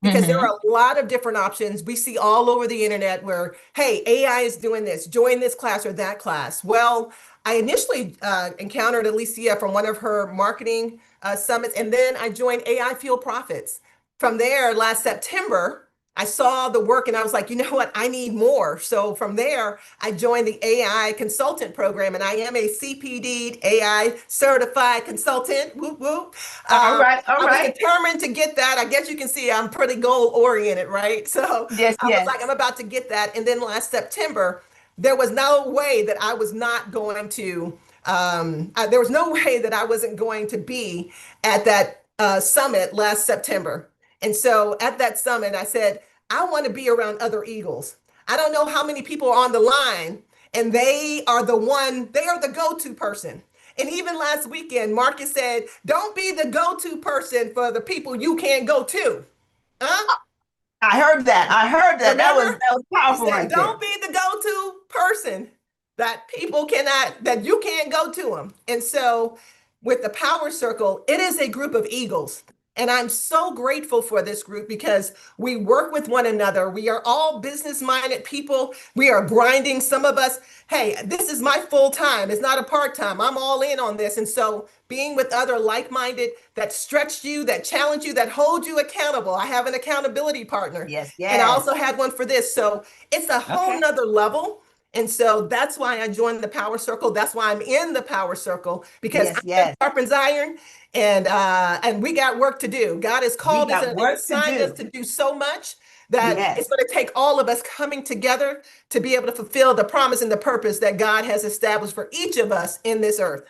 Because there are a lot of different options we see all over the internet where, hey, AI is doing this, join this class or that class. Well, I initially encountered Alicia from one of her marketing summits, and then I joined AI Fuel Profits. From there, last September, I saw the work and I was like, you know what, I need more. So from there, I joined the AI consultant program, and I am a CPD AI certified consultant. Whoop, whoop. All right. I was determined to get that. I guess you can see I'm pretty goal oriented, right? So yes, I was like, I'm about to get that. And then last September, there was no way that I was not going to, there was no way that I wasn't going to be at that summit last September. And so at that summit, I said, I want to be around other Eagles. I don't know how many people are on the line, and they are the go-to person. And even last weekend, Marcus said, don't be the go-to person for the people you can't go to. Huh? I heard that. Remember? That was powerful. He said, right don't there. be the go-to person that people that you can't go to them. And so with the Power Circle, it is a group of Eagles. And I'm so grateful for this group because we work with one another. We are all business-minded people. We are grinding. Some of us, hey, this is my full time. It's not a part-time. I'm all in on this. And so being with other like-minded that stretch you, that challenge you, that hold you accountable. I have an accountability partner. Yes. And I also had one for this. So it's a whole nother level. And so that's why I joined the Power Circle. That's why I'm in the Power Circle, because iron sharpens iron, and we got work to do. God has called us and assigned us to do so much that it's going to take all of us coming together to be able to fulfill the promise and the purpose that God has established for each of us in this earth.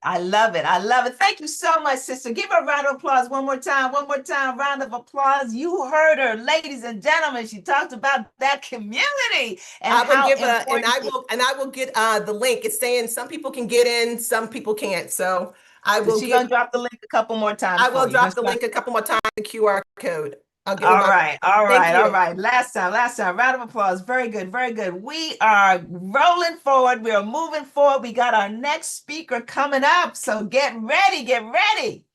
I love it. I love it. Thank you so much, sister. Give her a round of applause one more time. One more time. Round of applause. You heard her, ladies and gentlemen. She talked about that community. And I will get the link. It's saying some people can get in, some people can't. So I will. She's gonna drop the link a couple more times. I will drop the link a couple more times. The QR code. All right. Last time. Round of applause. Very good. Very good. We are rolling forward. We are moving forward. We got our next speaker coming up. So get ready. Get ready.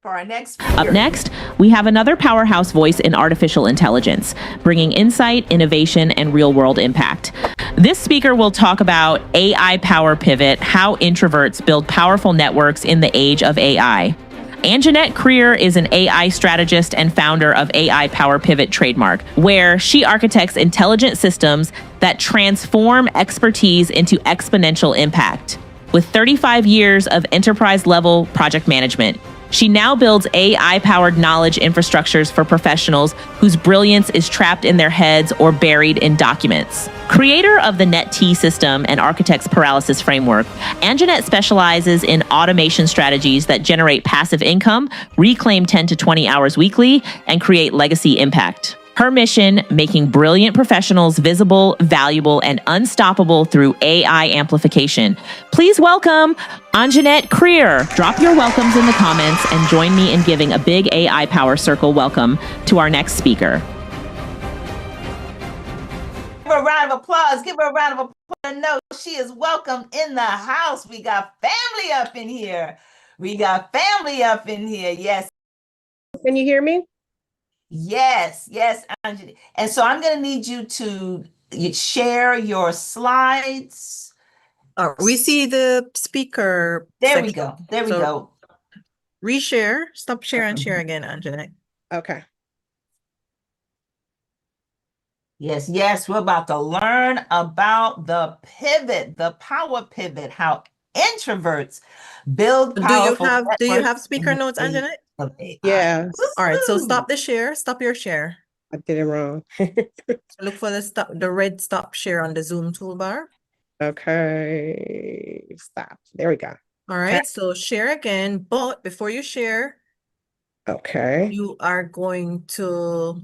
For our next speaker. Up next, we have another powerhouse voice in artificial intelligence, bringing insight, innovation, and real-world impact. This speaker will talk about AI Power Pivot, how introverts build powerful networks in the age of AI. Anjanette Creer is an AI strategist and founder of AI Power Pivot trademark, where she architects intelligent systems that transform expertise into exponential impact. With 35 years of enterprise-level project management, she now builds AI-powered knowledge infrastructures for professionals whose brilliance is trapped in their heads or buried in documents. Creator of the NetT system and architect's paralysis framework, Anjanette specializes in automation strategies that generate passive income, reclaim 10 to 20 hours weekly, and create legacy impact. Her mission, making brilliant professionals visible, valuable, and unstoppable through AI amplification. Please welcome Anjanette Creer. Drop your welcomes in the comments and join me in giving a big AI Power Circle welcome to our next speaker. Give her a round of applause. Give her a round of applause. No, she is welcome in the house. We got family up in here. We got family up in here. Yes. Can you hear me? Yes, Anjali. And so I'm going to need you to share your slides. We see the speaker There we section. go. There we So go. Reshare. Stop share and share again, Anjanette. Okay. Yes. We're about to learn about the pivot, the power pivot, how introverts build powerful Do you networks have speaker in the notes, age Anjanette? of AI. Yes. All right, so Woo-hoo! stop the share. Stop your share. I did it wrong. Look for the red stop share on the Zoom toolbar. Okay. Stop. There we go. All right, so share again, but before you share, Okay. you are going to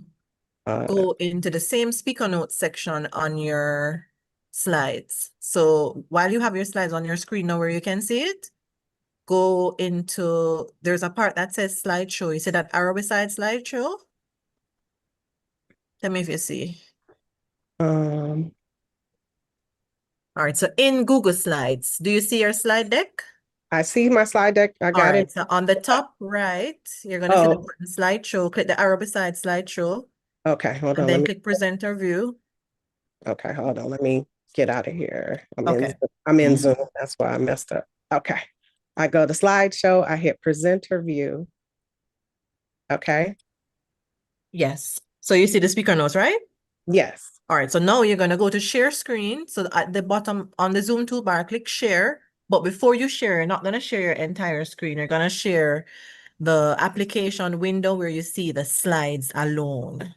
go into the same speaker notes section on your slides. So while you have your slides on your screen now where you can see it, go into, there's a part that says slideshow. You see that arrow beside slideshow? Tell me if you see. Um, All right, so in Google Slides, do you see your slide deck? I see my slide deck. I got it. So on the top right, you're going to see the button slideshow. Click the arrow beside slideshow. Okay, hold And on. then click presenter view. Okay, hold on. Let me get out of here. Okay. I'm in Zoom. That's why I messed up. Okay. I go to slideshow. I hit presenter view. Okay. Yes. So you see the speaker notes, right? Yes. All right. So now you're going to go to share screen. So at the bottom on the Zoom toolbar, click share. But before you share, you're not going to share your entire screen. You're going to share the application window where you see the slides alone.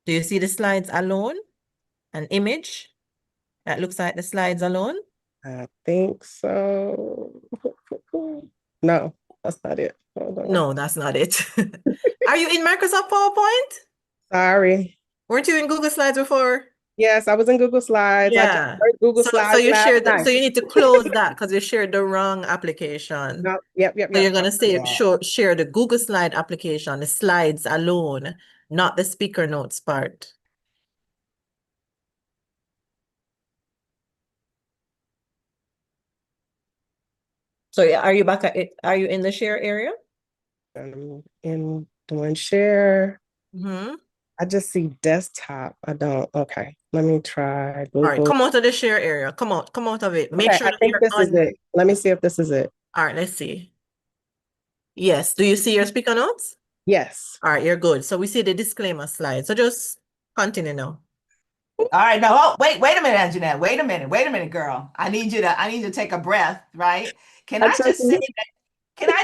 Do you see the slides alone? An image that looks like the slides alone? I think so. No, that's not it. Hold on. No, that's not it. Are you in Microsoft PowerPoint? Sorry. Weren't you in Google Slides before? Yes, I was in Google Slides. I just heard Google Slides. So you last shared night. so you need to close that because you shared the wrong application. No, yep. So you're gonna say share the Google Slide application, the slides alone, not the speaker notes part. So are you back at it? Are you in the share area? In doing share. Mm-hmm. I just see desktop. I don't. Okay, let me try Google. All right, come out of the share area. Come out of it. Make sure I think this is it. Let me see if this is it. All right, let's see. Yes. Do you see your speaker notes? Yes. All right, you're good. So we see the disclaimer slide. So just continue now. All right, no, wait a minute, Anjanette. Wait a minute, girl. I need you to take a breath, right? Can I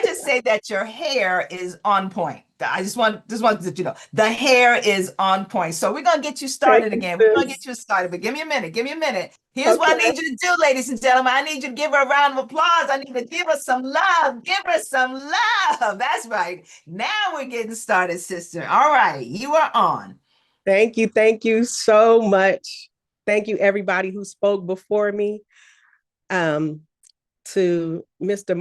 just say that your hair is on point? I just want that you know the hair is on point. So we're gonna get you started again. We're gonna get you started, but give me a minute. Here's what I need you to do, ladies and gentlemen. I need you to give her a round of applause. I need to give her some love. Give her some love. That's right. Now we're getting started, sister. All right, you are on. Thank you so much. Thank you, everybody who spoke before me. To Mr.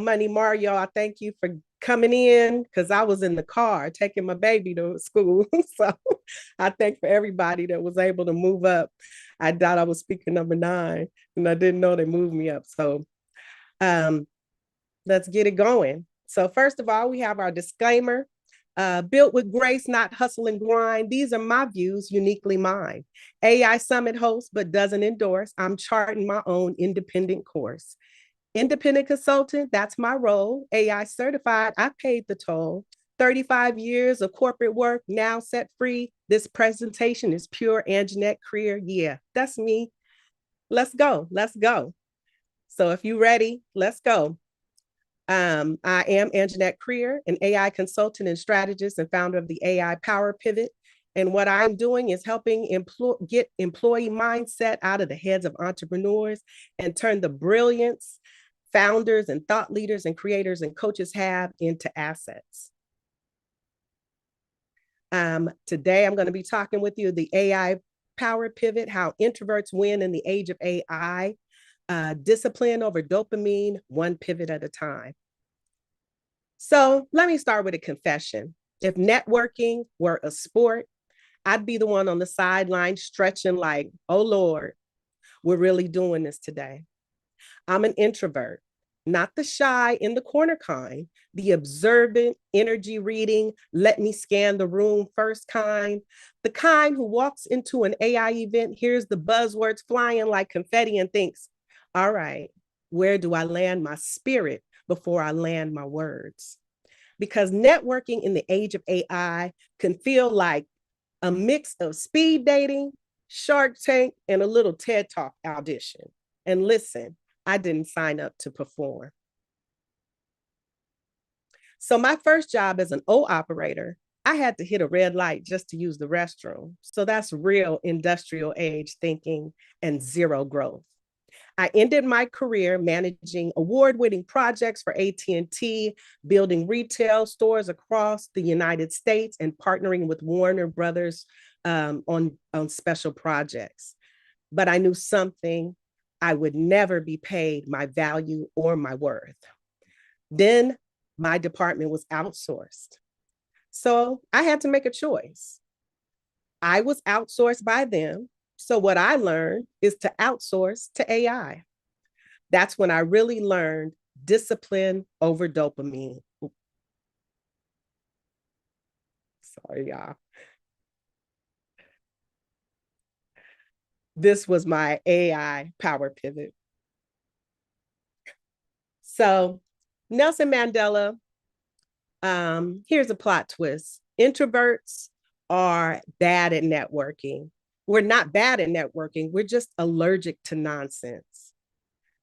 Money Mario, I thank you for coming in because I was in the car taking my baby to school. So I thank for everybody that was able to move up. I thought I was speaker number 9 and I didn't know they moved me up. So let's get it going. So first of all, we have our disclaimer. Built with grace, not hustle and grind. These are my views, uniquely mine. AI Summit host, but doesn't endorse. I'm charting my own independent course. Independent consultant, that's my role. AI certified, I paid the toll. 35 years of corporate work, now set free. This presentation is pure Anjanette Creer. Yeah, that's me. Let's go. So if you're ready, let's go. I am Anjanette Creer, an AI consultant and strategist and founder of the AI Power Pivot. And what I'm doing is helping get employee mindset out of the heads of entrepreneurs and turn the brilliance founders and thought leaders and creators and coaches have into assets. Today, I'm going to be talking with you the AI power pivot, how introverts win in the age of AI, discipline over dopamine, one pivot at a time. So let me start with a confession. If networking were a sport, I'd be the one on the sideline stretching like, oh Lord, we're really doing this today. I'm an introvert, not the shy in the corner kind, the observant, energy reading, let me scan the room first kind, the kind who walks into an AI event, hears the buzzwords flying like confetti and thinks, all right, where do I land my spirit before I land my words? Because networking in the age of AI can feel like a mix of speed dating, Shark Tank, and a little TED Talk audition. And listen, I didn't sign up to perform. So my first job as an O operator, I had to hit a red light just to use the restroom. So that's real industrial age thinking and zero growth. I ended my career managing award-winning projects for AT&T, building retail stores across the United States, and partnering with Warner Brothers on special projects. But I knew something: I would never be paid my value or my worth. Then my department was outsourced. So I had to make a choice. I was outsourced by them. So what I learned is to outsource to AI. That's when I really learned discipline over dopamine. Sorry, y'all. This was my AI power pivot. So Nelson Mandela, here's a plot twist. Introverts are bad at networking. We're not bad at networking. We're just allergic to nonsense.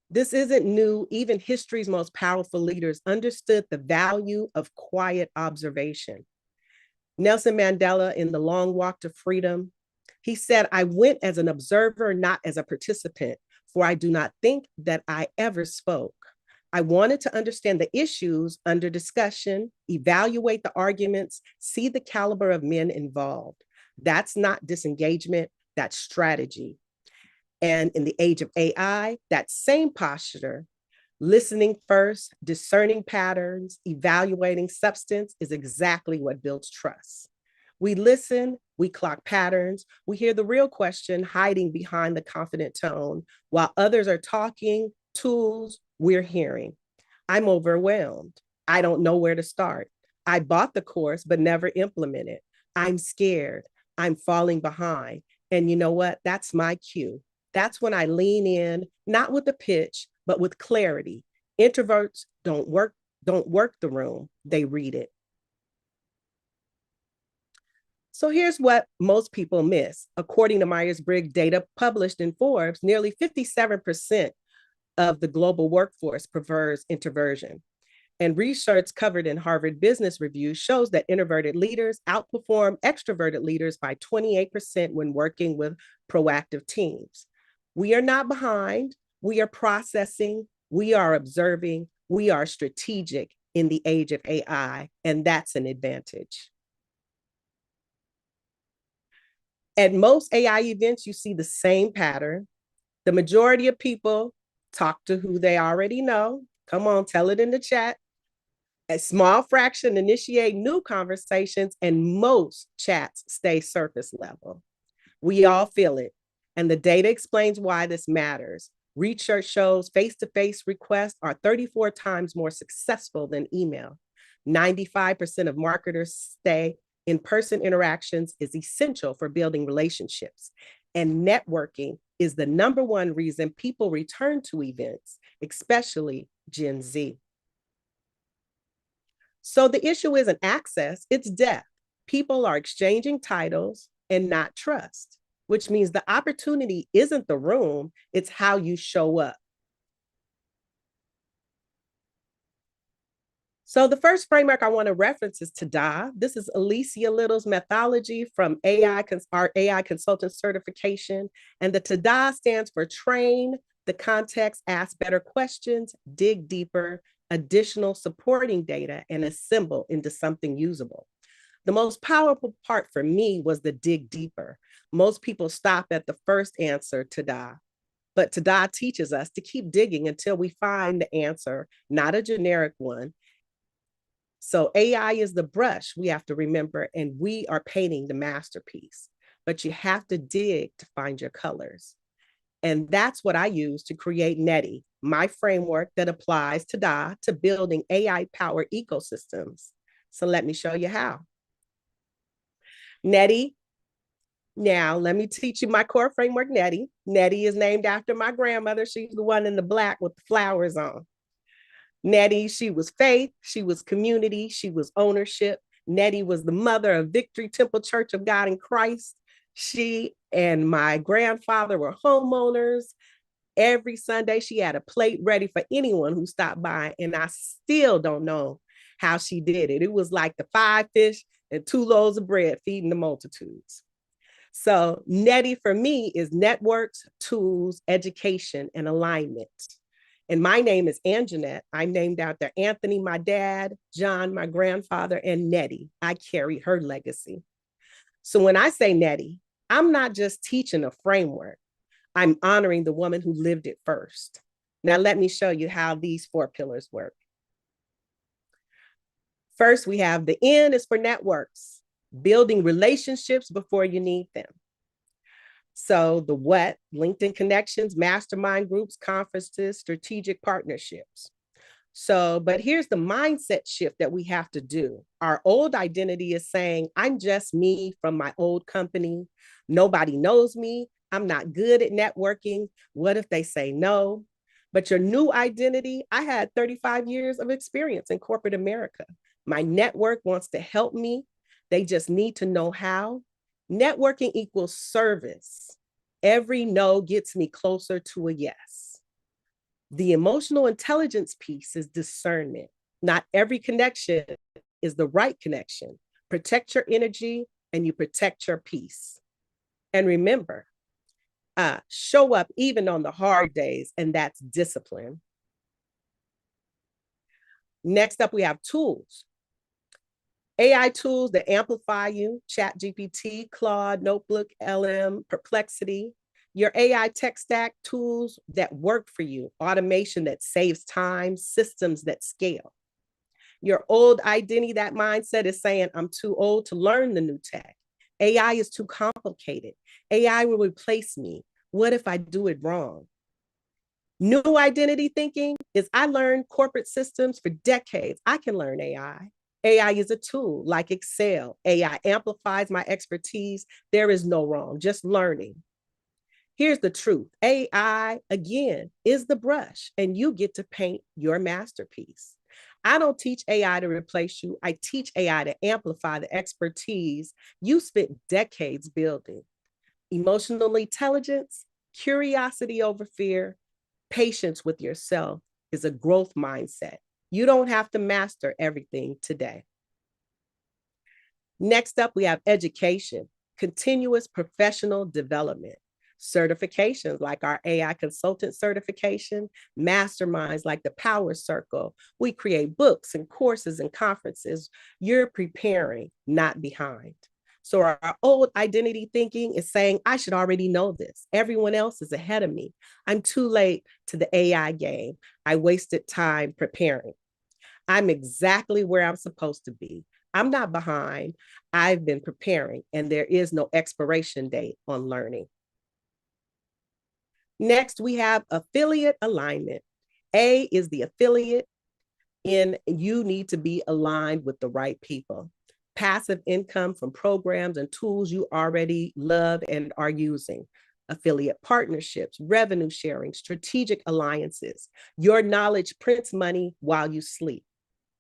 This isn't new. Even history's most powerful leaders understood the value of quiet observation. Nelson Mandela, in The Long Walk to Freedom, he said, I went as an observer, not as a participant, for I do not think that I ever spoke. I wanted to understand the issues under discussion, evaluate the arguments, see the caliber of men involved. That's not disengagement, that's strategy. And in the age of AI, that same posture, listening first, discerning patterns, evaluating substance, is exactly what builds trust. We listen, we clock patterns, we hear the real question hiding behind the confident tone, while others are talking tools we're hearing. I'm overwhelmed. I don't know where to start. I bought the course, but never implemented. I'm scared. I'm falling behind. And you know what? That's my cue. That's when I lean in, not with a pitch, but with clarity. Introverts don't work the room, they read it. So here's what most people miss. According to Myers-Briggs data published in Forbes, nearly 57% of the global workforce prefers introversion. And research covered in Harvard Business Review shows that introverted leaders outperform extroverted leaders by 28% when working with proactive teams. We are not behind, we are processing, we are observing, we are strategic in the age of AI, and that's an advantage. At most AI events, you see the same pattern. The majority of people talk to who they already know. Come on, tell it in the chat. A small fraction initiate new conversations, and most chats stay surface level. We all feel it, and the data explains why this matters. Research shows face-to-face requests are 34 times more successful than email. 95% of marketers say in-person interactions is essential for building relationships, and networking is the #1 reason people return to events, especially Gen Z. So the issue isn't access, it's depth. People are exchanging titles and not trust, which means the opportunity isn't the room, it's how you show up. So the first framework I want to reference is TDA. This is Alicia Little's methodology from our AI consultant certification. And the TDA stands for train the context, ask better questions, dig deeper, additional supporting data, and assemble into something usable. The most powerful part for me was the dig deeper. Most people stop at the first answer, ta-da. But ta-da teaches us to keep digging until we find the answer, not a generic one. So AI is the brush we have to remember, and we are painting the masterpiece. But you have to dig to find your colors. And that's what I use to create Neti, my framework that applies ta-da to building AI-powered ecosystems. So let me show you how. Neti. Now, let me teach you my core framework, Neti. Neti is named after my grandmother. She's the one in the black with the flowers on. Neti, she was faith, she was community, she was ownership. Neti was the mother of Victory Temple Church of God in Christ. She and my grandfather were homeowners. Every Sunday, she had a plate ready for anyone who stopped by, and I still don't know how she did it. It was like the 5 fish and 2 loaves of bread feeding the multitudes. So Neti for me is networks, tools, education, and alignment. And my name is Anjanette. I'm named after Anthony, my dad, John, my grandfather, and Neti. I carry her legacy. So when I say Neti, I'm not just teaching a framework. I'm honoring the woman who lived it first. Now let me show you how these 4 pillars work. First, we have the N is for networks, building relationships before you need them. So the what, LinkedIn connections, mastermind groups, conferences, strategic partnerships. So, but here's the mindset shift that we have to do. Our old identity is saying, I'm just me from my old company. Nobody knows me. I'm not good at networking. What if they say no? But your new identity, I had 35 years of experience in corporate America. My network wants to help me. They just need to know how. Networking equals service. Every no gets me closer to a yes. The emotional intelligence piece is discernment. Not every connection is the right connection. Protect your energy and you protect your peace. And remember, show up even on the hard days, and that's discipline. Next up, we have tools. AI tools that amplify you, ChatGPT, Claude, Notebook, LM, Perplexity. Your AI tech stack tools that work for you, automation that saves time, systems that scale. Your old identity, that mindset is saying, I'm too old to learn the new tech. AI is too complicated. AI will replace me. What if I do it wrong? New identity thinking is I learned corporate systems for decades. I can learn AI. AI is a tool like Excel. AI amplifies my expertise. There is no wrong, just learning. Here's the truth. AI, again, is the brush, and you get to paint your masterpiece. I don't teach AI to replace you. I teach AI to amplify the expertise you spent decades building. Emotional intelligence, curiosity over fear, patience with yourself is a growth mindset. You don't have to master everything today. Next up, we have education, continuous professional development. Certifications like our AI consultant certification, masterminds like the Power Circle. We create books and courses and conferences. You're preparing, not behind. So our old identity thinking is saying, I should already know this. Everyone else is ahead of me. I'm too late to the AI game. I wasted time preparing. I'm exactly where I'm supposed to be. I'm not behind. I've been preparing, and there is no expiration date on learning. Next, we have affiliate alignment. A is the affiliate, and you need to be aligned with the right people. Passive income from programs and tools you already love and are using. Affiliate partnerships, revenue sharing, strategic alliances. Your knowledge prints money while you sleep.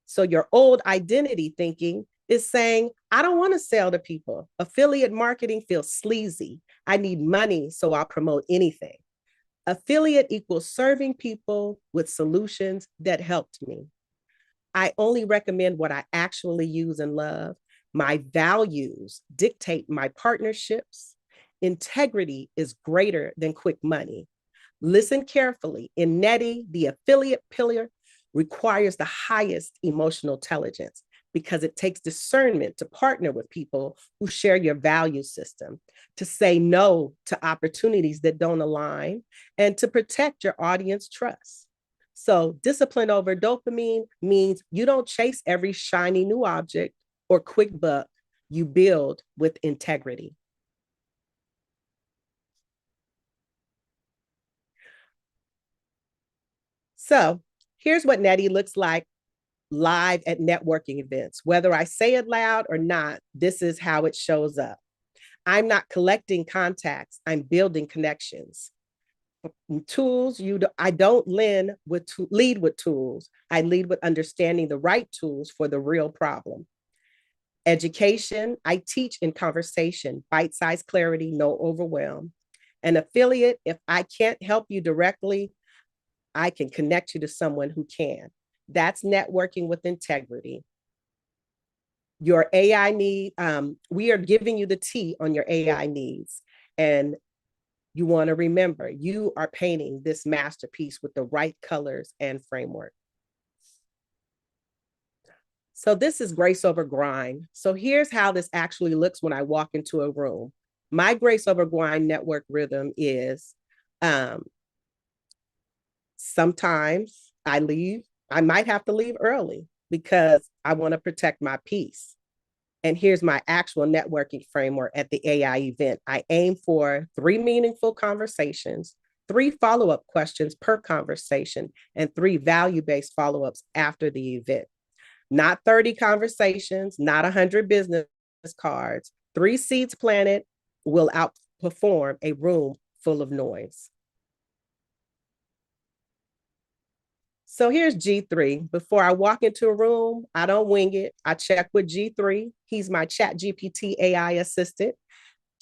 So your old identity thinking is saying, I don't want to sell to people. Affiliate marketing feels sleazy. I need money, so I'll promote anything. Affiliate equals serving people with solutions that helped me. I only recommend what I actually use and love. My values dictate my partnerships. Integrity is greater than quick money. Listen carefully. In Neti, the affiliate pillar requires the highest emotional intelligence. because it takes discernment to partner with people who share your value system, to say no to opportunities that don't align, and to protect your audience trust. So discipline over dopamine means you don't chase every shiny new object or quick buck, you build with integrity. So here's what Nettie looks like live at networking events. Whether I say it loud or not, this is how it shows up. I'm not collecting contacts, I'm building connections. Tools, I don't lead with tools. I lead with understanding the right tools for the real problem. Education, I teach in conversation, bite-sized clarity, no overwhelm. An affiliate, if I can't help you directly, I can connect you to someone who can. That's networking with integrity. Your AI need, we are giving you the T on your AI needs. And you want to remember, you are painting this masterpiece with the right colors and framework. So this is grace over grind. So here's how this actually looks when I walk into a room. My grace over grind network rhythm is sometimes I might have to leave early because I want to protect my peace. And here's my actual networking framework at the AI event. I aim for 3 meaningful conversations, 3 follow-up questions per conversation, and 3 value-based follow-ups after the event. Not 30 conversations, not 100 business cards. 3 seeds planted will outperform a room full of noise. So here's G3. Before I walk into a room, I don't wing it. I check with G3. He's my ChatGPT AI assistant.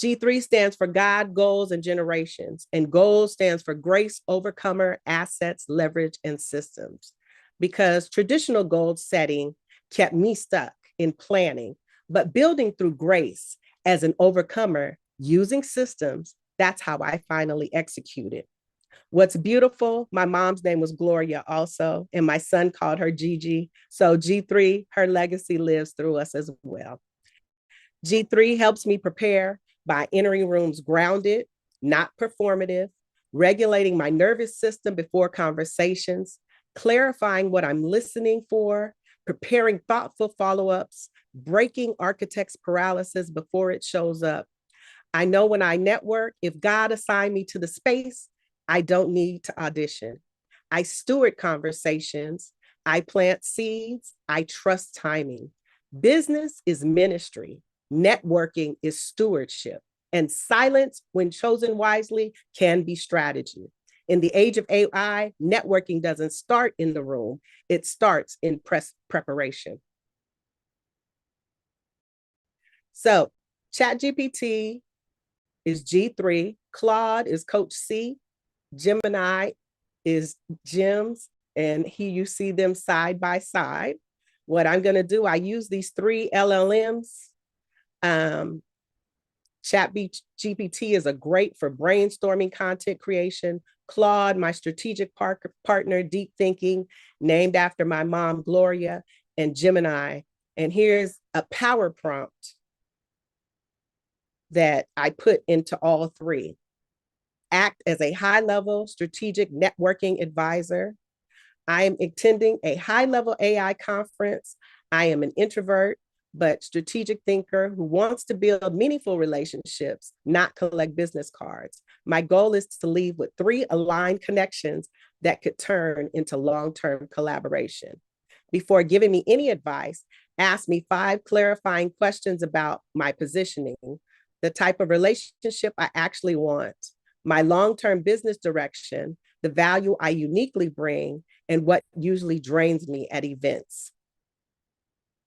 G3 stands for God, Goals, and Generations. And Goals stands for Grace, Overcomer, Assets, Leverage, and Systems. Because traditional goal setting kept me stuck in planning, but building through grace as an overcomer using systems, that's how I finally executed. What's beautiful, my mom's name was Gloria also, and my son called her Gigi. So G3, her legacy lives through us as well. G3 helps me prepare by entering rooms grounded, not performative, regulating my nervous system before conversations, clarifying what I'm listening for, preparing thoughtful follow-ups, breaking architect's paralysis before it shows up. I know when I network, if God assigned me to the space, I don't need to audition. I steward conversations. I plant seeds. I trust timing. Business is ministry. Networking is stewardship. And silence, when chosen wisely, can be strategy. In the age of AI, networking doesn't start in the room. It starts in preparation. So ChatGPT is G3. Claude is Coach C. Gemini is Jim's, and you see them side by side. What I'm going to do, I use these 3 LLMs. ChatGPT is great for brainstorming content creation. Claude, my strategic partner, deep thinking, named after my mom, Gloria, and Gemini. And here's a power prompt that I put into all 3. Act as a high-level strategic networking advisor. I am attending a high-level AI conference. I am an introvert, but strategic thinker who wants to build meaningful relationships, not collect business cards. My goal is to leave with 3 aligned connections that could turn into long-term collaboration. Before giving me any advice, ask me 5 clarifying questions about my positioning, the type of relationship I actually want, my long-term business direction, the value I uniquely bring, and what usually drains me at events.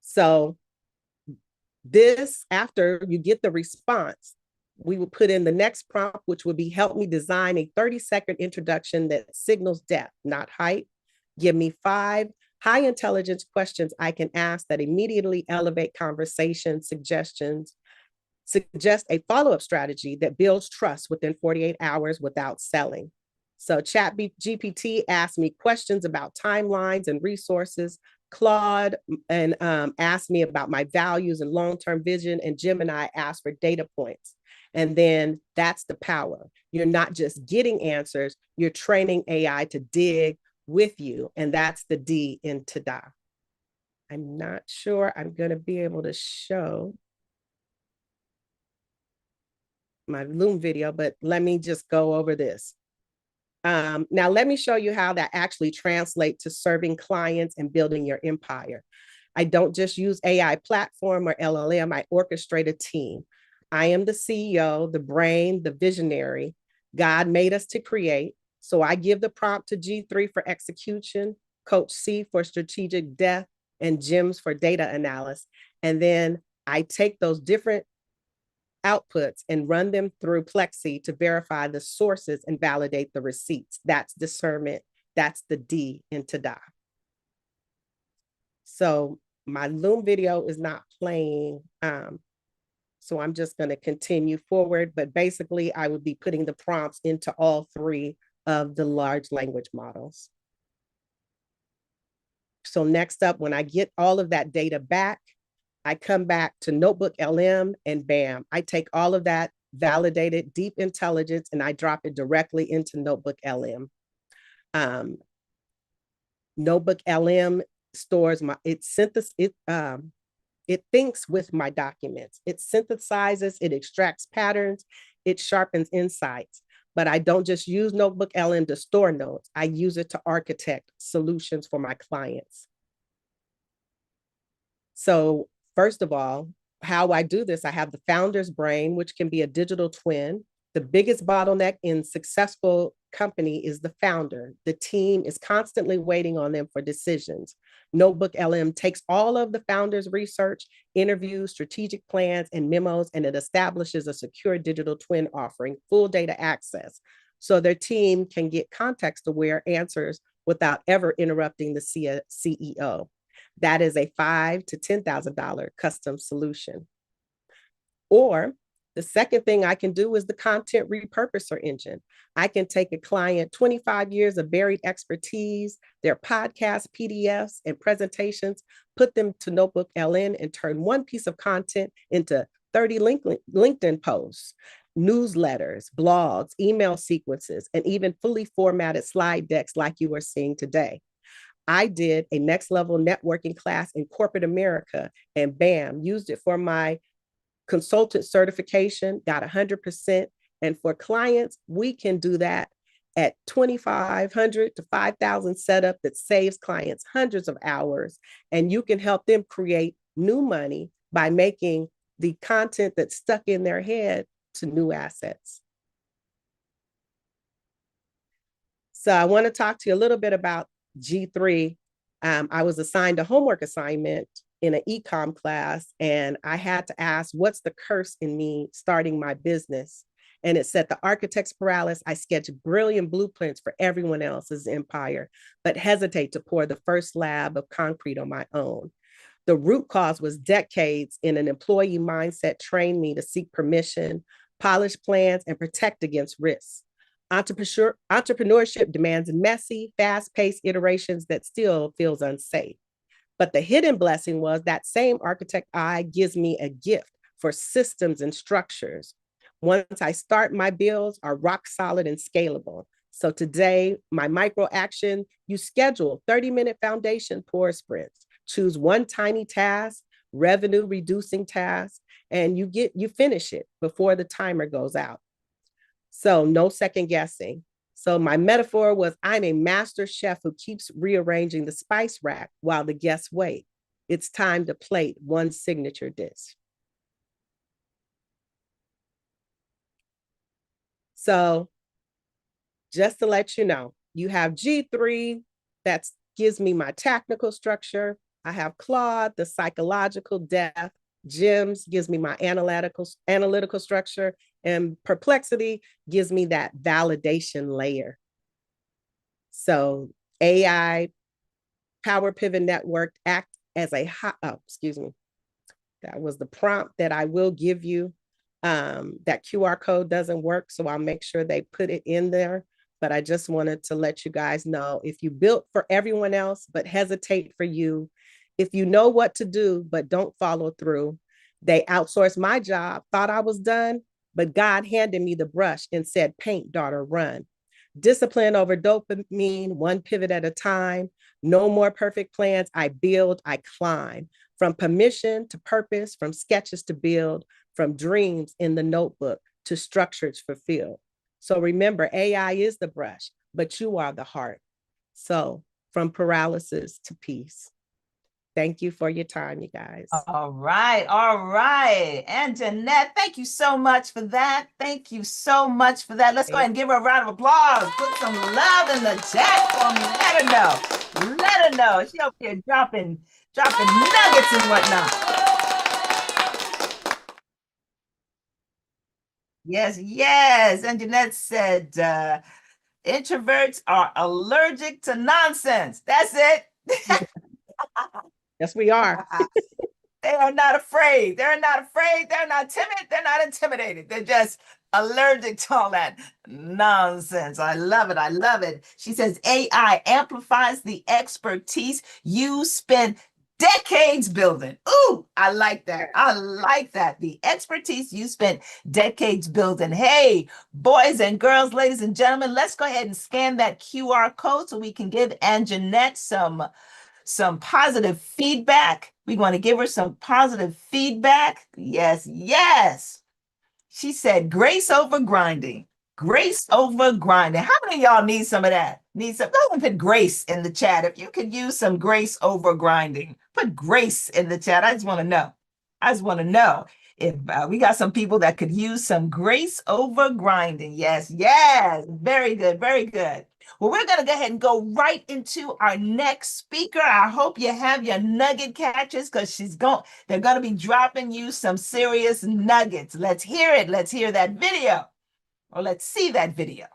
So this, after you get the response, we will put in the next prompt, which would be help me design a 30-second introduction that signals depth, not height. Give me 5 high intelligence questions I can ask that immediately elevate conversation suggestions. Suggest a follow-up strategy that builds trust within 48 hours without selling. So ChatGPT asked me questions about timelines and resources. Claude and asked me about my values and long-term vision, and Gemini asked for data points. And then that's the power. You're not just getting answers, you're training AI to dig with you. And that's the D in Tada. I'm not sure I'm going to be able to show my Loom video, but let me just go over this. Now, let me show you how that actually translates to serving clients and building your empire. I don't just use AI platform or LLM, I orchestrate a team. I am the CEO, the brain, the visionary. God made us to create. So I give the prompt to G3 for execution, Coach C for strategic depth, and GEMS for data analysis. And then I take those different outputs and run them through Plexi to verify the sources and validate the receipts. That's discernment. That's the D in Tada. So my Loom video is not playing. So I'm just going to continue forward, but basically I would be putting the prompts into all three of the large language models. So next up, when I get all of that data back, I come back to Notebook LM and bam, I take all of that validated deep intelligence and I drop it directly into Notebook LM. Notebook LM stores it thinks with my documents. It synthesizes, it extracts patterns, it sharpens insights. But I don't just use Notebook LM to store notes. I use it to architect solutions for my clients. So first of all, how I do this, I have the founder's brain, which can be a digital twin. The biggest bottleneck in successful company is the founder. The team is constantly waiting on them for decisions. Notebook LM takes all of the founder's research, interviews, strategic plans, and memos, and it establishes a secure digital twin offering full data access so their team can get context-aware answers without ever interrupting the CEO. That is a $5,000 to $10,000 custom solution. Or the second thing I can do is the content repurposer engine. I can take a client 25 years of buried expertise, their podcasts, PDFs, and presentations, put them to Notebook LN and turn one piece of content into 30 LinkedIn posts, newsletters, blogs, email sequences, and even fully formatted slide decks like you are seeing today. I did a next level networking class in corporate America and bam, used it for my consultant certification, got 100%. And for clients, we can do that at 2,500 to 5,000 setup that saves clients hundreds of hours. And you can help them create new money by making the content that's stuck in their head to new assets. So I want to talk to you a little bit about G3. I was assigned a homework assignment in an ecom class, and I had to ask, what's the curse in me starting my business? And it said the architect's paralysis. I sketch brilliant blueprints for everyone else's empire, but hesitate to pour the first slab of concrete on my own. The root cause was decades in an employee mindset trained me to seek permission, polish plans, and protect against risks. Entrepreneurship demands messy, fast-paced iterations that still feels unsafe. But the hidden blessing was that same architect eye gives me a gift for systems and structures. Once I start, my builds are rock solid and scalable. So today, my micro action, you schedule 30-minute foundation pour sprints, choose one tiny task, revenue reducing task, and you finish it before the timer goes out. So no second guessing. So my metaphor was, I'm a master chef who keeps rearranging the spice rack while the guests wait. It's time to plate one signature dish. So just to let you know, you have G3 that gives me my technical structure. I have Claude, the psychological depth. GEMS gives me my analytical structure, and Perplexity gives me that validation layer. So AI, Power Pivot Network act as a that was the prompt that I will give you. That QR code doesn't work, so I'll make sure they put it in there. But I just wanted to let you guys know, if you built for everyone else but hesitate for you, If you know what to do, but don't follow through. They outsourced my job, thought I was done, but God handed me the brush and said, paint, daughter, run. Discipline over dopamine, one pivot at a time. No more perfect plans. I build, I climb. From permission to purpose, from sketches to build, from dreams in the notebook to structures fulfilled. So remember, AI is the brush, but you are the heart. So from paralysis to peace. Thank you for your time, you guys. All right. All right. And Jeanette, thank you so much for that. Thank you so much for that. Let's go ahead and give her a round of applause. Put some love in the chat for me. Let her know. Let her know. She up here dropping nuggets and whatnot. Yes, yes. And Jeanette said, introverts are allergic to nonsense. That's it. Yes, we are. They are not afraid. They're not afraid. They're not timid. They're not intimidated. They're just allergic to all that nonsense. I love it. I love it. She says AI amplifies the expertise you spend decades building. Ooh, I like that. I like that. The expertise you spent decades building. Hey, boys and girls, ladies and gentlemen, let's go ahead and scan that QR code so we can give Anjanette some positive feedback. We want to give her some positive feedback. Yes, yes. She said, grace over grinding. Grace over grinding. How many of y'all need some of that? Need some? Go ahead and put grace in the chat. If you could use some grace over grinding, put grace in the chat. I just want to know. I just want to know if we got some people that could use some grace over grinding. Yes, yes. Very good. Very good. Well, we're going to go ahead and go right into our next speaker. I hope you have your nugget catchers because they're going to be dropping you some serious nuggets. Let's hear it. Let's hear that video, or let's see that video.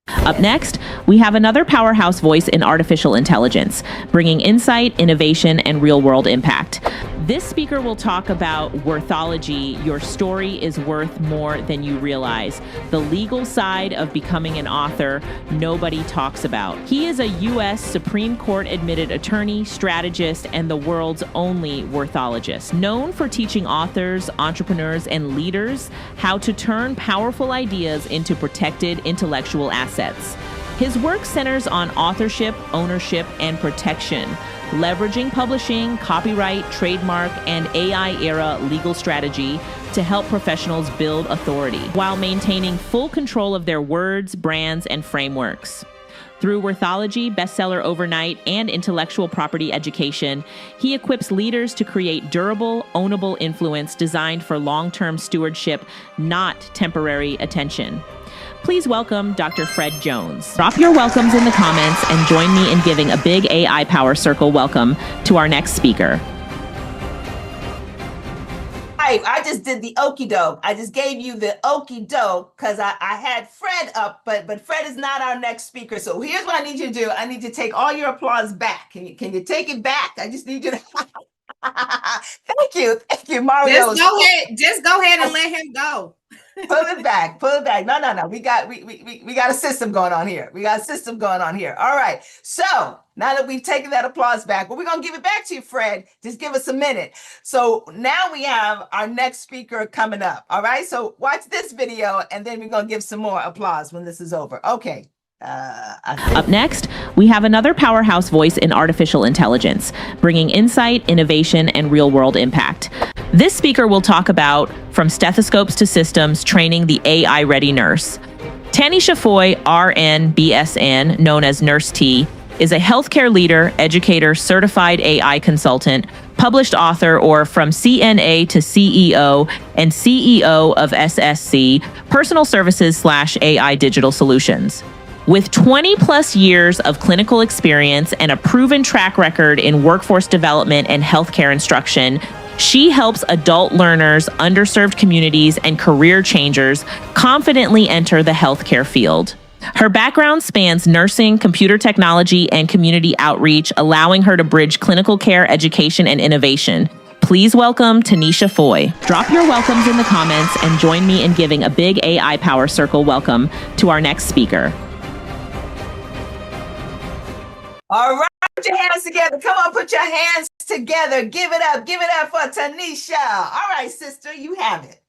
Up next, we have another powerhouse voice in artificial intelligence, bringing insight, innovation, and real-world impact. This speaker will talk about worthology. Your story is worth more than you realize. The legal side of becoming an author nobody talks about. He is a U.S. Supreme Court admitted attorney, strategist, and the world's only worthologist, known for teaching authors, entrepreneurs, and leaders how to turn powerful ideas into protected intellectual assets. His work centers on authorship, ownership, and protection, leveraging publishing, copyright, trademark, and AI-era legal strategy to help professionals build authority while maintaining full control of their words, brands, and frameworks. Through Worthology, bestseller overnight, and intellectual property education, he equips leaders to create durable, ownable influence designed for long-term stewardship, not temporary attention. Please welcome Dr. Fred Jones. Drop your welcomes in the comments and join me in giving a big AI Power Circle welcome to our next speaker. I just did the okie doke. I just gave you the okie doke because I had Fred up, but Fred is not our next speaker. So here's what I need you to do. I need you to take all your applause back. Can you take it back? I just need you to. Thank you, Mario. Just go ahead and let him go. Pull it back. No. We got a system going on here. All right. So now that we've taken that applause back, we're gonna give it back to you, Fred. Just give us a minute. So now we have our next speaker coming up. All right. So watch this video, and then we're gonna give some more applause when this is over. Okay. Up next, we have another powerhouse voice in artificial intelligence, bringing insight, innovation, and real-world impact. This speaker will talk about from stethoscopes to systems, training the AI-ready nurse. Tanisha Foy, RN, BSN, known as Nurse T, is a healthcare leader, educator, certified AI consultant, published author, or from CNA to CEO, and CEO of SSC, Personal Services / AI Digital Solutions. With 20 plus years of clinical experience and a proven track record in workforce development and healthcare instruction, she helps adult learners, underserved communities, and career changers confidently enter the healthcare field. Her background spans nursing, computer technology, and community outreach, allowing her to bridge clinical care, education, and innovation. Please welcome Tanisha Foy. Drop your welcomes in the comments and join me in giving a big AI Power Circle welcome to our next speaker. All right, put your hands together. Come on, put your hands together. Give it up for Tanisha. All right, sister, you have it.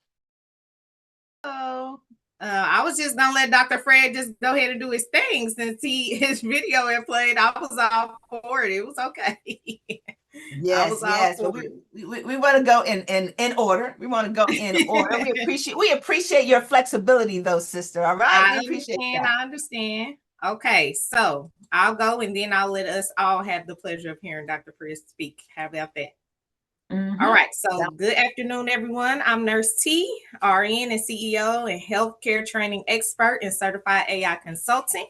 I was just gonna let Dr. Fred just go ahead and do his thing since his video had played. I was all for it. It was okay. Yes, but we want to go in order. We want to go in order. We appreciate your flexibility, though, sister. All right, we appreciate that. I understand. Okay, so I'll go and then I'll let us all have the pleasure of hearing Dr. Fred speak. How about that? All right, so good afternoon, everyone. I'm Nurse T, RN and CEO and healthcare training expert and certified AI consultant.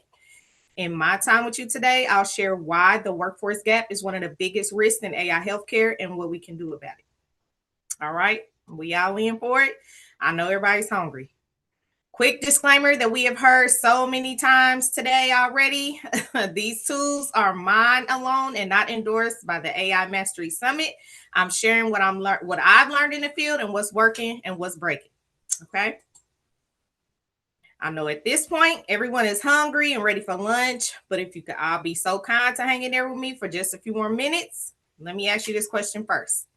In my time with you today, I'll share why the workforce gap is one of the biggest risks in AI healthcare and what we can do about it. All right, we all in for it. I know everybody's hungry. Quick disclaimer that we have heard so many times today already. These tools are mine alone and not endorsed by the AI Mastery Summit. I'm sharing what I've learned in the field and what's working and what's breaking. Okay. I know at this point, everyone is hungry and ready for lunch, but if you could all be so kind to hang in there with me for just a few more minutes, let me ask you this question first.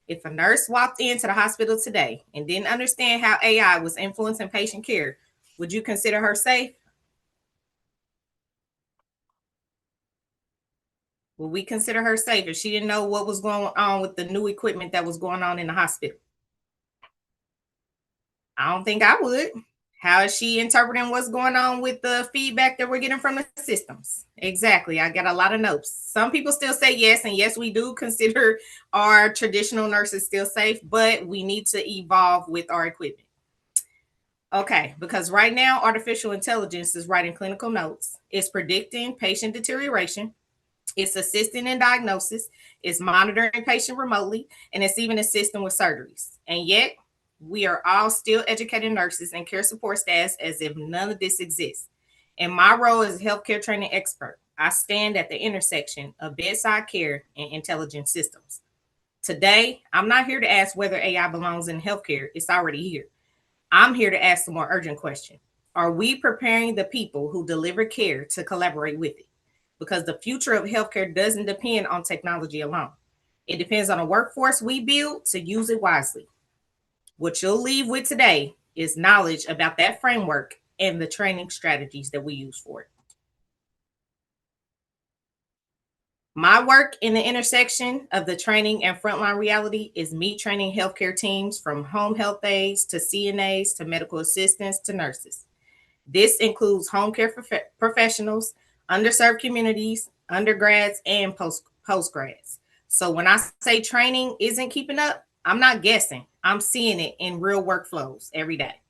If a nurse walked into the hospital today and didn't understand how AI was influencing patient care, would you consider her safe? Would we consider her safe if she didn't know what was going on with the new equipment that was going on in the hospital? I don't think I would. How is she interpreting what's going on with the feedback that we're getting from the systems? Exactly. I got a lot of notes. Some people still say yes, and yes, we do consider our traditional nurses still safe, but we need to evolve with our equipment. Okay, because right now, artificial intelligence is writing clinical notes. It's predicting patient deterioration. It's assisting in diagnosis. It's monitoring patient remotely, and it's even assisting with surgeries. And yet, we are all still educating nurses and care support staff as if none of this exists. In my role as a healthcare training expert, I stand at the intersection of bedside care and intelligent systems. Today, I'm not here to ask whether AI belongs in healthcare. It's already here. I'm here to ask the more urgent question. Are we preparing the people who deliver care to collaborate with it? Because the future of healthcare doesn't depend on technology alone. It depends on a workforce we build to use it wisely. What you'll leave with today is knowledge about that framework and the training strategies that we use for it. My work in the intersection of the training and frontline reality is me training healthcare teams from home health aides to CNAs to medical assistants to nurses. This includes home care professionals, underserved communities, undergrads, and postgrads. So when I say training isn't keeping up, I'm not guessing. I'm seeing it in real workflows every day.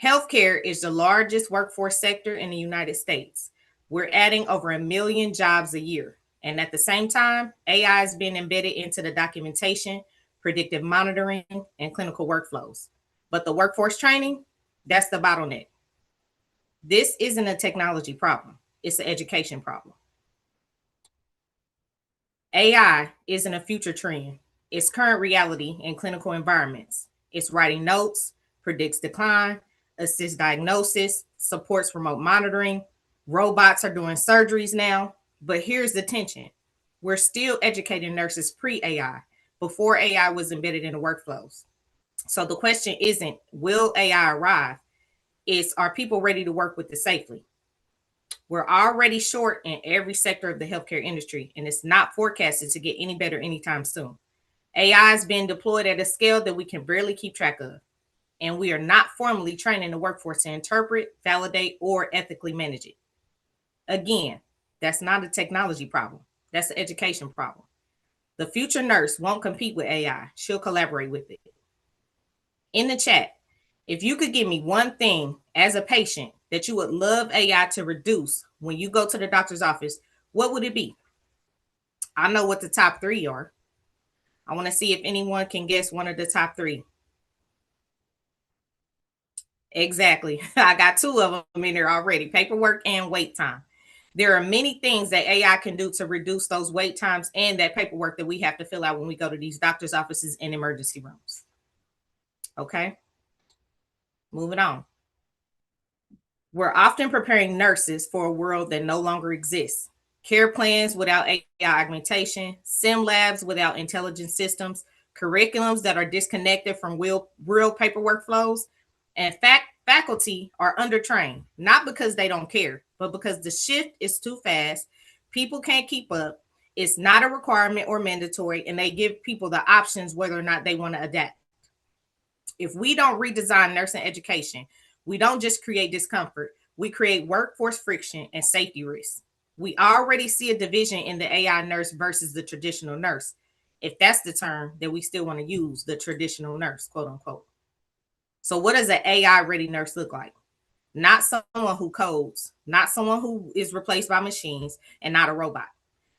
Healthcare is the largest workforce sector in the United States. We're adding over 1 million jobs a year. And at the same time, AI is being embedded into the documentation, predictive monitoring, and clinical workflows. But the workforce training, that's the bottleneck. This isn't a technology problem. It's an education problem. AI isn't a future trend. It's current reality in clinical environments. It's writing notes, predicts decline, assists diagnosis, supports remote monitoring. Robots are doing surgeries now. But here's the tension. We're still educating nurses pre-AI, before AI was embedded in the workflows. So the question isn't, will AI arrive? It's, are people ready to work with it safely? We're already short in every sector of the healthcare industry, and it's not forecasted to get any better anytime soon. AI is being deployed at a scale that we can barely keep track of, and we are not formally training the workforce to interpret, validate, or ethically manage it. Again, that's not a technology problem. That's an education problem. The future nurse won't compete with AI. She'll collaborate with it. In the chat, if you could give me one thing as a patient that you would love AI to reduce when you go to the doctor's office, what would it be? I know what the top 3 are. I want to see if anyone can guess one of the top 3. Exactly. I got 2 of them in there already, paperwork and wait time. There are many things that AI can do to reduce those wait times and that paperwork that we have to fill out when we go to these doctor's offices and emergency rooms. Okay, moving on. We're often preparing nurses for a world that no longer exists. Care plans without AI augmentation, sim labs without intelligent systems, curriculums that are disconnected from real paperwork flows, and faculty are undertrained, not because they don't care, but because the shift is too fast. People can't keep up. It's not a requirement or mandatory, and they give people the options whether or not they want to adapt. If we don't redesign nursing education, we don't just create discomfort, we create workforce friction and safety risks. We already see a division in the AI nurse versus the traditional nurse. If that's the term that we still want to use, the traditional nurse, quote unquote. So what does an AI ready nurse look like? Not someone who codes, not someone who is replaced by machines, and not a robot.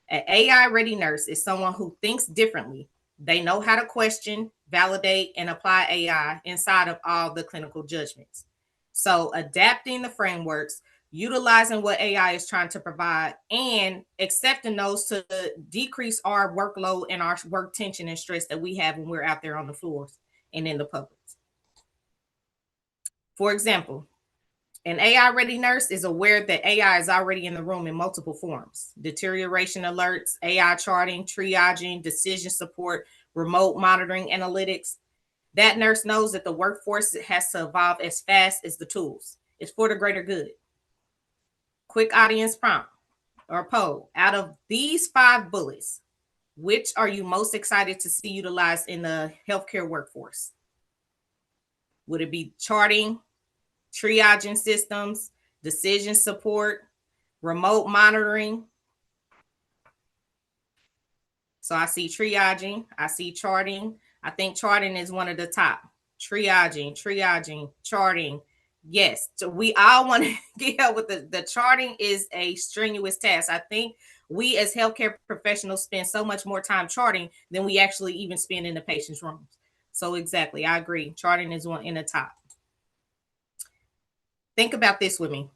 An AI ready nurse is someone who thinks differently. They know how to question, validate, and apply AI inside of all the clinical judgments. So adapting the frameworks, utilizing what AI is trying to provide, and accepting those to decrease our workload and our work tension and stress that we have when we're out there on the floors and in the public. For example, an AI ready nurse is aware that AI is already in the room in multiple forms: deterioration alerts, AI charting, triaging, decision support, remote monitoring analytics. That nurse knows that the workforce has to evolve as fast as the tools. It's for the greater good. Quick audience prompt or poll. Out of these 5 bullets, which are you most excited to see utilized in the healthcare workforce? Would it be charting, triaging systems, decision support, remote monitoring? So I see triaging, I see charting. I think charting is one of the top. Triaging, charting. Yes, so we all want to get help with the charting is a strenuous task. I think we as healthcare professionals spend so much more time charting than we actually even spend in the patient's rooms. So exactly, I agree. Charting is one in the top. Think about this with me.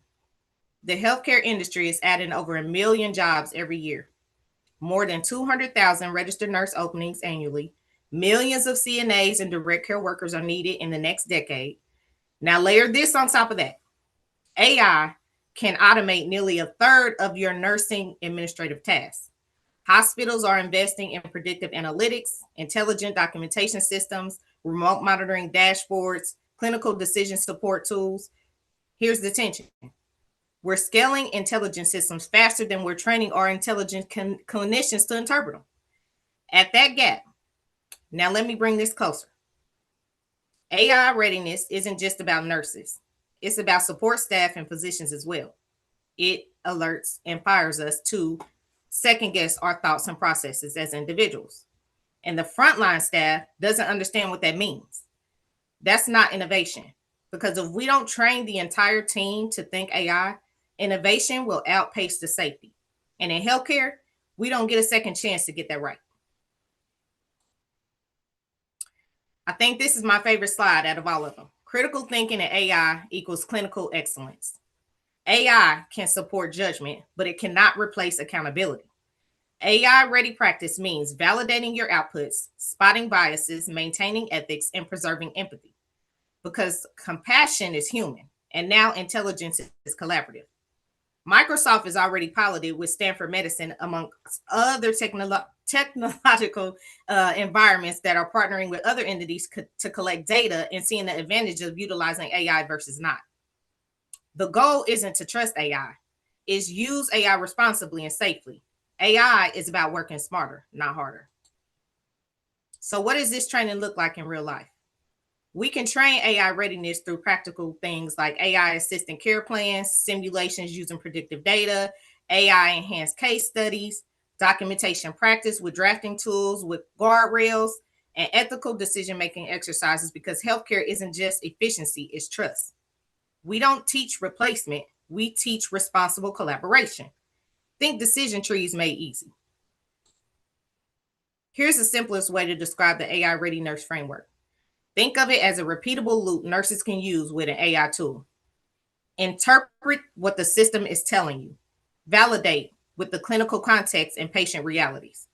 The healthcare industry is adding over 1 million jobs every year. More than 200,000 registered nurse openings annually. Millions of CNAs and direct care workers are needed in the next decade. Now layer this on top of that. AI can automate nearly 1/3 of your nursing administrative tasks. Hospitals are investing in predictive analytics, intelligent documentation systems, remote monitoring dashboards, clinical decision support tools. Here's the tension. We're scaling intelligent systems faster than we're training our intelligent clinicians to interpret them. At that gap, now let me bring this closer. AI readiness isn't just about nurses. It's about support staff and physicians as well. It alerts and fires us to second guess our thoughts and processes as individuals. And the frontline staff doesn't understand what that means. That's not innovation. Because if we don't train the entire team to think AI, innovation will outpace the safety. And in healthcare, we don't get a second chance to get that right. I think this is my favorite slide out of all of them. Critical thinking and AI equals clinical excellence. AI can support judgment, but it cannot replace accountability. AI ready practice means validating your outputs, spotting biases, maintaining ethics, and preserving empathy. Because compassion is human, and now intelligence is collaborative. Microsoft is already piloted with Stanford Medicine, among other technological environments that are partnering with other entities to collect data and seeing the advantage of utilizing AI versus not. The goal isn't to trust AI, it's use AI responsibly and safely. AI is about working smarter, not harder. So what does this training look like in real life? We can train AI readiness through practical things like AI assistant care plans, simulations using predictive data, AI enhanced case studies, documentation practice with drafting tools, with guardrails, and ethical decision-making exercises, because healthcare isn't just efficiency, it's trust. We don't teach replacement, we teach responsible collaboration. Think decision trees made easy. Here's the simplest way to describe the AI Ready Nurse framework. Think of it as a repeatable loop nurses can use with an AI tool. Interpret what the system is telling you. validate with the clinical context and patient realities,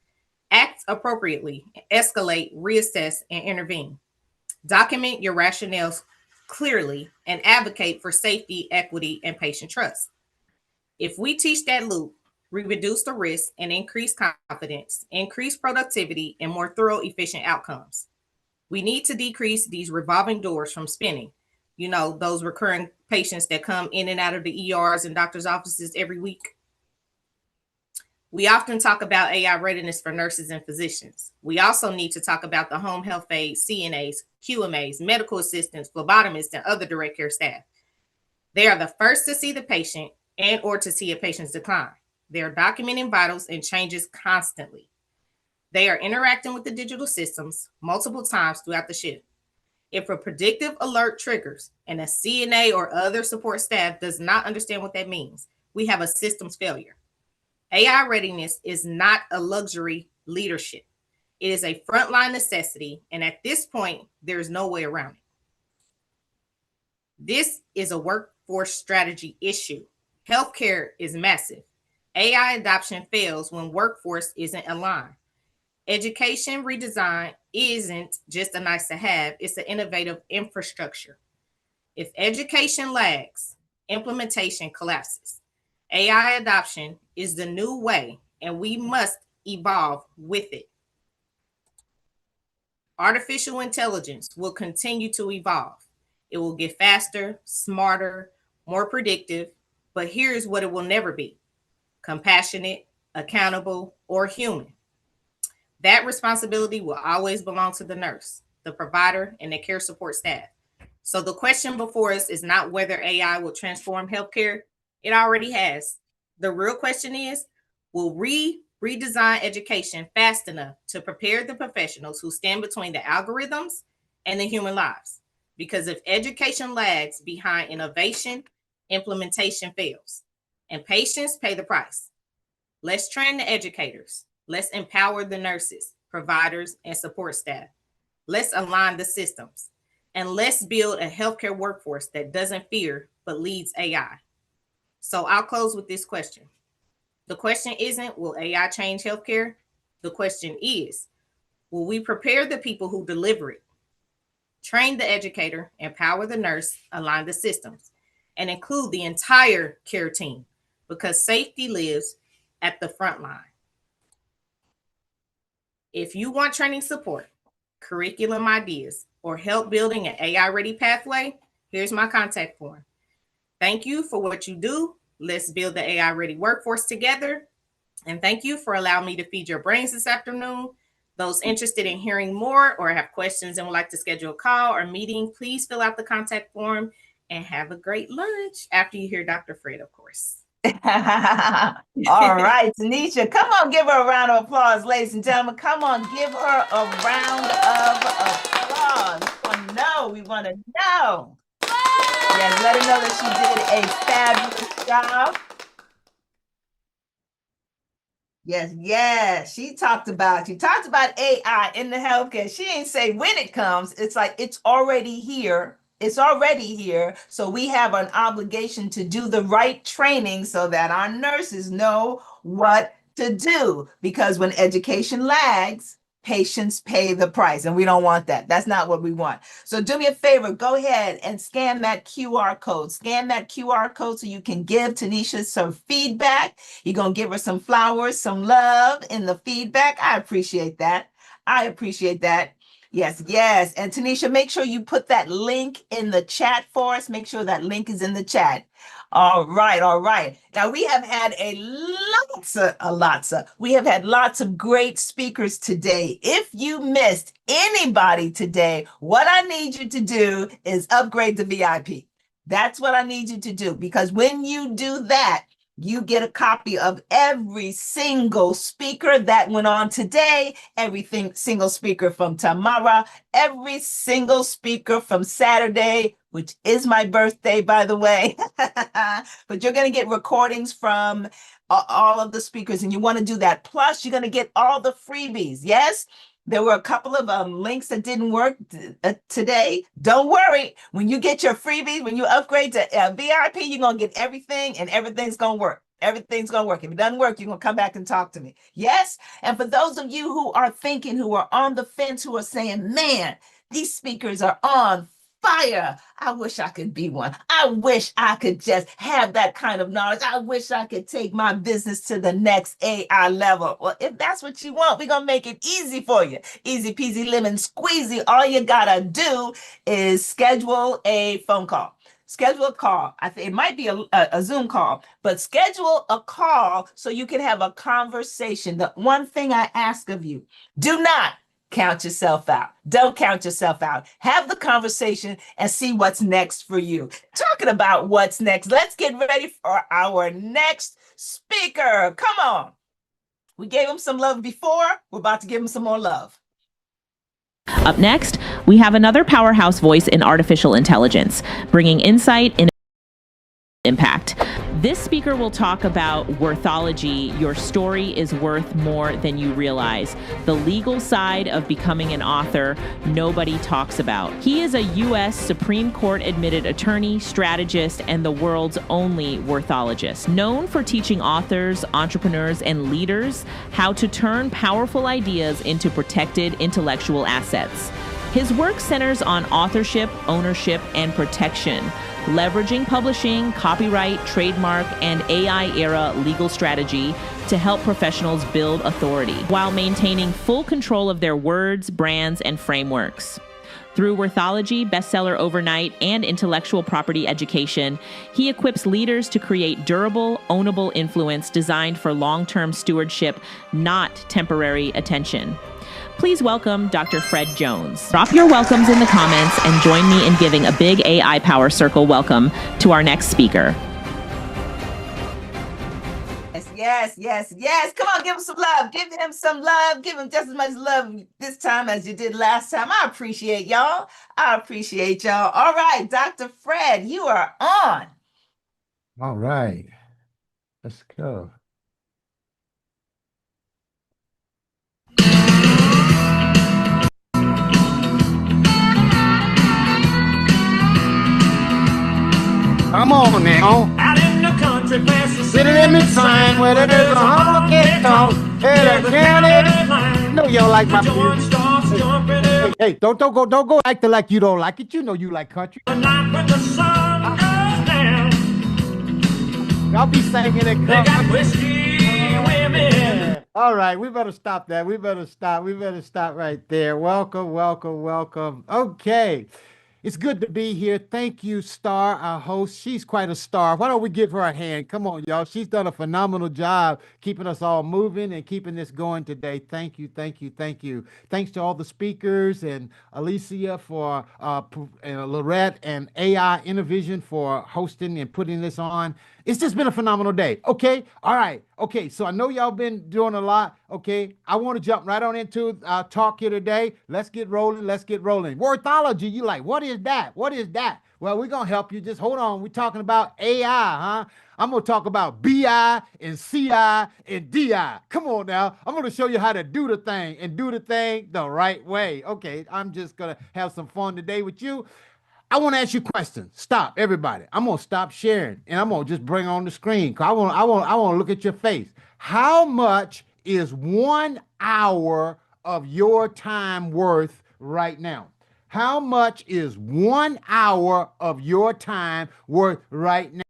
act appropriately, escalate, reassess, and intervene. Document your rationales clearly and advocate for safety, equity, and patient trust. If we teach that loop, we reduce the risk and increase confidence, increase productivity, and more thorough, efficient outcomes. We need to decrease these revolving doors from spinning. You know, those recurring patients that come in and out of the ERs and doctors' offices every week. We often talk about AI readiness for nurses and physicians. We also need to talk about the home health aides, CNAs, QMAs, medical assistants, phlebotomists, and other direct care staff. They are the first to see the patient and or to see a patient's decline. They are documenting vitals and changes constantly. They are interacting with the digital systems multiple times throughout the shift. If a predictive alert triggers and a CNA or other support staff does not understand what that means, we have a systems failure. AI readiness is not a luxury leadership. It is a frontline necessity, and at this point, there is no way around it. This is a workforce strategy issue. Healthcare is massive. AI adoption fails when workforce isn't aligned. Education redesign isn't just a nice to have, it's an innovative infrastructure. If education lags, implementation collapses. AI adoption is the new way, and we must evolve with it. Artificial intelligence will continue to evolve. It will get faster, smarter, more predictive, but here's what it will never be: compassionate, accountable, or human. That responsibility will always belong to the nurse, the provider, and the care support staff. So the question before us is not whether AI will transform healthcare. It already has. The real question is, will we redesign education fast enough to prepare the professionals who stand between the algorithms and the human lives? Because if education lags behind innovation, implementation fails, and patients pay the price. Let's train the educators. Let's empower the nurses, providers, and support staff. Let's align the systems. And let's build a healthcare workforce that doesn't fear, but leads AI. So I'll close with this question. The question isn't, will AI change healthcare? The question is, will we prepare the people who deliver it? Train the educator, empower the nurse, align the systems, and include the entire care team, because safety lives at the front line. If you want training support, curriculum ideas, or help building an AI-ready pathway, here's my contact form. Thank you for what you do. Let's build the AI-ready workforce together. And thank you for allowing me to feed your brains this afternoon. Those interested in hearing more or have questions and would like to schedule a call or meeting, please fill out the contact form and have a great lunch after you hear Dr. Fred, of course. All right, Tanisha, come on, give her a round of applause, ladies and gentlemen. Come on, give her a round of applause. We want to know. Yes, let her know that she did a fabulous job. Yes. She talked about AI in the healthcare. She ain't say when it comes. It's like it's already here. It's already here. So we have an obligation to do the right training so that our nurses know what to do. Because when education lags, patients pay the price, and we don't want that. That's not what we want. So do me a favor, go ahead and scan that QR code. Scan that QR code so you can give Tanisha some feedback. You're going to give her some flowers, some love in the feedback. I appreciate that. Yes. And Tanisha, make sure you put that link in the chat for us. Make sure that link is in the chat. All right. Now we have had we have had lots of great speakers today. If you missed anybody today, what I need you to do is upgrade to VIP. That's what I need you to do, because when you do that, you get a copy of every single speaker that went on today, single speaker from tomorrow, every single speaker from Saturday, which is my birthday, by the way. But you're going to get recordings from all of the speakers, and you want to do that. Plus, you're going to get all the freebies. Yes? There were a couple of links that didn't work today. Don't worry. When you get your freebies, when you upgrade to VIP, you're going to get everything, and everything's going to work. Everything's going to work. If it doesn't work, you're going to come back and talk to me. Yes? And for those of you who are thinking, who are on the fence, who are saying, man, these speakers are on fire. I wish I could be one. I wish I could just have that kind of knowledge. I wish I could take my business to the next AI level. Well, if that's what you want, we're going to make it easy for you. Easy peasy lemon squeezy. All you got to do is schedule a phone call. Schedule a call. I think it might be a Zoom call, but schedule a call so you can have a conversation. The one thing I ask of you, do not count yourself out. Don't count yourself out. Have the conversation and see what's next for you. Talking about what's next, let's get ready for our next speaker. Come on. We gave him some love before. We're about to give him some more love. Up next, we have another powerhouse voice in artificial intelligence, bringing insight and impact. This speaker will talk about worthology. Your story is worth more than you realize. The legal side of becoming an author nobody talks about. He is a U.S. Supreme Court admitted attorney, strategist, and the world's only worthologist, known for teaching authors, entrepreneurs, and leaders how to turn powerful ideas into protected intellectual assets. His work centers on authorship, ownership, and protection, leveraging publishing, copyright, trademark, and AI-era legal strategy to help professionals build authority while maintaining full control of their words, brands, and frameworks. Through Worthology, bestseller overnight, and intellectual property education, he equips leaders to create durable, ownable influence designed for long-term stewardship, not temporary attention. Please welcome Dr. Fred Jones. Drop your welcomes in the comments and join me in giving a big AI Power Circle welcome to our next speaker. Yes. Come on, give him some love. Give him some love. Give him just as much love this time as you did last time. I appreciate y'all. All right, Dr. Fred, you are on. All right. Let's go. Come on now. Out in the country, past the City limit sign, where there's a honky tonk, hey, the county. No, y'all like my music. Hey, don't go acting like you don't like it. You know you like country. The night when the sun goes down. Y'all be singing it. They got whiskey women. All right, we better stop that. We better stop right there. Welcome. Okay. It's good to be here. Thank you, Star, our host. She's quite a star. Why don't we give her a hand? Come on, y'all. She's done a phenomenal job keeping us all moving and keeping this going today. Thank you. Thanks to all the speakers and Alicia for and Lorette and AI Innovision for hosting and putting this on. It's just been a phenomenal day. Okay. All right. Okay. So I know y'all been doing a lot. Okay. I want to jump right on into our talk here today. Let's get rolling. Worthology. You like, what is that? Well, we're going to help you. Just hold on. We're talking about AI, huh? I'm going to talk about BI and CI and DI. Come on now. I'm going to show you how to do the thing and do the thing the right way. Okay. I'm just going to have some fun today with you. I want to ask you questions. Stop, everybody. I'm going to stop sharing and I'm going to just bring on the screen. I want to look at your face. How much is 1 hour of your time worth right now? How much is 1 hour of your time worth right now?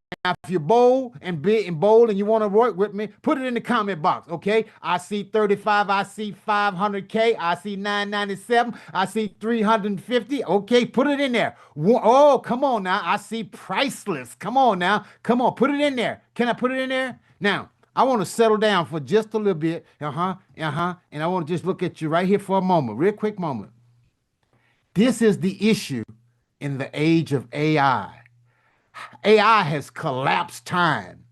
If you're bold and big and bold and you want to work with me, put it in the comment box, okay? I see 35, I see 500K, I see 997, I see 350. Okay, put it in there. Oh, come on now. I see priceless. Come on now. Come on, put it in there. Can I put it in there? Now, I want to settle down for just a little bit. And I want to just look at you right here for a moment, real quick moment. This is the issue in the age of AI. AI has collapsed time.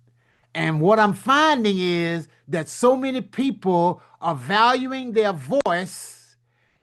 And what I'm finding is that so many people are valuing their voice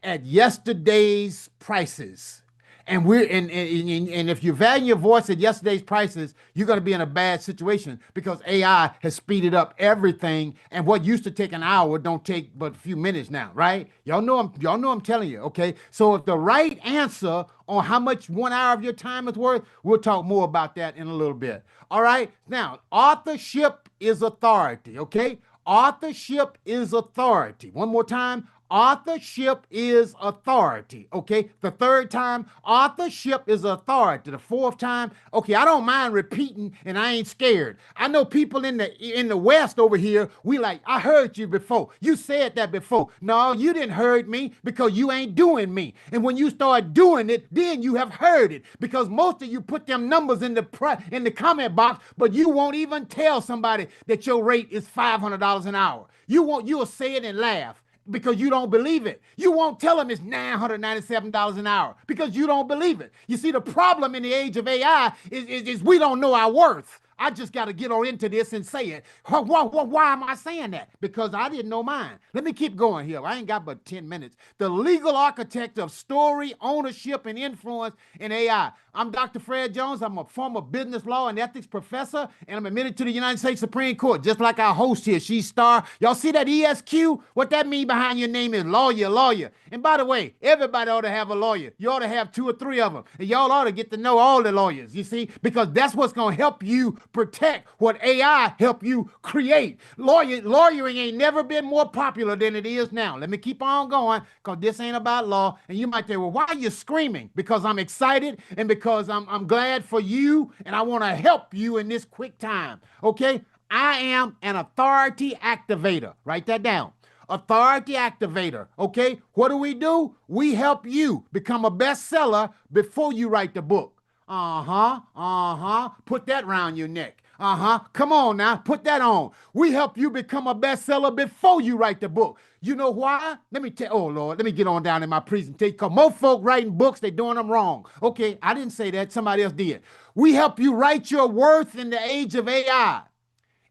at yesterday's prices. And if you value your voice at yesterday's prices, you're going to be in a bad situation because AI has speeded up everything. And what used to take an hour don't take but a few minutes now, right? Y'all know I'm telling you, okay? So if the right answer on how much 1 hour of your time is worth, we'll talk more about that in a little bit. All right. Now, authorship is authority, okay? Authorship is authority. One more time. Authorship is authority. Okay. The third time, authorship is authority. The fourth time, okay, I don't mind repeating and I ain't scared. I know people in the West over here, we like, I heard you before. You said that before. No, you didn't heard me because you ain't doing me. And when you start doing it, then you have heard it. Because most of you put them numbers in the comment box, but you won't even tell somebody that your rate is $500 an hour. You'll say it and laugh, because you don't believe it. You won't tell them it's $997 an hour because you don't believe it. You see, the problem in the age of AI is we don't know our worth. I just got to get on into this and say it. Why am I saying that? Because I didn't know mine. Let me keep going here. I ain't got but 10 minutes. The legal architect of story, ownership, and influence in AI. I'm Dr. Fred Jones. I'm a former business law and ethics professor, and I'm admitted to the United States Supreme Court, just like our host here. She's Star. Y'all see that ESQ? What that mean behind your name is lawyer, lawyer. And by the way, everybody ought to have a lawyer. You ought to have 2 or 3 of them. And y'all ought to get to know all the lawyers, you see, because that's what's going to help you protect what AI help you create. Lawyering ain't never been more popular than it is now. Let me keep on going, because this ain't about law. And you might say, well, why are you screaming? Because I'm excited and because I'm glad for you and I want to help you in this quick time. Okay? I am an authority activator. Write that down. Authority activator. Okay? What do? We help you become a bestseller before you write the book. Put that around your neck. Come on now, put that on. We help you become a bestseller before you write the book. You know why? Let me tell, oh Lord, let me get on down in my presentation, because most folk writing books, they doing them wrong. Okay, I didn't say that, somebody else did. We help you write your worth in the age of AI.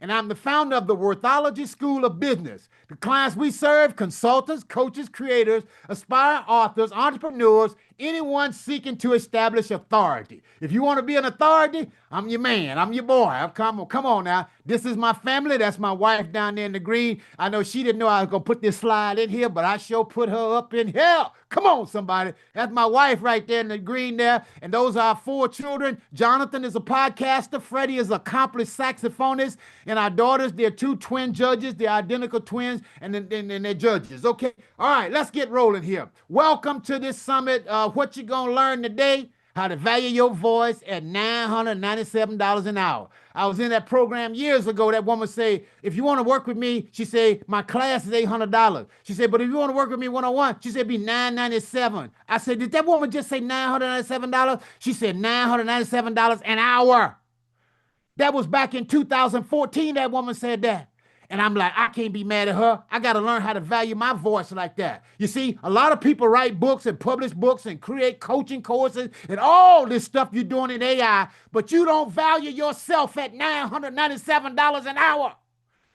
And I'm the founder of the Worthology School of Business. The clients we serve, consultants, coaches, creators, aspiring authors, entrepreneurs, anyone seeking to establish authority. If you want to be an authority, I'm your man. I'm your boy. Come on now. This is my family. That's my wife down there in the green. I know she didn't know I was going to put this slide in here, but I sure put her up in here. Come on, somebody. That's my wife right there in the green there. And those are our 4 children. Jonathan is a podcaster. Freddie is an accomplished saxophonist. And our daughters, they're 2 twin judges. They're identical twins, and they're judges. Okay. All right, let's get rolling here. Welcome to this summit. What you going to learn today? How to value your voice at $997 an hour. I was in that program years ago. That woman say, if you want to work with me, she said, my class is $800. She said, but if you want to work with me one-on-one, she said, it'd be $997. I said, did that woman just say $997? She said $997 an hour. That was back in 2014. That woman said that. And I'm like, I can't be mad at her. I got to learn how to value my voice like that. You see, a lot of people write books and publish books and create coaching courses and all this stuff you're doing in AI, but you don't value yourself at $997 an hour.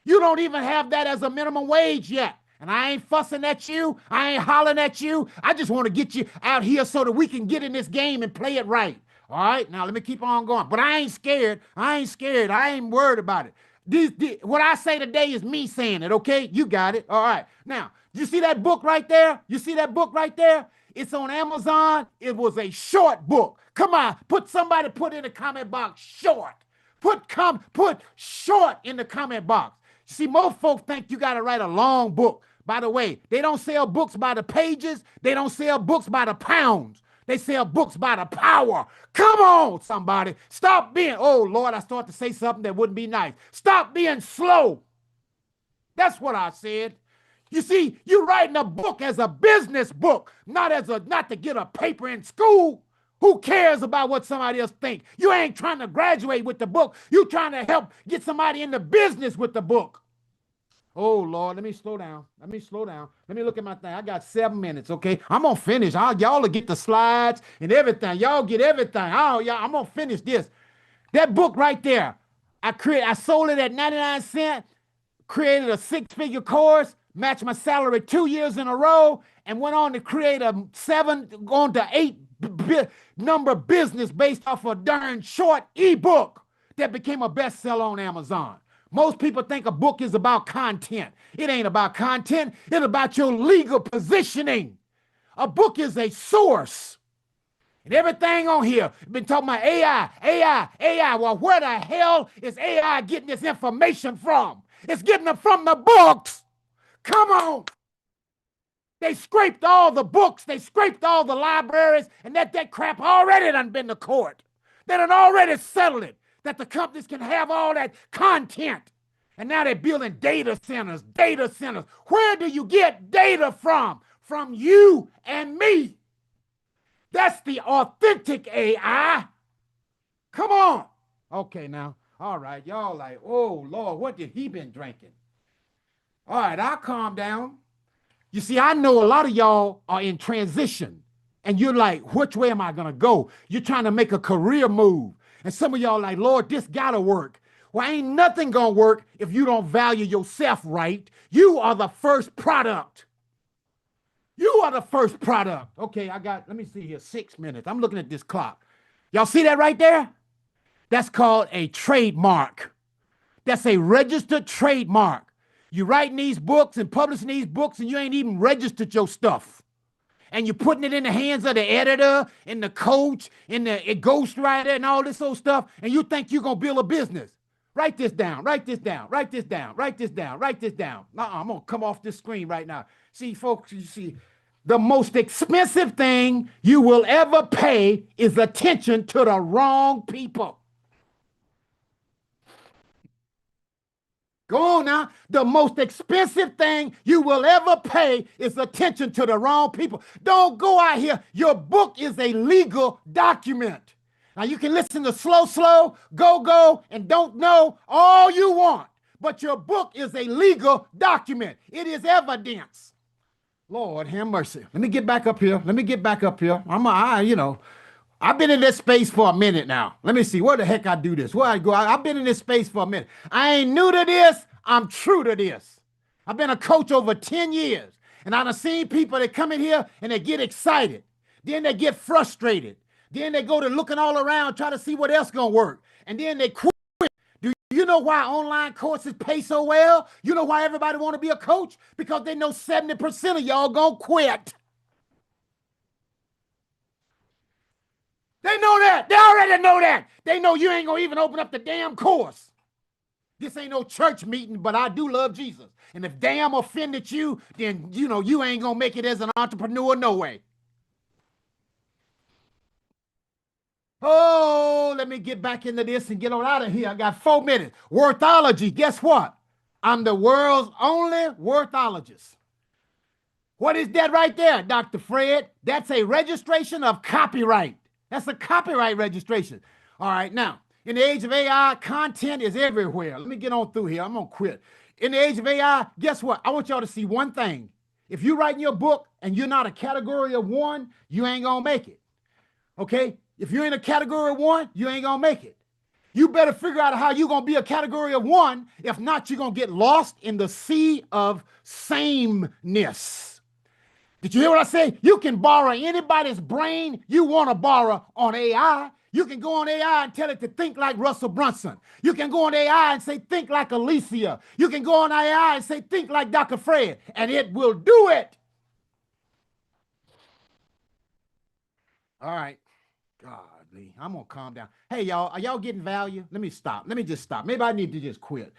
You don't even have that as a minimum wage yet. And I ain't fussing at you. I ain't hollering at you. I just want to get you out here so that we can get in this game and play it right. All right, now let me keep on going. But I ain't scared. I ain't worried about it. What I say today is me saying it, okay? You got it. All right. Now, you see that book right there? It's on Amazon. It was a short book. Come on, somebody put in the comment box short. Put short in the comment box. See, most folks think you got to write a long book. By the way, they don't sell books by the pages. They don't sell books by the pounds. They sell books by the power. Come on, somebody. Stop being, oh, Lord, I started to say something that wouldn't be nice. Stop being slow. That's what I said. You see, you're writing a book as a business book, not to get a paper in school. Who cares about what somebody else thinks? You ain't trying to graduate with the book. You're trying to help get somebody into business with the book. Oh, Lord, let me slow down. Let me look at my thing. I got 7 minutes, okay? I'm going to finish. Y'all will get the slides and everything. Y'all get everything. I'm going to finish this. That book right there, I sold it at 99 cents, created a 6-figure course, matched my salary 2 years in a row, and went on to create a 7 going to 8 number business based off a darn short ebook that became a bestseller on Amazon. Most people think a book is about content. It ain't about content. It's about your legal positioning. A book is a source. And everything on here been talking about AI, AI, AI. Well, where the hell is AI getting this information from? It's getting it from the books. Come on. They scraped all the books. They scraped all the libraries, and that crap already done been to court. They done already settled it, that the companies can have all that content. And now they're building data centers, data centers. Where do you get data from? From you and me. That's the authentic AI. Come on. Okay, now. All right, y'all like, oh, Lord, what did he been drinking? All right, I'll calm down. You see, I know a lot of y'all are in transition, and you're like, which way am I going to go? You're trying to make a career move. And some of y'all like, Lord, this got to work. Well, ain't nothing going to work if you don't value yourself right. You are the first product. You are the first product. Okay, let me see here, 6 minutes. I'm looking at this clock. Y'all see that right there? That's called a trademark. That's a registered trademark. You writing these books and publishing these books and you ain't even registered your stuff. And you're putting it in the hands of the editor and the coach and the ghostwriter and all this old stuff, and you think you're going to build a business. Write this down, write this down, write this down, write this down, write this down. I'm going to come off this screen right now. See, folks, you see, the most expensive thing you will ever pay is attention to the wrong people. Go on now. The most expensive thing you will ever pay is attention to the wrong people. Don't go out here. Your book is a legal document. Now, you can listen to slow, go, and don't know all you want. But your book is a legal document. It is evidence. Lord, have mercy. Let me get back up here. I've been in this space for a minute now. Let me see. Where the heck I do this? Where I go? I've been in this space for a minute. I ain't new to this. I'm true to this. I've been a coach over 10 years. And I've seen people that come in here and they get excited. Then they get frustrated. Then they go to looking all around, try to see what else gonna work. And then they quit. Do you know why online courses pay so well? You know why everybody want to be a coach? Because they know 70% of y'all gonna quit. They know that. They already know that. They know you ain't going to even open up the damn course. This ain't no church meeting, but I do love Jesus. And if damn offended you, then, you ain't going to make it as an entrepreneur, no way. Oh, let me get back into this and get on out of here. I got 4 minutes. Worthology. Guess what? I'm the world's only worthologist. What is that right there, Dr. Fred? That's a registration of copyright. That's a copyright registration. All right, now, in the age of AI, content is everywhere. Let me get on through here. I'm going to quit. In the age of AI, guess what? I want y'all to see one thing. If you're writing your book and you're not a category of 1, you ain't going to make it. Okay? If you're in a category of 1, you ain't going to make it. You better figure out how you're going to be a category of 1. If not, you're going to get lost in the sea of sameness. Did you hear what I say? You can borrow anybody's brain you want to borrow on AI. You can go on AI and tell it to think like Russell Brunson. You can go on AI and say, think like Alicia. You can go on AI and say, think like Dr. Fred, and it will do it. All right. Godly. I'm going to calm down. Hey, y'all, are y'all getting value? Let me stop. Let me just stop. Maybe I need to just quit.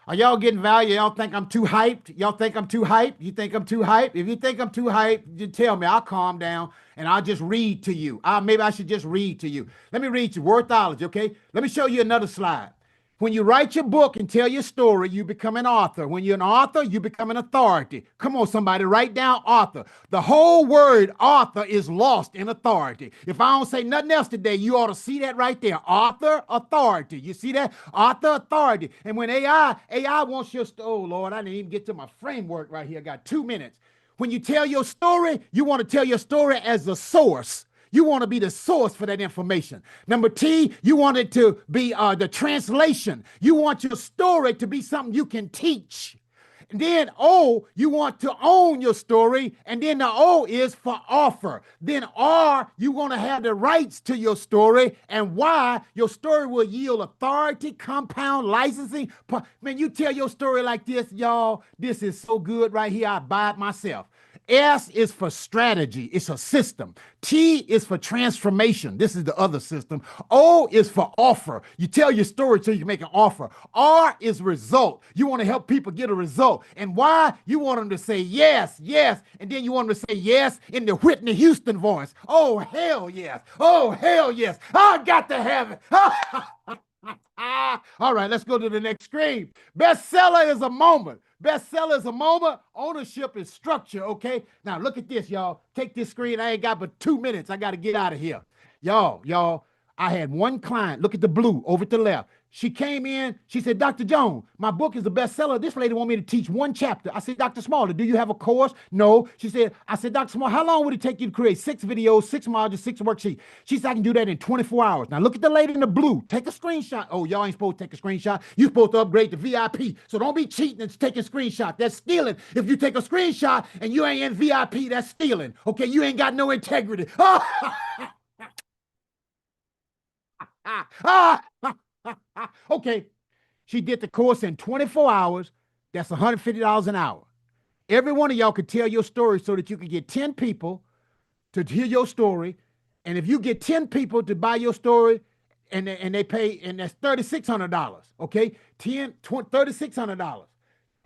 Are y'all getting value? Y'all think I'm too hyped? Y'all think I'm too hyped? You think I'm too hyped? If you think I'm too hyped, you tell me. I'll calm down and I'll just read to you. Maybe I should just read to you. Let me read you Worthology, okay? Let me show you another slide. When you write your book and tell your story, you become an author. When you're an author, you become an authority. Come on, somebody, write down author. The whole word author is lost in authority. If I don't say nothing else today, you ought to see that right there. Author, authority. You see that? Author, authority. And when AI wants your story, oh, Lord, I didn't even get to my framework right here. I got 2 minutes. When you tell your story, you want to tell your story as the source. You want to be the source for that information. Number T, you want it to be the translation. You want your story to be something you can teach. And then O, you want to own your story. And then the O is for offer. Then R, you want to have the rights to your story. And Y, your story will yield authority, compound, licensing. Man, you tell your story like this, y'all, this is so good right here. I buy it myself. S is for strategy. It's a system. T is for transformation. This is the other system. O is for offer. You tell your story so you can make an offer. R is result. You want to help people get a result. And Y, you want them to say yes, yes. And then you want them to say yes in the Whitney Houston voice. Oh, hell yes. Oh, hell yes. I got to have it. All right, let's go to the next screen. Bestseller is a moment. Bestseller is a moment. Ownership is structure, okay? Now, look at this, y'all. Take this screen. I ain't got but 2 minutes. I got to get out of here. Y'all, I had one client. Look at the blue over to the left. She came in. She said, Dr. Jones, my book is a bestseller. This lady want me to teach one chapter. I said, Dr. Smaller, do you have a course? No. I said, Dr. Smaller, how long would it take you to create 6 videos, 6 modules, 6 worksheets? She said, I can do that in 24 hours. Now look at the lady in the blue. Take a screenshot. Oh, y'all ain't supposed to take a screenshot. You're supposed to upgrade to VIP. So don't be cheating and taking screenshots. That's stealing. If you take a screenshot and you ain't in VIP, that's stealing. Okay, you ain't got no integrity. Okay, she did the course in 24 hours. That's $150 an hour. Every one of y'all could tell your story so that you could get 10 people to hear your story. And if you get 10 people to buy your story and they pay, and that's $3,600, okay? $3,600,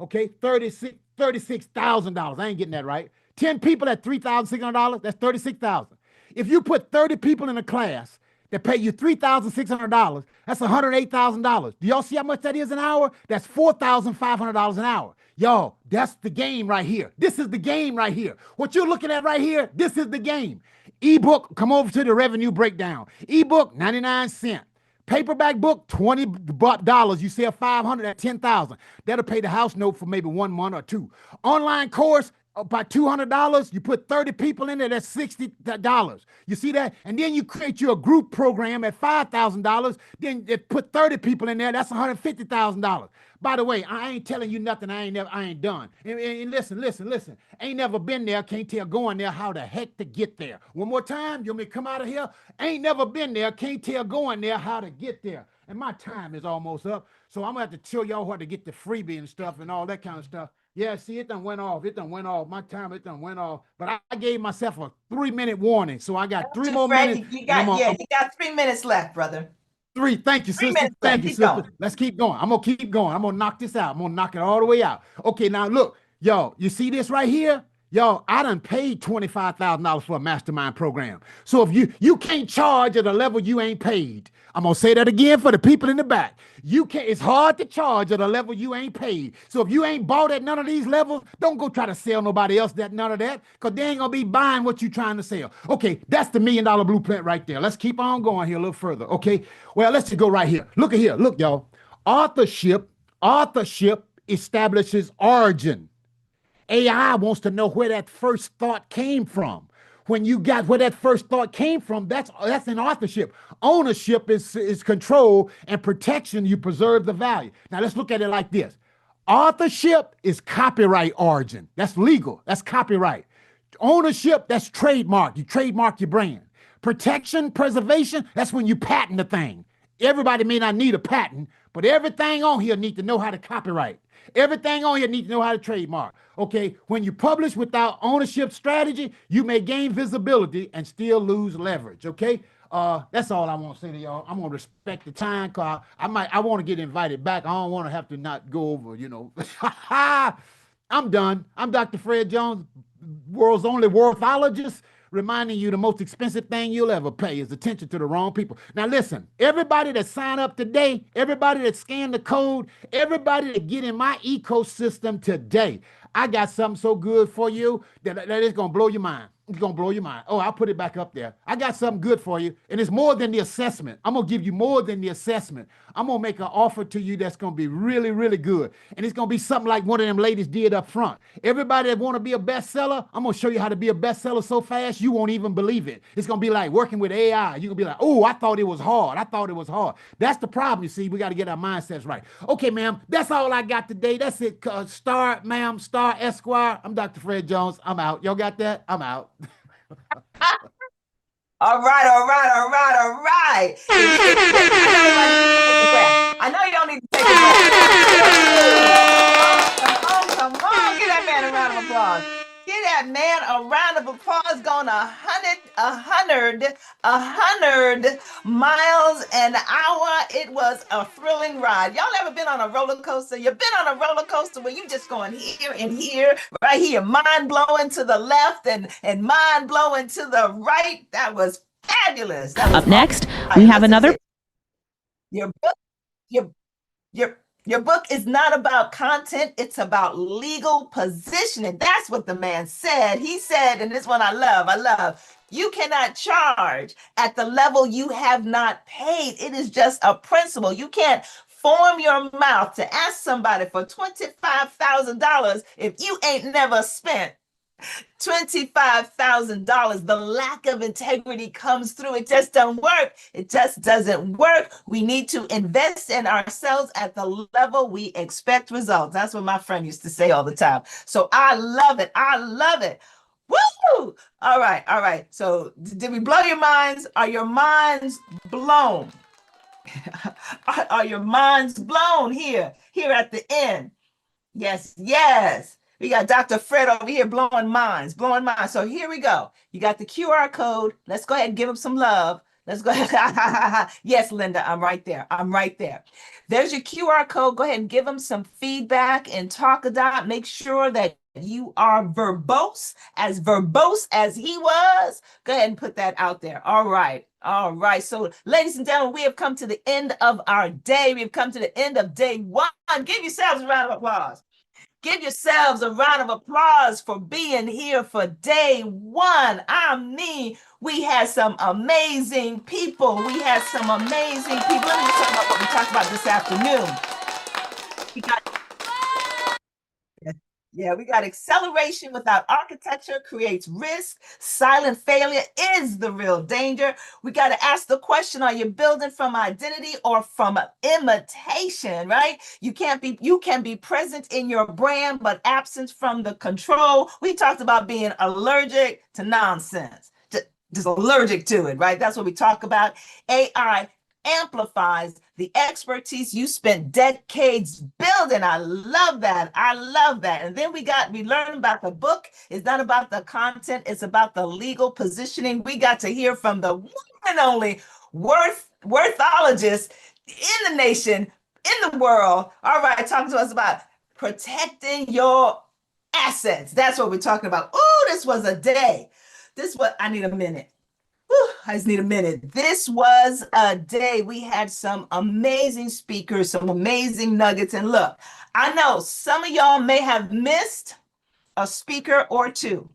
okay? $36,000. I ain't getting that right. 10 people at $3,600, that's $36,000. If you put 30 people in a class that pay you $3,600, that's $108,000. Do y'all see how much that is an hour? That's $4,500 an hour. Y'all, that's the game right here. This is the game right here. What you're looking at right here, this is the game. Ebook, come over to the revenue breakdown. Ebook, 99 cents. Paperback book, $20. You sell 500 at 10,000. That'll pay the house note for maybe 1 month or 2. Online course, about $200, you put 30 people in there, that's $60. You see that? And then you create you a group program at $5,000, then put 30 people in there, that's $150,000. By the way, I ain't telling you nothing I ain't done. And listen. Ain't never been there, can't tell going there how the heck to get there. One more time, you want me to come out of here? Ain't never been there, can't tell going there how to get there. And my time is almost up, so I'm gonna have to show y'all how to get the freebie and stuff and all that kind of stuff. Yeah, see, it done went off. My time, it done went off. But I gave myself a 3-minute warning. So I got 3 more minutes. You got 3 minutes left, brother. 3. Thank you, sister. Thank you, sister. Let's keep going. I'm going to keep going. I'm going to knock this out. I'm going to knock it all the way out. Okay, now look, y'all, you see this right here? Y'all, I done paid $25,000 for a mastermind program. So if you can't charge at a level you ain't paid. I'm going to say that again for the people in the back. It's hard to charge at a level you ain't paid. So if you ain't bought at none of these levels, don't go try to sell nobody else none of that, because they ain't going to be buying what you trying to sell. Okay, that's the $1 million blueprint right there. Let's keep on going here a little further. Okay, well, let's just go right here. Look at here. Look, y'all. Authorship establishes origin. AI wants to know where that first thought came from. When you got where that first thought came from, that's an authorship. Ownership is control, and protection, you preserve the value. Now let's look at it like this. Authorship is copyright origin. That's legal. That's copyright. Ownership, that's trademark. You trademark your brand. Protection, preservation, that's when you patent the thing. Everybody may not need a patent, but everything on here need to know how to copyright. Everything on here need to know how to trademark. Okay, when you publish without ownership strategy, you may gain visibility and still lose leverage. Okay, that's all I want to say to y'all. I'm gonna respect the time, cause I want to get invited back. I don't want to have to not go over. I'm done. I'm Dr. Fred Jones, world's only worthologist, reminding you the most expensive thing you'll ever pay is attention to the wrong people. Now listen, everybody that signed up today, everybody that scanned the code, everybody that get in my ecosystem today, I got something so good for you that it's going to blow your mind. It's going to blow your mind. Oh, I'll put it back up there. I got something good for you, and it's more than the assessment. I'm going to give you more than the assessment. I'm going to make an offer to you that's going to be really, really good, and it's going to be something like one of them ladies did up front. Everybody that want to be a bestseller, I'm going to show you how to be a bestseller so fast you won't even believe it. It's going to be like working with AI. You're going to be like, oh, I thought it was hard. That's the problem, you see. We got to get our mindsets right. Okay, ma'am, that's all I got today. That's it. Star, ma'am, Star Esquire. I'm Dr. Fred Jones. I'm out. Y'all got that? I'm out. All right. I know y'all need to take a breath. Come on. Give that man a round of applause. Give hear that, man? A round of applause going 100 miles an hour. It was a thrilling ride. Y'all ever been on a roller coaster? You've been on a roller coaster where you just going here and here, right here, mind blowing to the left and mind blowing to the right. That was fabulous. That was Up next, awesome. we have another. Your book, your your book is not about content, it's about legal positioning. That's what the man said. He said, and this one I love, you cannot charge at the level you have not paid. It is just a principle. You can't form your mouth to ask somebody for $25,000 if you ain't never spent $25,000. The lack of integrity comes through. It just don't work. It just doesn't work. We need to invest in ourselves at the level we expect results. That's what my friend used to say all the time. So I love it. I love it. Woo! All right. All right. So did we blow your minds? Are your minds blown? Are your minds blown here at the end? Yes, yes. We got Dr. Fred over here blowing minds, blowing minds. So here we go. You got the QR code. Let's go ahead and give him some love. Let's go ahead. Yes, Linda, I'm right there. I'm right there. There's your QR code. Go ahead and give him some feedback and talk about. Make sure that you are verbose as he was. Go ahead and put that out there. All right. All right. So, ladies and gentlemen, we have come to the end of our day. We've come to the end of day one. Give yourselves a round of applause. Give yourselves a round of applause for being here for day one. I mean, we had some amazing people. We had some amazing people. Let me talk about what we talked about this afternoon. We got acceleration without architecture creates risk. Silent failure is the real danger. We got to ask the question, are you building from identity or from imitation, right? You can be present in your brand, but absent from the control. We talked about being allergic to nonsense, just allergic to it, right? That's what we talk about. AI amplifies the expertise you spent decades building. I love that. I love that. And then we learned about the book. It's not about the content. It's about the legal positioning. We got to hear from the one and only worthologist in the nation, in the world. All right, talking to us about protecting your assets. That's what we're talking about. Oh, this was a day. I need a minute. I just need a minute. This was a day. We had some amazing speakers, some amazing nuggets. And look, I know some of y'all may have missed a speaker or two.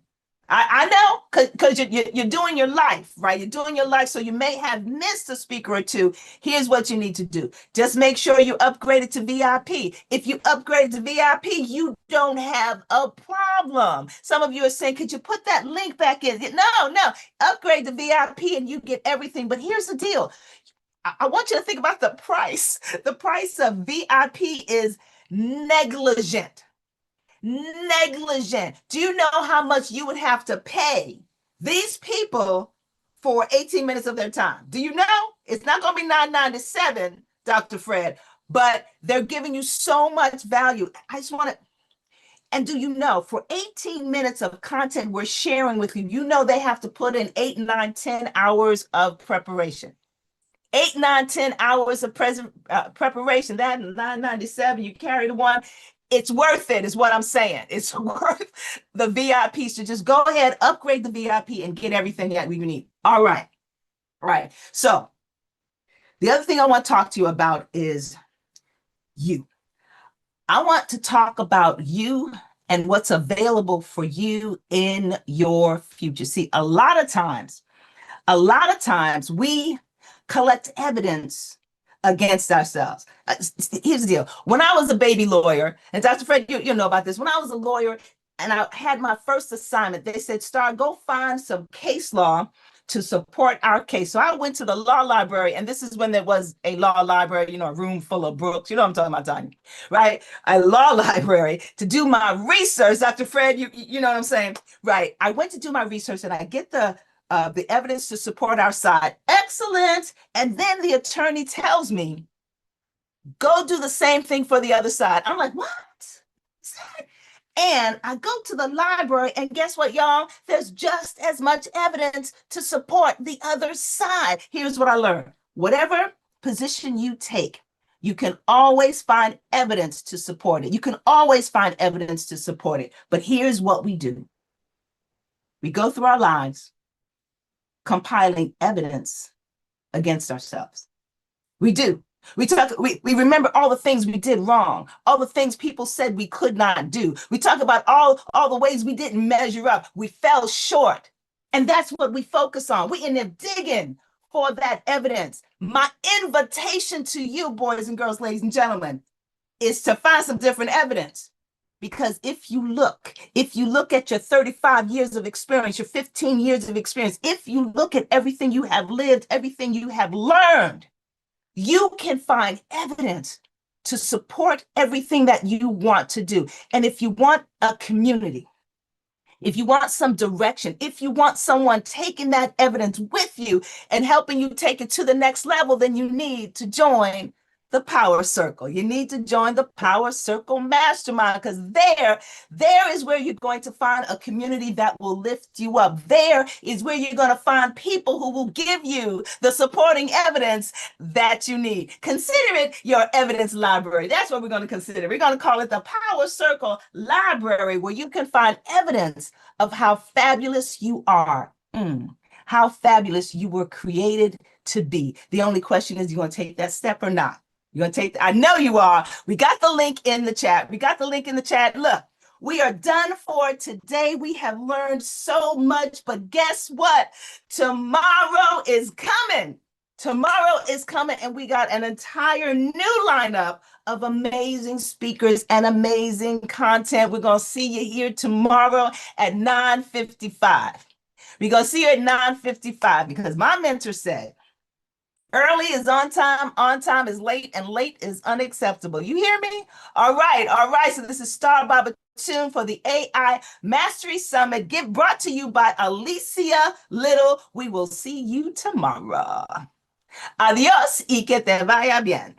I know, because you're doing your life, right? You're doing your life, so you may have missed a speaker or two. Here's what you need to do. Just make sure you upgrade it to VIP. If you upgrade to VIP, you don't have a problem. Some of you are saying, could you put that link back in? No. Upgrade to VIP and you get everything. But here's the deal. I want you to think about the price. The price of VIP is negligent. Negligent. Do you know how much you would have to pay these people for 18 minutes of their time? Do you know? It's not going to be $9.97, Dr. Fred, but they're giving you so much value. I just want to, and do you know, for 18 minutes of content we're sharing with you, you know they have to put in 8, 9, 10 hours of preparation. 8, 9, 10 hours of preparation. That $9.97, you carry the one. It's worth it, is what I'm saying. It's worth the VIP. So just go ahead, upgrade the VIP and get everything that we need. All right. Right. So the other thing I want to talk to you about is you. I want to talk about you and what's available for you in your future. See, a lot of times we collect evidence against ourselves. Here's the deal. When I was a baby lawyer, and Dr. Fred, you know about this. When I was a lawyer and I had my first assignment, they said, Star, go find some case law to support our case. So I went to the law library, and this is when there was a law library, a room full of books. You know what I'm talking about, Tanya, right? A law library to do my research. Dr. Fred, you know what I'm saying? Right. I went to do my research, and I get the evidence to support our side. Excellent. And then the attorney tells me, go do the same thing for the other side. I'm like, what? And I go to the library, and guess what, y'all? There's just as much evidence to support the other side. Here's what I learned. Whatever position you take, you can always find evidence to support it. You can always find evidence to support it. But here's what we do. We go through our lives compiling evidence against ourselves. We do. We remember all the things we did wrong, all the things people said we could not do. We talk about all the ways we didn't measure up. We fell short. And that's what we focus on. We end up digging for that evidence. My invitation to you, boys and girls, ladies and gentlemen, is to find some different evidence. Because if you look at your 35 years of experience, your 15 years of experience, if you look at everything you have lived, everything you have learned, you can find evidence to support everything that you want to do. And if you want a community, if you want some direction, if you want someone taking that evidence with you and helping you take it to the next level, then you need to join the Power Circle. You need to join the Power Circle Mastermind, because there is where you're going to find a community that will lift you up. There is where you're going to find people who will give you the supporting evidence that you need. Consider it your evidence library. That's what we're going to consider. We're going to call it the Power Circle Library, where you can find evidence of how fabulous you are. How fabulous you were created to be. The only question is, you going to take that step or not? You're going to take, I know you are. We got the link in the chat. Look, we are done for today. We have learned so much, but guess what? Tomorrow is coming. Tomorrow is coming, and we got an entire new lineup of amazing speakers and amazing content. We're going to see you here tomorrow at 9:55. We're going to see you at 9:55, because my mentor said, early is on time is late, and late is unacceptable. You hear me? All right. So this is Star Baba Tune for the AI Mastery Summit, brought to you by Alicia Little. We will see you tomorrow. Adios y que te vaya bien.